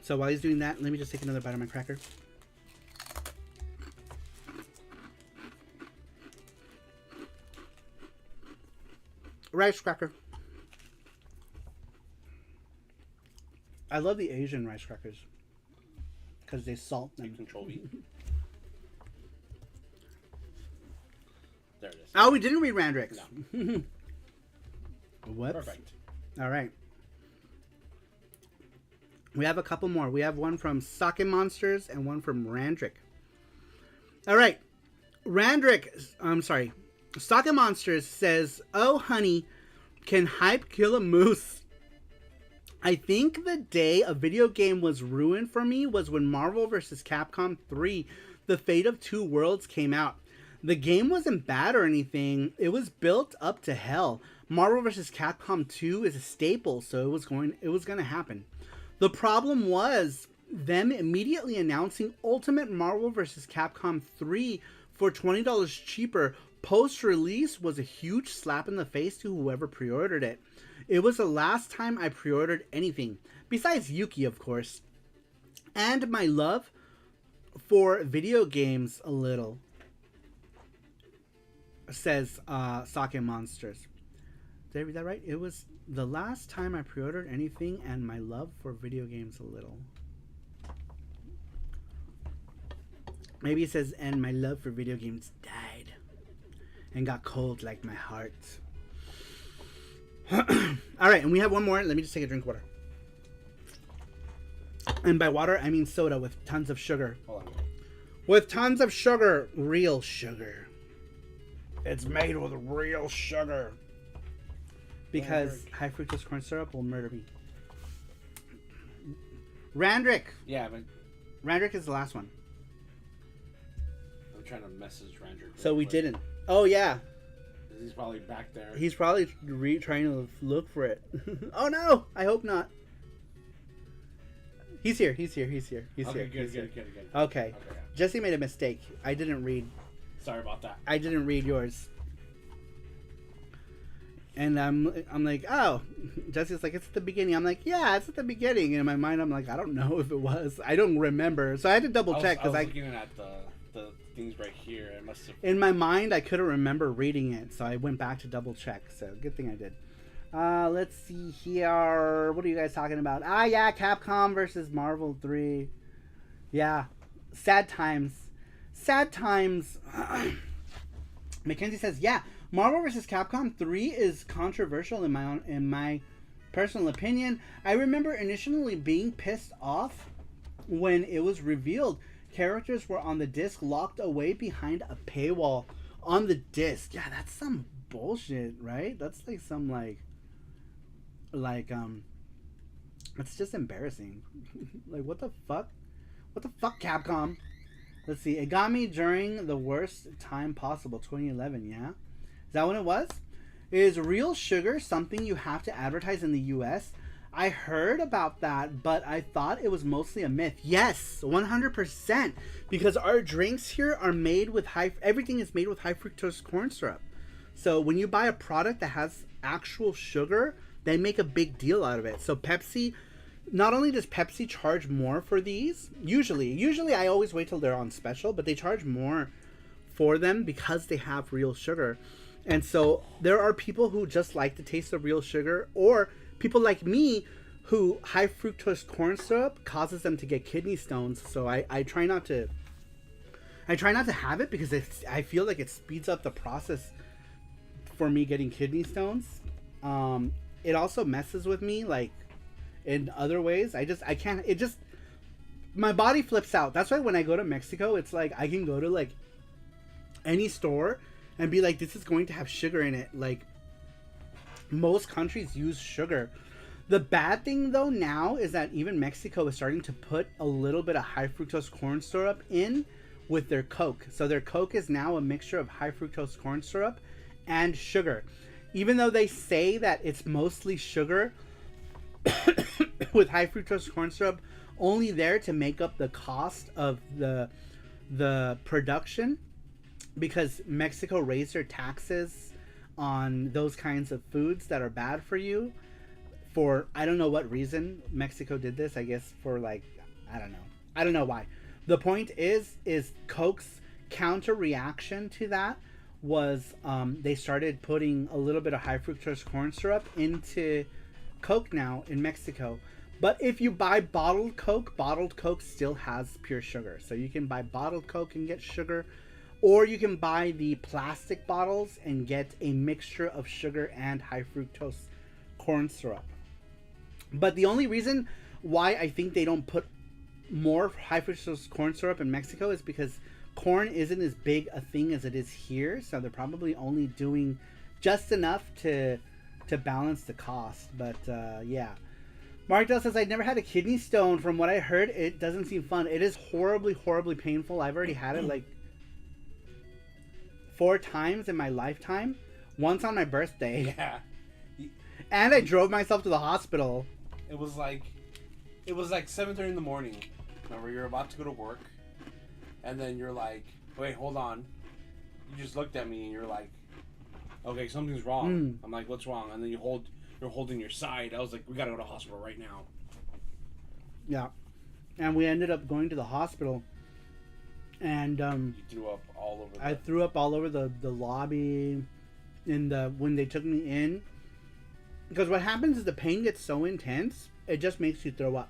So while he's doing that, let me just take another bite of my cracker. Rice cracker. I love the Asian rice crackers. Because they salt them. Control V. There it is. Oh, we didn't read Randrix. No. Whoops. Perfect. All right. We have a couple more. We have one from Socket Monsters and one from Randrick. All right. Randrick, I'm sorry. Socket Monsters says, "Oh, honey, can hype kill a moose?" I think the day a video game was ruined for me was when Marvel vs. Capcom 3, The Fate of Two Worlds came out. The game wasn't bad or anything. It was built up to hell. Marvel vs. Capcom 2 is a staple, so it was going to happen. The problem was them immediately announcing Ultimate Marvel vs. Capcom 3 for $20 cheaper post-release was a huge slap in the face to whoever pre-ordered it. It was the last time I pre-ordered anything, besides Yuki, of course, and my love for video games a little, says Socket Monsters. Did I read that right? It was the last time I pre-ordered anything and my love for video games a little. Maybe it says, and my love for video games died and got cold like my heart. Alright, and we have one more. Let me just take a drink of water. And by water, I mean soda with tons of sugar. Hold on. With tons of sugar. Real sugar. It's made with real sugar. Because high fructose corn syrup will murder me. Randrick. Yeah, but Randrick is the last one. I'm trying to message Randrick. So we didn't. Oh, yeah. He's probably back there. He's probably trying to look for it. Oh, no. I hope not. He's here. He's here. Okay, good. Okay. Jesse made a mistake. I didn't read. Sorry about that. I didn't read yours. And I'm like, oh. Jesse's like, it's at the beginning. I'm like, yeah, it's at the beginning. And in my mind, I'm like, I don't know if it was. I don't remember. So I had to double check. I was looking at the things right here. I must have... In my mind, I couldn't remember reading it. So I went back to double check. So good thing I did. Let's see here. What are you guys talking about? Yeah, Capcom versus Marvel 3. Yeah. Sad times. Mackenzie says, yeah, Marvel vs. Capcom 3 is controversial in my personal opinion. I remember initially being pissed off when it was revealed characters were on the disc locked away behind a paywall on the disc. Yeah, that's some bullshit, right? That's like some it's just embarrassing. Like, what the fuck? What the fuck, Capcom? Let's see. It got me during the worst time possible, 2011, yeah? Is that when it was? Is real sugar something you have to advertise in the US? I heard about that, but I thought it was mostly a myth. Yes, 100%. Because our drinks here are made with everything is made with high fructose corn syrup. So when you buy a product that has actual sugar, they make a big deal out of it. So Pepsi, not only does Pepsi charge more for these, usually I always wait till they're on special, but they charge more for them because they have real sugar. And so there are people who just like the taste of real sugar, or people like me who high fructose corn syrup causes them to get kidney stones. So I try not to have it because I feel like it speeds up the process for me getting kidney stones. It also messes with me like in other ways. I can't, my body flips out. That's why when I go to Mexico, it's like I can go to like any store and be like, this is going to have sugar in it. Like, most countries use sugar. The bad thing though now is that even Mexico is starting to put a little bit of high fructose corn syrup in with their Coke. So their Coke is now a mixture of high fructose corn syrup and sugar. Even though they say that it's mostly sugar with high fructose corn syrup, only there to make up the cost of the production, because Mexico raised their taxes on those kinds of foods that are bad for you. For I don't know what reason Mexico did this. I guess for like, I don't know why. The point is Coke's counter reaction to that was they started putting a little bit of high fructose corn syrup into Coke now in Mexico. But if you buy bottled Coke still has pure sugar. So you can buy bottled Coke and get sugar, or you can buy the plastic bottles and get a mixture of sugar and high fructose corn syrup. But the only reason why I think they don't put more high fructose corn syrup in Mexico is because corn isn't as big a thing as it is here. So they're probably only doing just enough to balance the cost. But yeah. Mark Dell says, I never had a kidney stone. From what I heard, it doesn't seem fun. It is horribly, horribly painful. I've already had it like 4 times in my lifetime. Once on my birthday. Yeah. And I drove myself to the hospital. It was like 7:30 in the morning. Remember, you're about to go to work, and then you're like, wait, hold on. You just looked at me and you're like, okay, something's wrong. I'm like, what's wrong? And then you're holding your side. I was like, we gotta go to the hospital right now. Yeah. And we ended up going to the hospital. And you threw up all over I threw up all over the lobby when they took me in. Because what happens is the pain gets so intense, it just makes you throw up.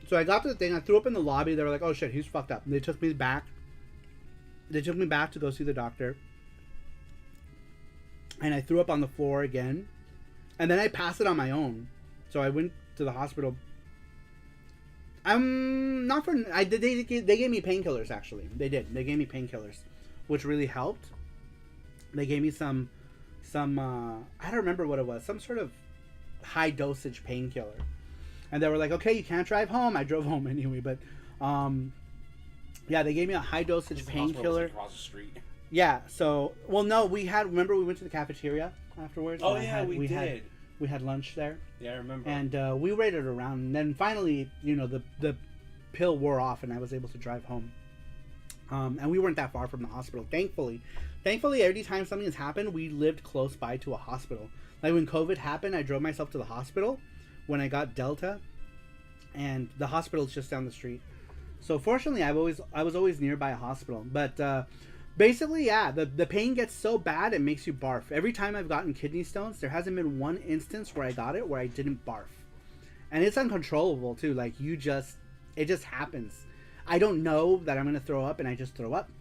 So I got to the thing, I threw up in the lobby. They were like, oh shit, he's fucked up. And they took me back. They took me back to go see the doctor. And I threw up on the floor again. And then I passed it on my own. So I went to the hospital. They gave me painkillers, actually. They did. They gave me painkillers, which really helped. They gave me some I don't remember what it was, some sort of high dosage painkiller, and they were like, okay, you can't drive home. I drove home anyway, but yeah, they gave me a high dosage painkiller. Across the street. Yeah, so no, remember we went to the cafeteria afterwards. Oh yeah, we did. We had lunch there. Yeah, I remember. And we waited around, and then finally, the pill wore off, and I was able to drive home. And we weren't that far from the hospital, thankfully. Thankfully, every time something has happened, we lived close by to a hospital. Like when COVID happened, I drove myself to the hospital when I got Delta, and the hospital's just down the street. So fortunately, I was always nearby a hospital. But basically, yeah, the pain gets so bad it makes you barf. Every time I've gotten kidney stones, there hasn't been one instance where I got it where I didn't barf, and it's uncontrollable too. Like it just happens. I don't know that I'm gonna throw up, and I just throw up.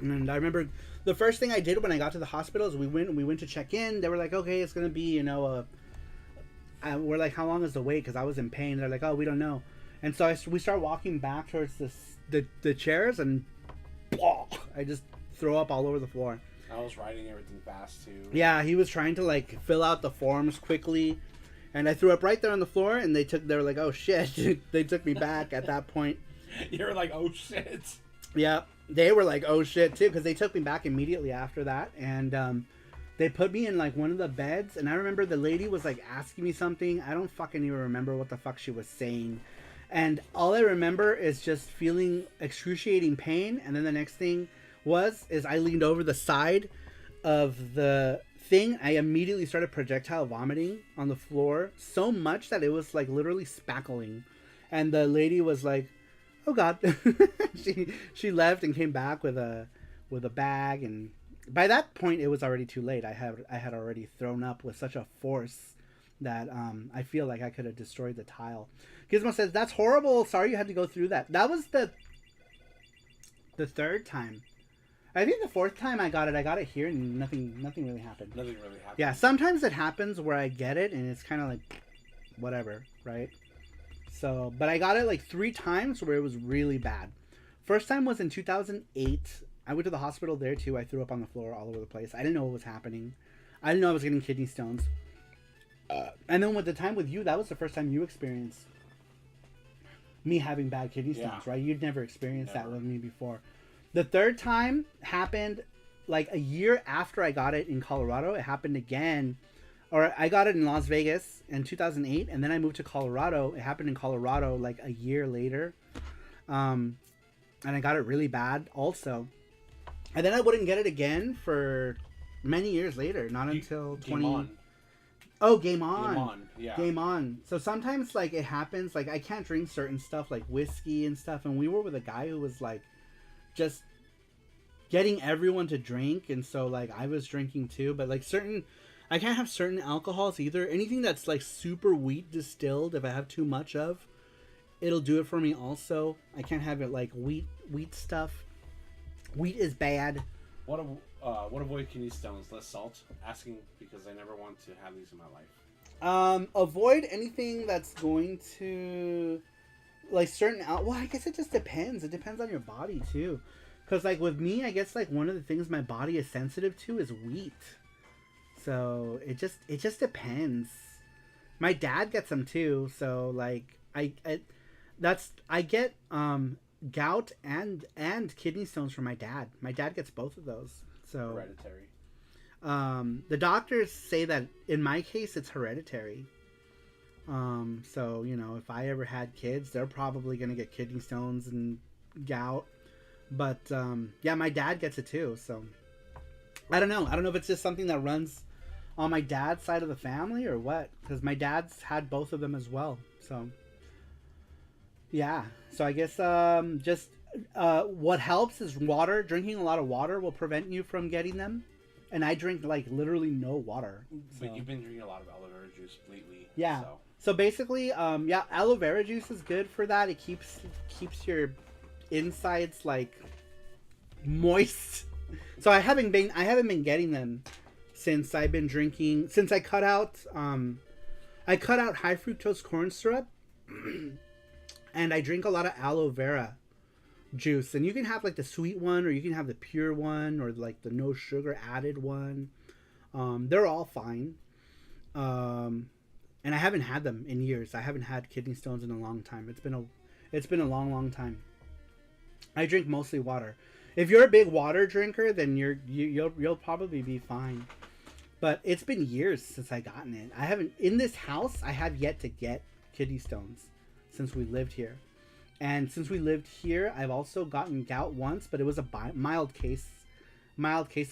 And I remember the first thing I did when I got to the hospital is we went to check in. They were like, okay, it's gonna be we're like, how long is the wait? Because I was in pain. They're like, oh, we don't know. And so we start walking back towards the chairs, and I just throw up all over the floor. I was writing everything fast too. Yeah, he was trying to like fill out the forms quickly, and I threw up right there on the floor. And they were like, oh shit. They took me back at that point. You were like, oh shit. Yeah, they were like, oh shit too, because they took me back immediately after that, and they put me in like one of the beds, and I remember the lady was like asking me something. I don't fucking even remember what the fuck she was saying, and all I remember is just feeling excruciating pain. And then the next thing is I leaned over the side of the thing. I immediately started projectile vomiting on the floor so much that it was like literally spackling, and the lady was like, oh god. she left and came back with a bag, and by that point it was already too late. I had already thrown up with such a force that I feel like I could have destroyed the tile. Gizmo says, that's horrible. Sorry you had to go through that. That was the third time. I think the fourth time I got it here, and nothing really happened. Nothing really happened. Yeah, sometimes it happens where I get it and it's kind of like whatever, right? So, but I got it like 3 times where it was really bad. First time was in 2008. I went to the hospital there too. I threw up on the floor all over the place. I didn't know what was happening. I didn't know I was getting kidney stones. And then with the time with you, that was the first time you experienced me having bad kidney stones, right? You'd never experienced that with me before. The third time happened like a year after I got it in Colorado. It happened again. Or I got it in Las Vegas in 2008, and then I moved to Colorado. It happened in Colorado like a year later. And I got it really bad also. And then I wouldn't get it again for many years later. Not until 20... Game on. Oh, Game On. Game On, yeah. Game On. So sometimes, like, it happens. Like, I can't drink certain stuff, like whiskey and stuff. And we were with a guy who was, like, just getting everyone to drink. And so, like, I was drinking too. But, like, I can't have certain alcohols either. Anything that's, like, super wheat distilled, if I have too much of, it'll do it for me also. I can't have it, like, wheat stuff. Wheat is bad. What avoid kidney stones? Less salt? Asking because I never want to have these in my life. Avoid anything that's going to, like, well, I guess it just depends. It depends on your body too. Because, like, with me, I guess, like, one of the things my body is sensitive to is wheat. So it just depends. My dad gets them too. So, like, I get gout and kidney stones from my dad. My dad gets both of those. So hereditary. The doctors say that in my case it's hereditary. So, you know, if I ever had kids, they're probably gonna get kidney stones and gout. But yeah, my dad gets it too. So I don't know if it's just something that runs on my dad's side of the family or what, because my dad's had both of them as well. So yeah, so I guess just what helps is water. Drinking a lot of water will prevent you from getting them. And I drink, like, literally no water. But so. You've been drinking a lot of aloe vera juice lately. Yeah. So basically, yeah, aloe vera juice is good for that. It keeps your insides, like, moist. So I haven't been getting them since I've been drinking. Since I cut out high fructose corn syrup, and I drink a lot of aloe vera. juice, and you can have like the sweet one, or you can have the pure one, or like the no sugar added one. They're all fine. And I haven't had them in years. I haven't had kidney stones in a long time. It's been a long time. I drink mostly water. If you're a big water drinker, then you'll probably be fine. But it's been years since I gotten it. I haven't in this house. I have yet to get kidney stones since we lived here. And since we lived here, I've also gotten gout once, but it was a mild case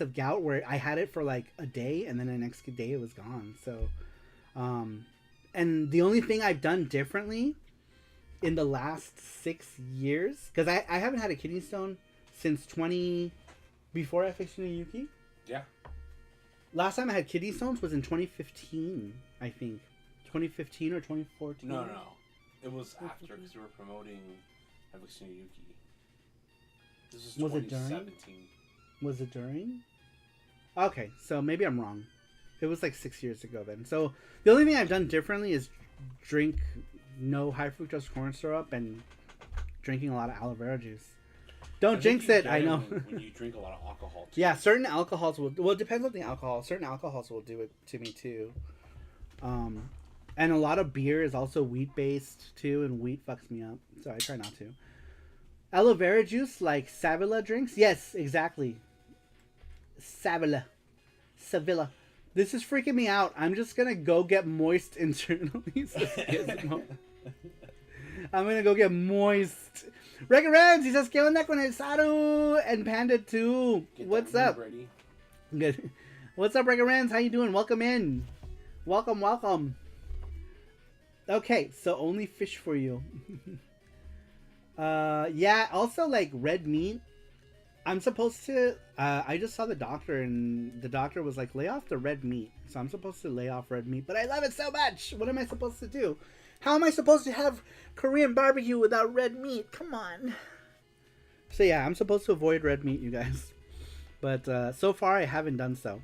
of gout where I had it for like a day, and then the next day it was gone. So, and the only thing I've done differently in the last 6 years, because I haven't had a kidney stone since before I fixed Yuki. Yeah. Last time I had kidney stones was in 2015, I think. 2015 or 2014. No. It was after, because we were promoting Henderson Yuki. This is 2017. Was it during? Okay, so maybe I'm wrong. It was like 6 years ago then. So the only thing I've done differently is drink no high fructose corn syrup and drinking a lot of aloe vera juice. Don't jinx it, I know. When you drink a lot of alcohol too. Yeah, certain alcohols will... Well, it depends on the alcohol. Certain alcohols will do it to me too. And a lot of beer is also wheat-based too, and wheat fucks me up. So I try not to. Aloe vera juice, like Savila drinks? Yes, exactly. Savila. This is freaking me out. I'm just gonna go get moist internally. I'm gonna go get moist. Regan Rams, he says, ¿Qué onda con el Saru? And Panda 2. What's up? Good. What's up, Regan Rams? How you doing? Welcome in. Welcome. Okay, so only fish for you. Yeah, also like red meat. I'm supposed to, I just saw the doctor, and the doctor was like, lay off the red meat. So I'm supposed to lay off red meat, but I love it so much. What am I supposed to do? How am I supposed to have Korean barbecue without red meat? Come on. So yeah, I'm supposed to avoid red meat, you guys. But so far I haven't done so.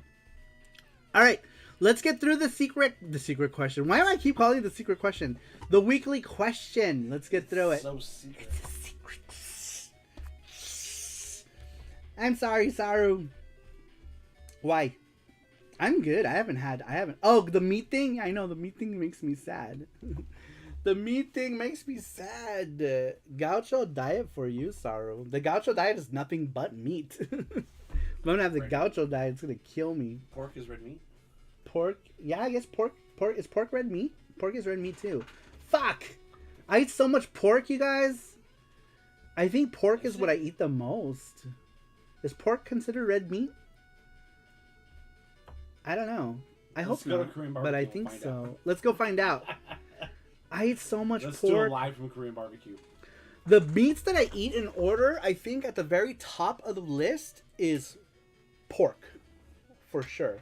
All right, let's get through the secret question. Why do I keep calling it the secret question? The weekly question. Let's get through it. So secret. It's a secret. I'm sorry, Saru. Why? I'm good. I haven't. Oh, the meat thing? I know, the meat thing makes me sad. The meat thing makes me sad. Gaucho diet for you, Saru. The gaucho diet is nothing but meat. If I'm gonna have the gaucho diet, it's gonna kill me. Pork is red meat? Pork? Yeah, I guess pork. Is pork red meat? Pork is red meat too. Fuck! I eat so much pork, you guys. I think pork is what I eat the most. Is pork considered red meat? I don't know. I hope not, but I think so. Let's go find out. I eat so much pork. Let's do a live from Korean barbecue. The meats that I eat in order, I think at the very top of the list is pork, for sure.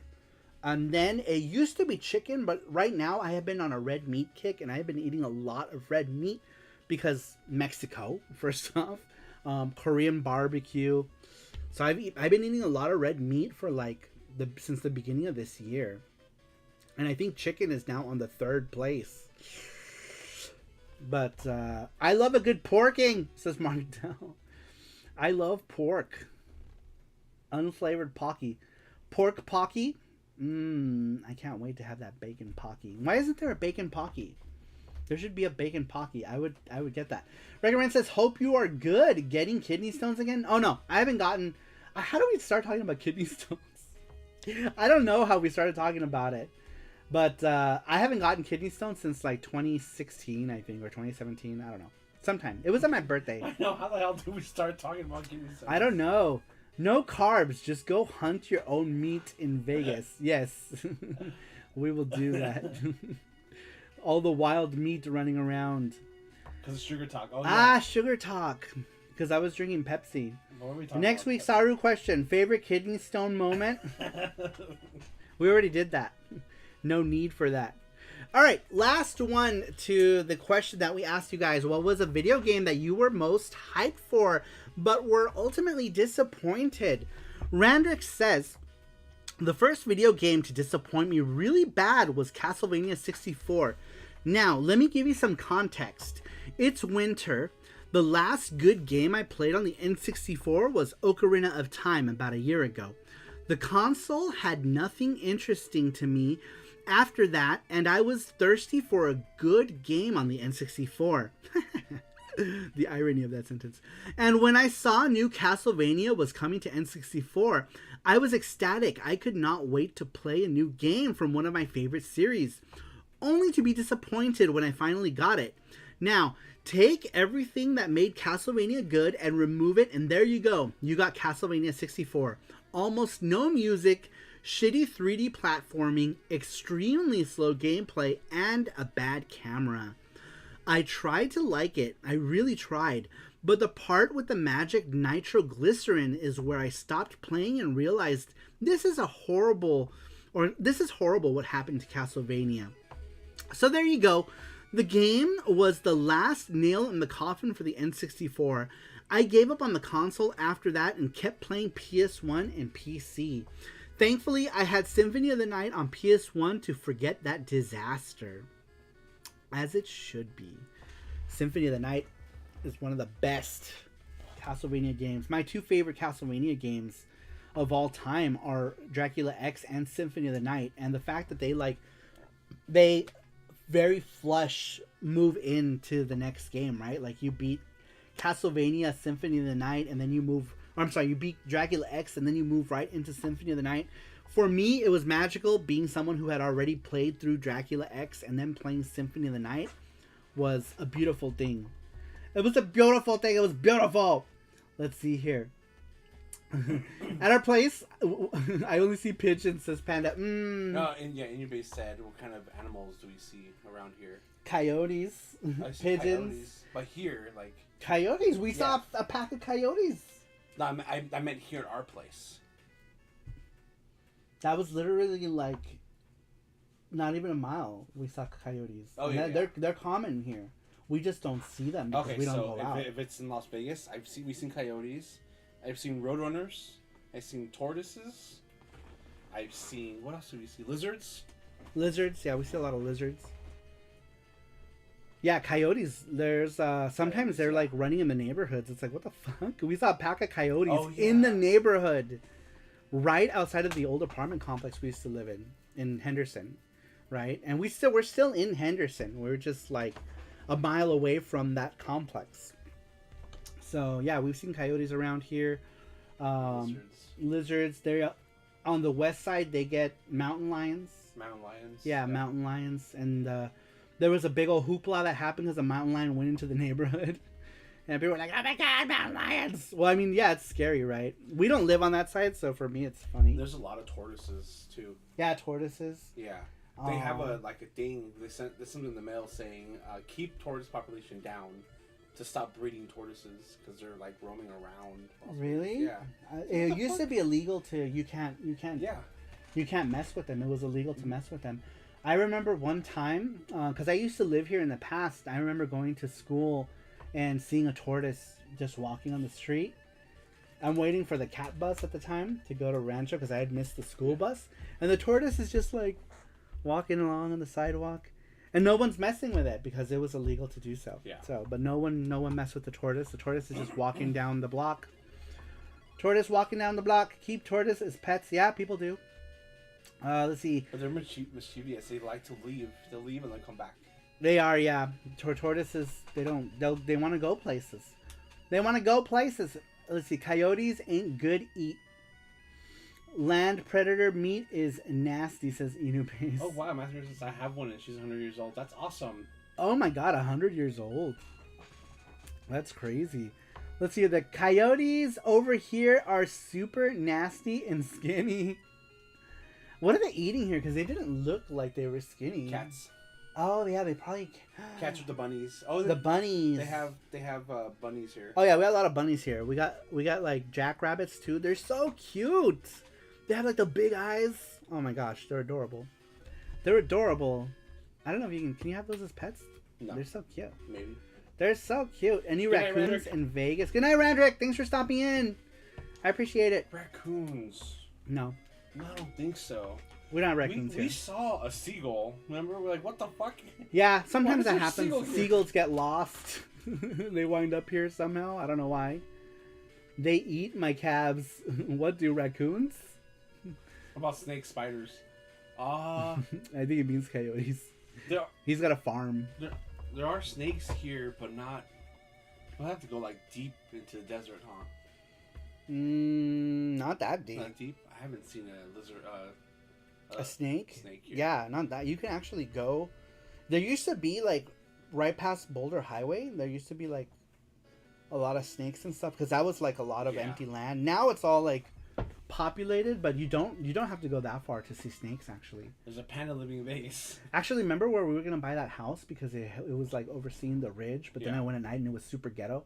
And then it used to be chicken, but right now I have been on a red meat kick, and I have been eating a lot of red meat because Mexico, first off, Korean barbecue. So I've been eating a lot of red meat for like since the beginning of this year, and I think chicken is now on the 3rd place. But I love a good porking, says Martel. I love pork. Unflavored pocky. Pork pocky. I can't wait to have that bacon pocky. Why isn't there a bacon pocky? There should be a bacon pocky. I would get that. Regan says, hope you are good. Getting kidney stones again? Oh no, I haven't gotten... How do we start talking about kidney stones? I don't know how we started talking about it. But I haven't gotten kidney stones since like 2016, I think, or 2017. I don't know. Sometime. It was on my birthday. I know. How the hell did we start talking about kidney stones? I don't know. No carbs. Just go hunt your own meat in Vegas. Yes. We will do that. All the wild meat running around. Because of sugar talk. Oh, yeah. Sugar talk. Because I was drinking Pepsi. What are we talking Next about? week, Saru question. Favorite kidney stone moment? We already did that. No need for that. All right, last one to the question that we asked you guys. What was a video game that you were most hyped for, but were ultimately disappointed? Randrick says, the first video game to disappoint me really bad was Castlevania 64. Now, let me give you some context. It's winter. The last good game I played on the N64 was Ocarina of Time about a year ago. The console had nothing interesting to me after that, and I was thirsty for a good game on the N64. The irony of that sentence. And when I saw new Castlevania was coming to N64, I was ecstatic. I could not wait to play a new game from one of my favorite series, only to be disappointed when I finally got it. Now, take everything that made Castlevania good and remove it, and there you go. You got Castlevania 64. Almost no music, shitty 3D platforming, extremely slow gameplay, and a bad camera. I tried to like it. I really tried. But the part with the magic nitroglycerin is where I stopped playing and realized this is horrible what happened to Castlevania. So there you go. The game was the last nail in the coffin for the N64. I gave up on the console after that and kept playing PS1 and PC. Thankfully, I had Symphony of the Night on PS1 to forget that disaster. As it should be. Symphony of the Night is one of the best Castlevania games. My two favorite Castlevania games of all time are Dracula X and Symphony of the Night. And the fact that they very flush move into the next game, right? Like you beat Castlevania Symphony of the Night and then you beat Dracula X and then you move right into Symphony of the Night. For me, it was magical. Being someone who had already played through Dracula X and then playing Symphony of the Night was a beautiful thing. It was a beautiful thing. It was beautiful. Let's see here. At our place, I only see pigeons, says Panda. In your base said, what kind of animals do we see around here? Coyotes, pigeons. Coyotes. But here, like... Coyotes? We saw a pack of coyotes. No, I meant here at our place. That was literally like not even a mile. We saw coyotes. Oh, They're common here. We just don't see them because we don't go out. If it's in Las Vegas, we've seen coyotes. I've seen roadrunners. I've seen tortoises. I've seen, what else do we see? Lizards. Lizards, yeah, we see a lot of lizards. Yeah, coyotes. There's sometimes they're like running in the neighborhoods. It's like, what the fuck? We saw a pack of coyotes in the neighborhood, right outside of the old apartment complex we used to live in Henderson, right? And we're still in Henderson. We're just like a mile away from that complex. So yeah, we've seen coyotes around here. Lizards. They're on the west side. They get mountain lions. Mountain lions. Yeah, mountain lions. And there was a big old hoopla that happened because a mountain lion went into the neighborhood. And people were like, "Oh my god, mountain lions!" Well, I mean, yeah, it's scary, right? We don't live on that side, so for me, it's funny. There's a lot of tortoises too. Yeah, tortoises. Yeah, they have a thing. They sent something in the mail saying, "Keep tortoise population down to stop breeding tortoises because they're like roaming around." Really? Yeah. It used to be illegal to. You can't. Yeah. You can't mess with them. It was illegal to mess with them. I remember one time because I used to live here in the past. I remember going to school and seeing a tortoise just walking on the street. I'm waiting for the cat bus at the time to go to Rancho because I had missed the school bus. And the tortoise is just like walking along on the sidewalk. And no one's messing with it because it was illegal to do so. Yeah. So, but no one messed with the tortoise. The tortoise is just walking down the block. Tortoise walking down the block. Keep tortoise as pets. Yeah, people do. Let's see. But they're mischievous. They like to leave. They'll leave and then come back. They are, yeah. Tortoises, they want to go places. They want to go places. Let's see. Coyotes ain't good eat. Land predator meat is nasty, says Inubase. Oh, wow. My sister says I have one and she's 100 years old. That's awesome. Oh, my God. 100 years old. That's crazy. Let's see. The coyotes over here are super nasty and skinny. What are they eating here? Because they didn't look like they were skinny. Cats. Oh yeah, they probably cats with the bunnies. Oh, the bunnies. They have bunnies here. Oh yeah, we got a lot of bunnies here. We got like jackrabbits too. They're so cute. They have like the big eyes. Oh my gosh, they're adorable. They're adorable. I don't know if you can you have those as pets? No. They're so cute. Maybe. They're so cute. Any Good night, raccoons Randrick. in Vegas? Good night, Randrick. Thanks for stopping in. I appreciate it. Raccoons. No, I don't think so. we're not raccoons We here. saw a seagull. Remember? We're like, what the fuck? Yeah, sometimes Why that is there happens. seagulls here? Seagulls get lost. They wind up here somehow. I don't know why. They eat my calves. What do raccoons? What about snake spiders? I think it means coyotes. He's got a farm. There are snakes here, but not. We'll have to go like deep into the desert, huh? Not that deep. Not deep. I haven't seen a lizard. A snake? Snake here. Yeah, not that. You can actually go. There used to be like right past Boulder Highway. There used to be like a lot of snakes and stuff because that was like a lot of empty land. Now it's all like populated, but you don't have to go that far to see snakes. Actually, there's a panda living in Vegas. Actually, remember where we were gonna buy that house because it was like overseeing the ridge, but then I went at night and it was super ghetto.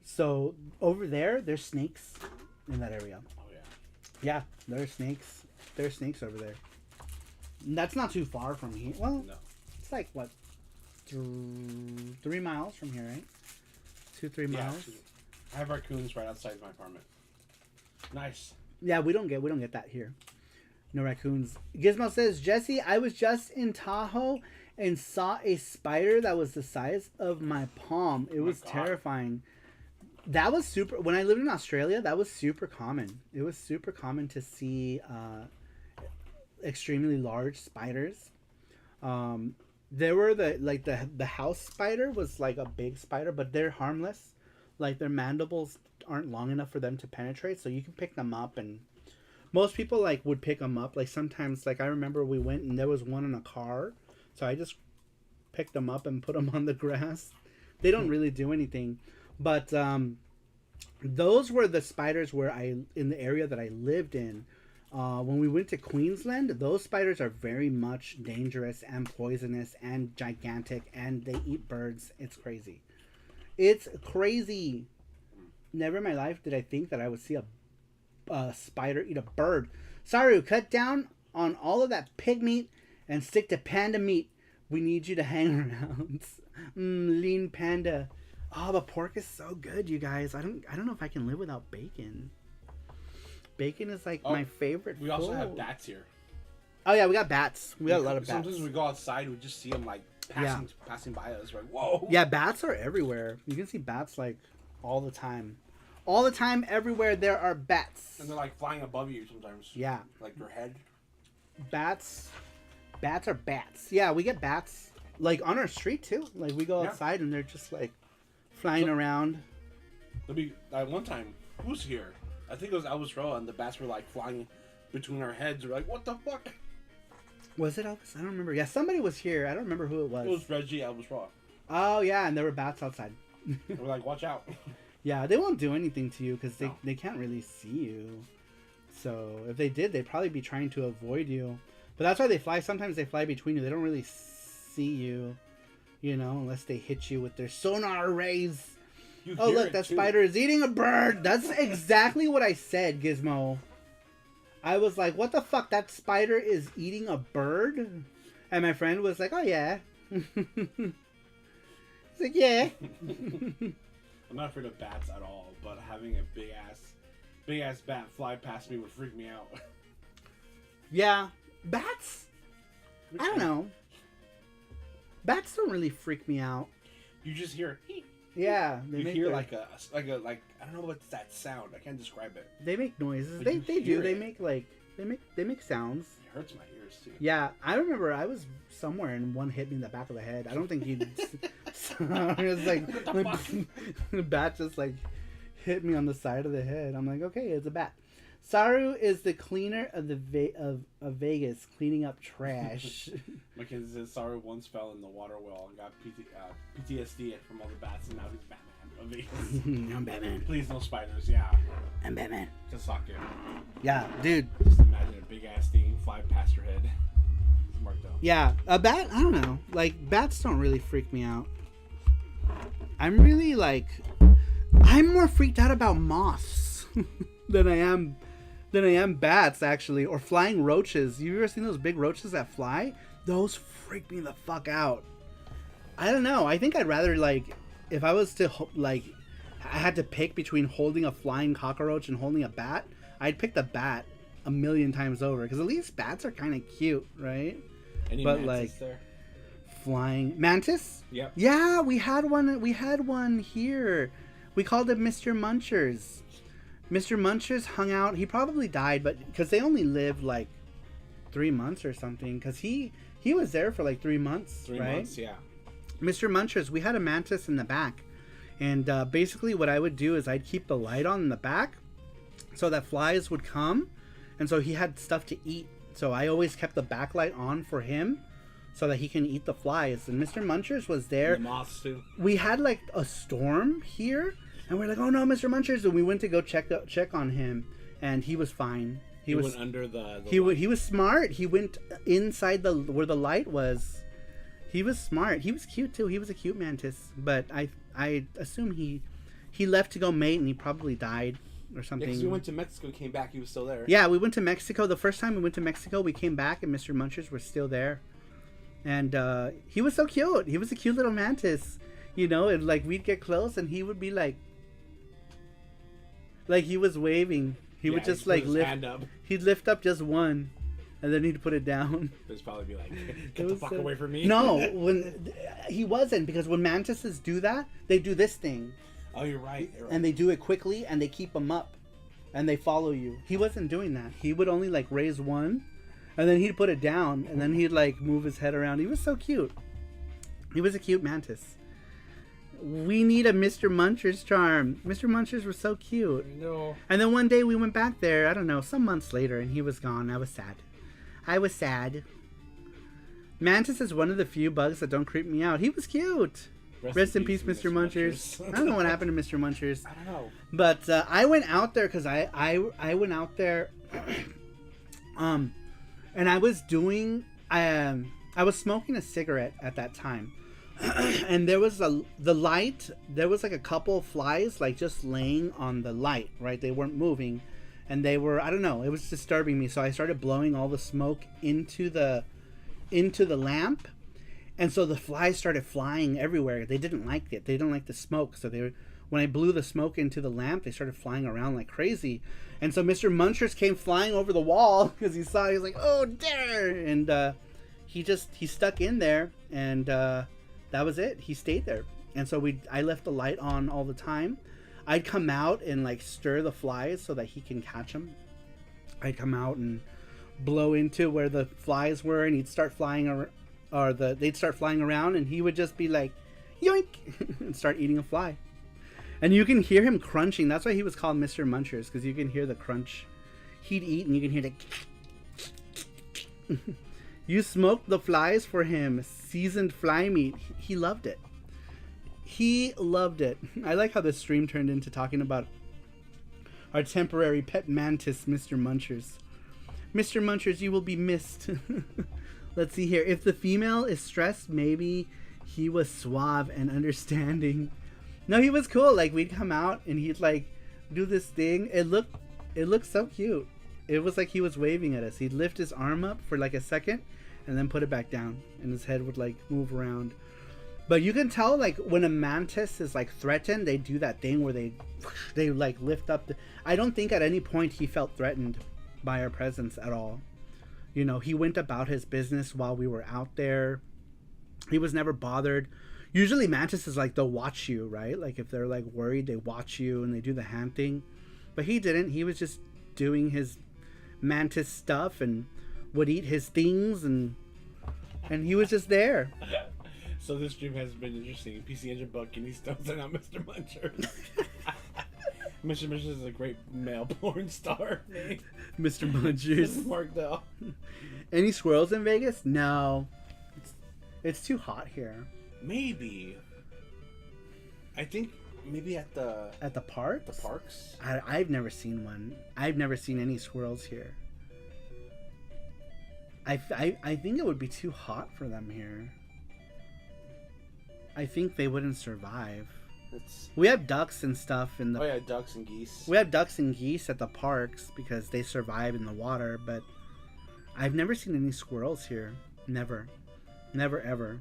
So over there's snakes in that area. Oh yeah. Yeah, there's snakes. There's snakes over there. And that's not too far from here. Well, no. It's like what, 3 miles from here, right? 2-3 miles. I have raccoons right outside my apartment. Nice. Yeah, we don't get that here. No raccoons. Gizmo says, Jesse, I was just in Tahoe and saw a spider that was the size of my palm. It was terrifying. That was super. When I lived in Australia, that was super common. It was super common to see extremely large spiders. There were the house spider was like a big spider, but they're harmless. Like their mandibles aren't long enough for them to penetrate, so you can pick them up, and most people like would pick them up. Like sometimes, like I remember we went and there was one in a car, so I just picked them up and put them on the grass. They don't really do anything, but those were the spiders in the area that I lived in. When we went to Queensland, those spiders are very much dangerous and poisonous and gigantic, and they eat birds. It's crazy. It's crazy. Never in my life did I think that I would see a spider eat a bird. Saru, cut down on all of that pig meat and stick to panda meat. We need you to hang around. Lean panda. Oh, the pork is so good, you guys. I don't know if I can live without bacon. Bacon is like my favorite. We also have bats here. Oh yeah, we got bats. We got a lot of bats. Sometimes we go outside, we just see them like passing by us. We're like, whoa. Yeah, bats are everywhere. You can see bats like all the time. All the time, everywhere there are bats. And they're like flying above you sometimes. Yeah. Like your head. Bats are bats. Yeah, we get bats like on our street too. Like we go outside and they're just like flying around. One time, who's here? I think it was Elvis Roa, and the bats were like flying between our heads. We're like, what the fuck? Was it Elvis? I don't remember. Yeah, somebody was here. I don't remember who it was. It was Reggie, Elvis Roa. Oh, yeah, and there were bats outside. We're like, watch out. Yeah, they won't do anything to you because they can't really see you. So if they did, they'd probably be trying to avoid you. But that's why they fly. Sometimes they fly between you. They don't really see you, unless they hit you with their sonar rays. Oh, look, that spider is eating a bird. That's exactly what I said, Gizmo. I was like, what the fuck? That spider is eating a bird? And my friend was like, oh, yeah. He's like, yeah. I'm not afraid of bats at all, but having a big ass bat fly past me would freak me out. Yeah. Bats? I don't know. Bats don't really freak me out. You just hear... Yeah, you hear like a I don't know what's that sound. I can't describe it. They make noises. They do. They make they make sounds. It hurts my ears too. Yeah, I remember I was somewhere and one hit me in the back of the head. I don't think you'd. It was like the bat just like hit me on the side of the head. I'm like, okay, it's a bat. Saru is the cleaner of of Vegas, cleaning up trash. Mackenzie says Saru once fell in the water well and got PTSD from all the bats, and now he's Batman of Vegas. I'm Batman. Please, no spiders. Yeah. I'm Batman. Just suck it. Yeah, dude. Just imagine a big ass thing fly past your head. It's marked out. Yeah, a bat. I don't know. Like bats don't really freak me out. I'm really I'm more freaked out about moths than I am bats, actually, or flying roaches. You ever seen those big roaches that fly? Those freak me the fuck out. I don't know. I think I'd rather, if I was to, I had to pick between holding a flying cockroach and holding a bat, I'd pick the bat a million times over. Because at least bats are kind of cute, right? Any mantis there? flying mantis. Yep. Yeah, we had one. We had one here. We called it Mr. Munchers. Mr. Munchers hung out. He probably died, but because they only lived like 3 months or something. Because he was there for like 3 months. 3 right? months, yeah. Mr. Munchers, we had a mantis in the back, and basically what I would do is I'd keep the light on in the back, so that flies would come, and so he had stuff to eat. So I always kept the backlight on for him, so that he can eat the flies. And Mr. Munchers was there. And the moths too. We had like a storm here, and we're like, "Oh no, Mr. Munchers!" And we went to go check on him, and he was fine. He went under the he was smart. He went inside where the light was. He was smart. He was cute too. He was a cute mantis. But I assume he left to go mate, and he probably died or something. Yeah, because we went to Mexico, came back, he was still there. Yeah, we went to Mexico. The first time we went to Mexico, we came back, and Mr. Munchers was still there. And he was so cute. He was a cute little mantis. You know, and like we'd get close, and he would be like he was waving. He would just like lift. Hand up. He'd lift up just one, and then he'd put it down. He'd probably be like, "Get the fuck away from me." No, he wasn't, because when mantises do that, they do this thing. Oh, you're right. You're right. And they do it quickly, and they keep them up, and they follow you. He wasn't doing that. He would only like raise one, and then he'd put it down, and then he'd like move his head around. He was so cute. He was a cute mantis. We need a Mr. Munchers charm. Mr. Munchers were so cute. No. And then one day we went back there, I don't know, some months later, and he was gone. I was sad. Mantis is one of the few bugs that don't creep me out. He was cute. Rest in peace, Mr. Munchers. I don't know what happened to Mr. Munchers. I don't know. But I went out there because I went out there, and I was doing, I was smoking a cigarette at that time. And there was the light, there was like a couple of flies like just laying on the light, right? They weren't moving, and they were, I don't know, it was disturbing me. So I started blowing all the smoke into the lamp, and so the flies started flying everywhere. They didn't like it. They didn't like the smoke. So when I blew the smoke into the lamp, they started flying around like crazy. And so Mr. Munchers came flying over the wall because he was like, "Oh, there!" And he stuck in there, and that was it. He stayed there. And so I left the light on all the time. I'd come out and like stir the flies so that he can catch them. I'd come out and blow into where the flies were, and he'd start flying they'd start flying around, and he would just be like, yoink, and start eating a fly. And you can hear him crunching. That's why he was called Mr. Munchers, because you can hear the crunch. He'd eat, and you can hear the You smoked the flies for him. Seasoned fly meat. He loved it. He loved it. I like how this stream turned into talking about our temporary pet mantis, Mr. Munchers. Mr. Munchers, you will be missed. Let's see here. If the female is stressed, maybe he was suave and understanding. No, he was cool. Like, we'd come out and he'd like do this thing. It looked so cute. It was like he was waving at us. He'd lift his arm up for like a second and then put it back down, and his head would like move around. But you can tell, like, when a mantis is like threatened, they do that thing where they like lift up. I don't think at any point he felt threatened by our presence at all. You know, he went about his business while we were out there. He was never bothered. Usually mantises, like, they'll watch you, right? Like, if they're like worried, they watch you and they do the hand thing. But he didn't. He was just doing his mantis stuff and would eat his things, and he was just there. So this stream has been interesting. PC Engine Buck, and he's still saying out Mr. Munchers. Mr. Munchers is a great male porn star name. Mr. Munchers. Mark Dell. Any squirrels in Vegas? No. It's too hot here. Maybe. I think maybe at the parks? The parks? I've never seen one. I've never seen any squirrels here. I think it would be too hot for them here. I think they wouldn't survive. We have ducks and stuff in the... Oh yeah, ducks and geese. We have ducks and geese at the parks because they survive in the water, but I've never seen any squirrels here. Never. Never, ever.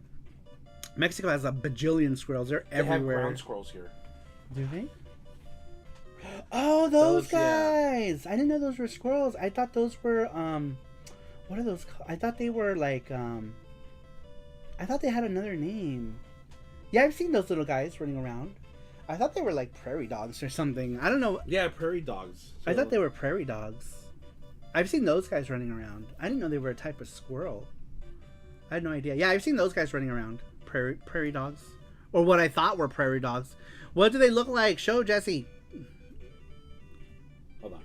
Mexico has a bajillion squirrels. They're everywhere. They have ground squirrels here. Do they? Oh, those guys! Yeah. I didn't know those were squirrels. I thought those were, what are those called? I thought they were like, I thought they had another name. Yeah, I've seen those little guys running around. I thought they were like prairie dogs or something. I don't know. Yeah, prairie dogs. I thought they were prairie dogs. I've seen those guys running around. I didn't know they were a type of squirrel. I had no idea. Yeah, I've seen those guys running around. Prairie dogs. Or what I thought were prairie dogs. What do they look like? Show, Jesse. Hold on.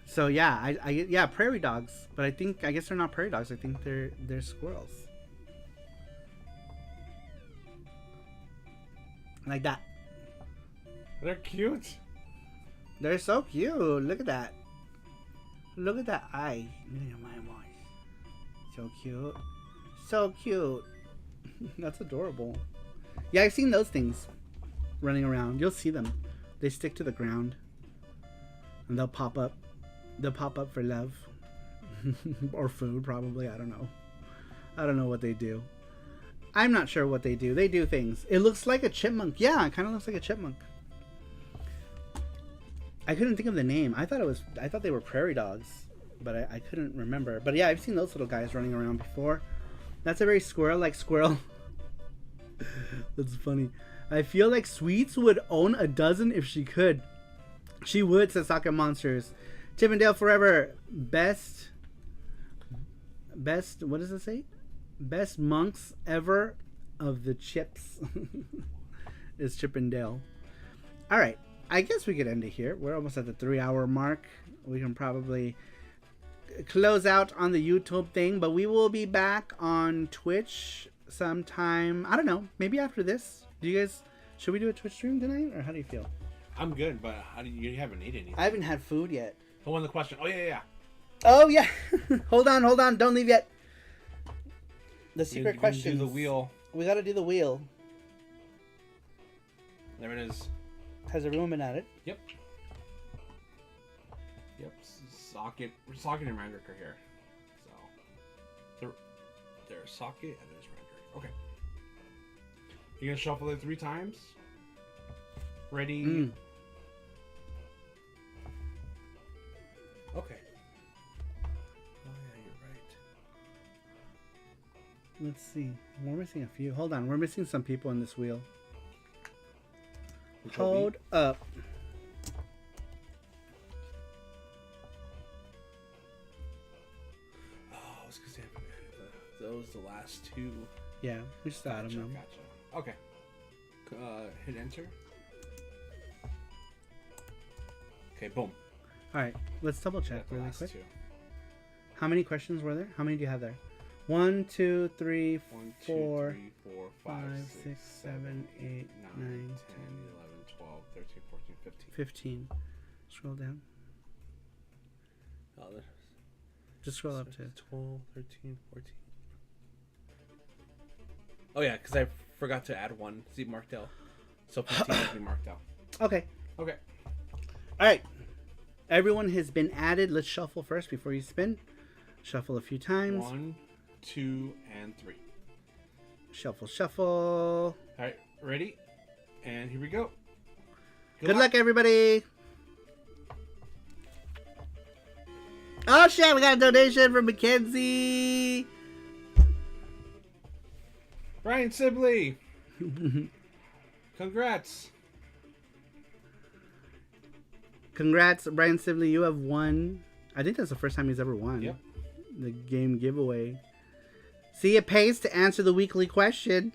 So yeah, yeah, prairie dogs. But I guess they're not prairie dogs. I think they're squirrels. Like that. They're cute. They're so cute. Look at that. Look at that eye. So cute. So cute. That's adorable. Yeah, I've seen those things running around. You'll see them. They stick to the ground. And they'll pop up. They'll pop up for love. Or food, probably. I don't know. I don't know what they do. I'm not sure what they do. They do things. It looks like a chipmunk. Yeah, it kind of looks like a chipmunk. I couldn't think of the name. I thought they were prairie dogs, but I couldn't remember. But yeah, I've seen those little guys running around before. That's a very squirrel-like squirrel. That's funny. I feel like Sweets would own a dozen if she could. She would, says Socket Monsters. Chippendale forever. Best, what does it say? Best monks ever of the chips is Chippendale. All right. I guess we could end it here. We're almost at the 3-hour mark. We can probably close out on the YouTube thing, but we will be back on Twitch sometime. I don't know. Maybe after this. Should we do a Twitch stream tonight, or how do you feel? I'm good, but you haven't eaten anything. I haven't had food yet. Who won the question? Oh, yeah. Oh, yeah. Hold on. Don't leave yet. The secret question. Do the wheel. We got to do the wheel. There it is. Has everyone been at it? Yep. Socket and Randic are here. So there's Socket and there's Randic. Okay. You're gonna shuffle it 3 times. Ready? Okay. Oh yeah, you're right. Let's see. We're missing a few. Hold on. We're missing some people in this wheel. Hold up. Oh, it's because they haven't added those the last 2. Yeah, we just added them. Gotcha. Okay. Hit enter. Okay, boom. Alright, let's double check really quick. 2. How many questions were there? How many do you have there? 1, 2, 3, 4, 5, 6, 7, 8, 9, 10, 11, 12, 13, 14, 15. 15. Scroll down. Oh, just scroll up to 12, 13, 14. Oh yeah, because I forgot to add 1 Z marked out. So 15 will be marked out. Okay. Okay. Alright. Everyone has been added. Let's shuffle first before you spin. Shuffle a few times. 1, 2, and 3. Shuffle. Alright, ready? And here we go. Good luck, everybody. Oh shit, we got a donation from Mackenzie. Brian Sibley. Congrats. Congrats, Brian Sibley. You have won. I think that's the first time he's ever won. Yep. The game giveaway. See, it pays to answer the weekly question.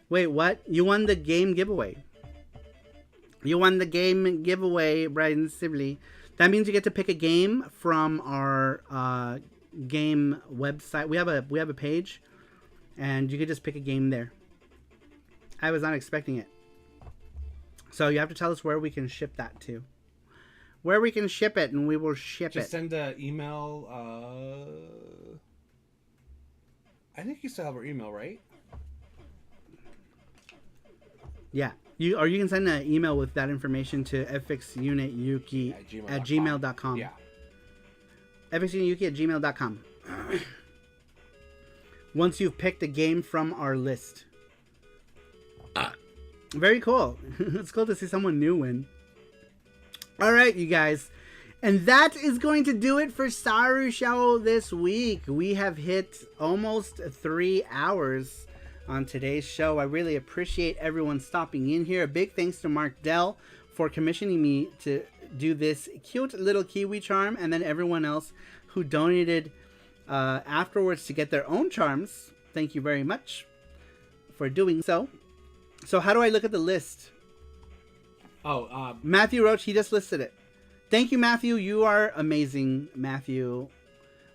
Wait, what? You won the game giveaway. You won the game giveaway, Brian Sibley. That means you get to pick a game from our game website. We have a page, and you could just pick a game there. I was not expecting it. So you have to tell us where we can ship that to. Where we can ship it, and we will ship it. Just send an email. I think you still have our email, right? Yeah. You can send an email with that information to fxunityuki@gmail.com. Yeah. fxunityuki@gmail.com. Once you've picked a game from our list. Very cool. It's cool to see someone new win. All right, you guys. And that is going to do it for SaruShow this week. We have hit almost 3 hours on today's show. I really appreciate everyone stopping in here. A big thanks to Mark Dell for commissioning me to do this cute little kiwi charm, and then everyone else who donated afterwards to get their own charms. Thank you very much for doing so. So how do I look at the list? Matthew Roach, he just listed it. Thank you, Matthew. You are amazing, Matthew.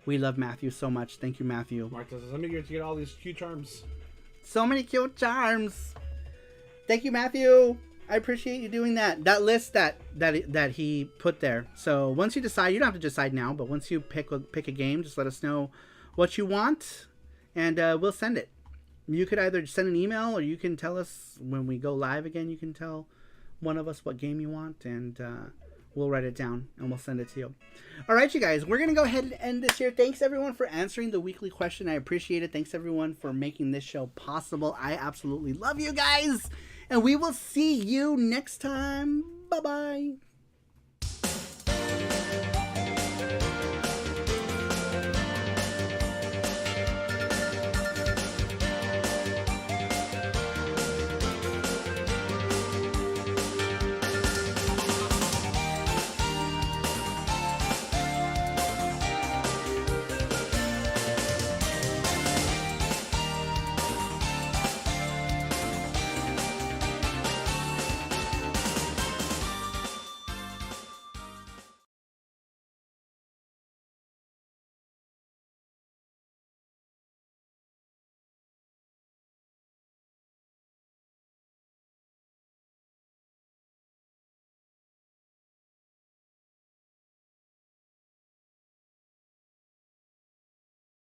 We love Matthew so much. Thank you, Matthew. Mark says, let me get all these cute charms. So many cute charms. Thank you, Matthew. I appreciate you doing that. That list that he put there. So once you decide, you don't have to decide now, but once you pick a game, just let us know what you want, and we'll send it. You could either send an email, or you can tell us when we go live again. You can tell one of us what game you want, and we'll write it down and we'll send it to you. All right, you guys, we're gonna go ahead and end this here. Thanks everyone for answering the weekly question. I appreciate it. Thanks everyone for making this show possible. I absolutely love you guys, and we will see you next time. Bye bye.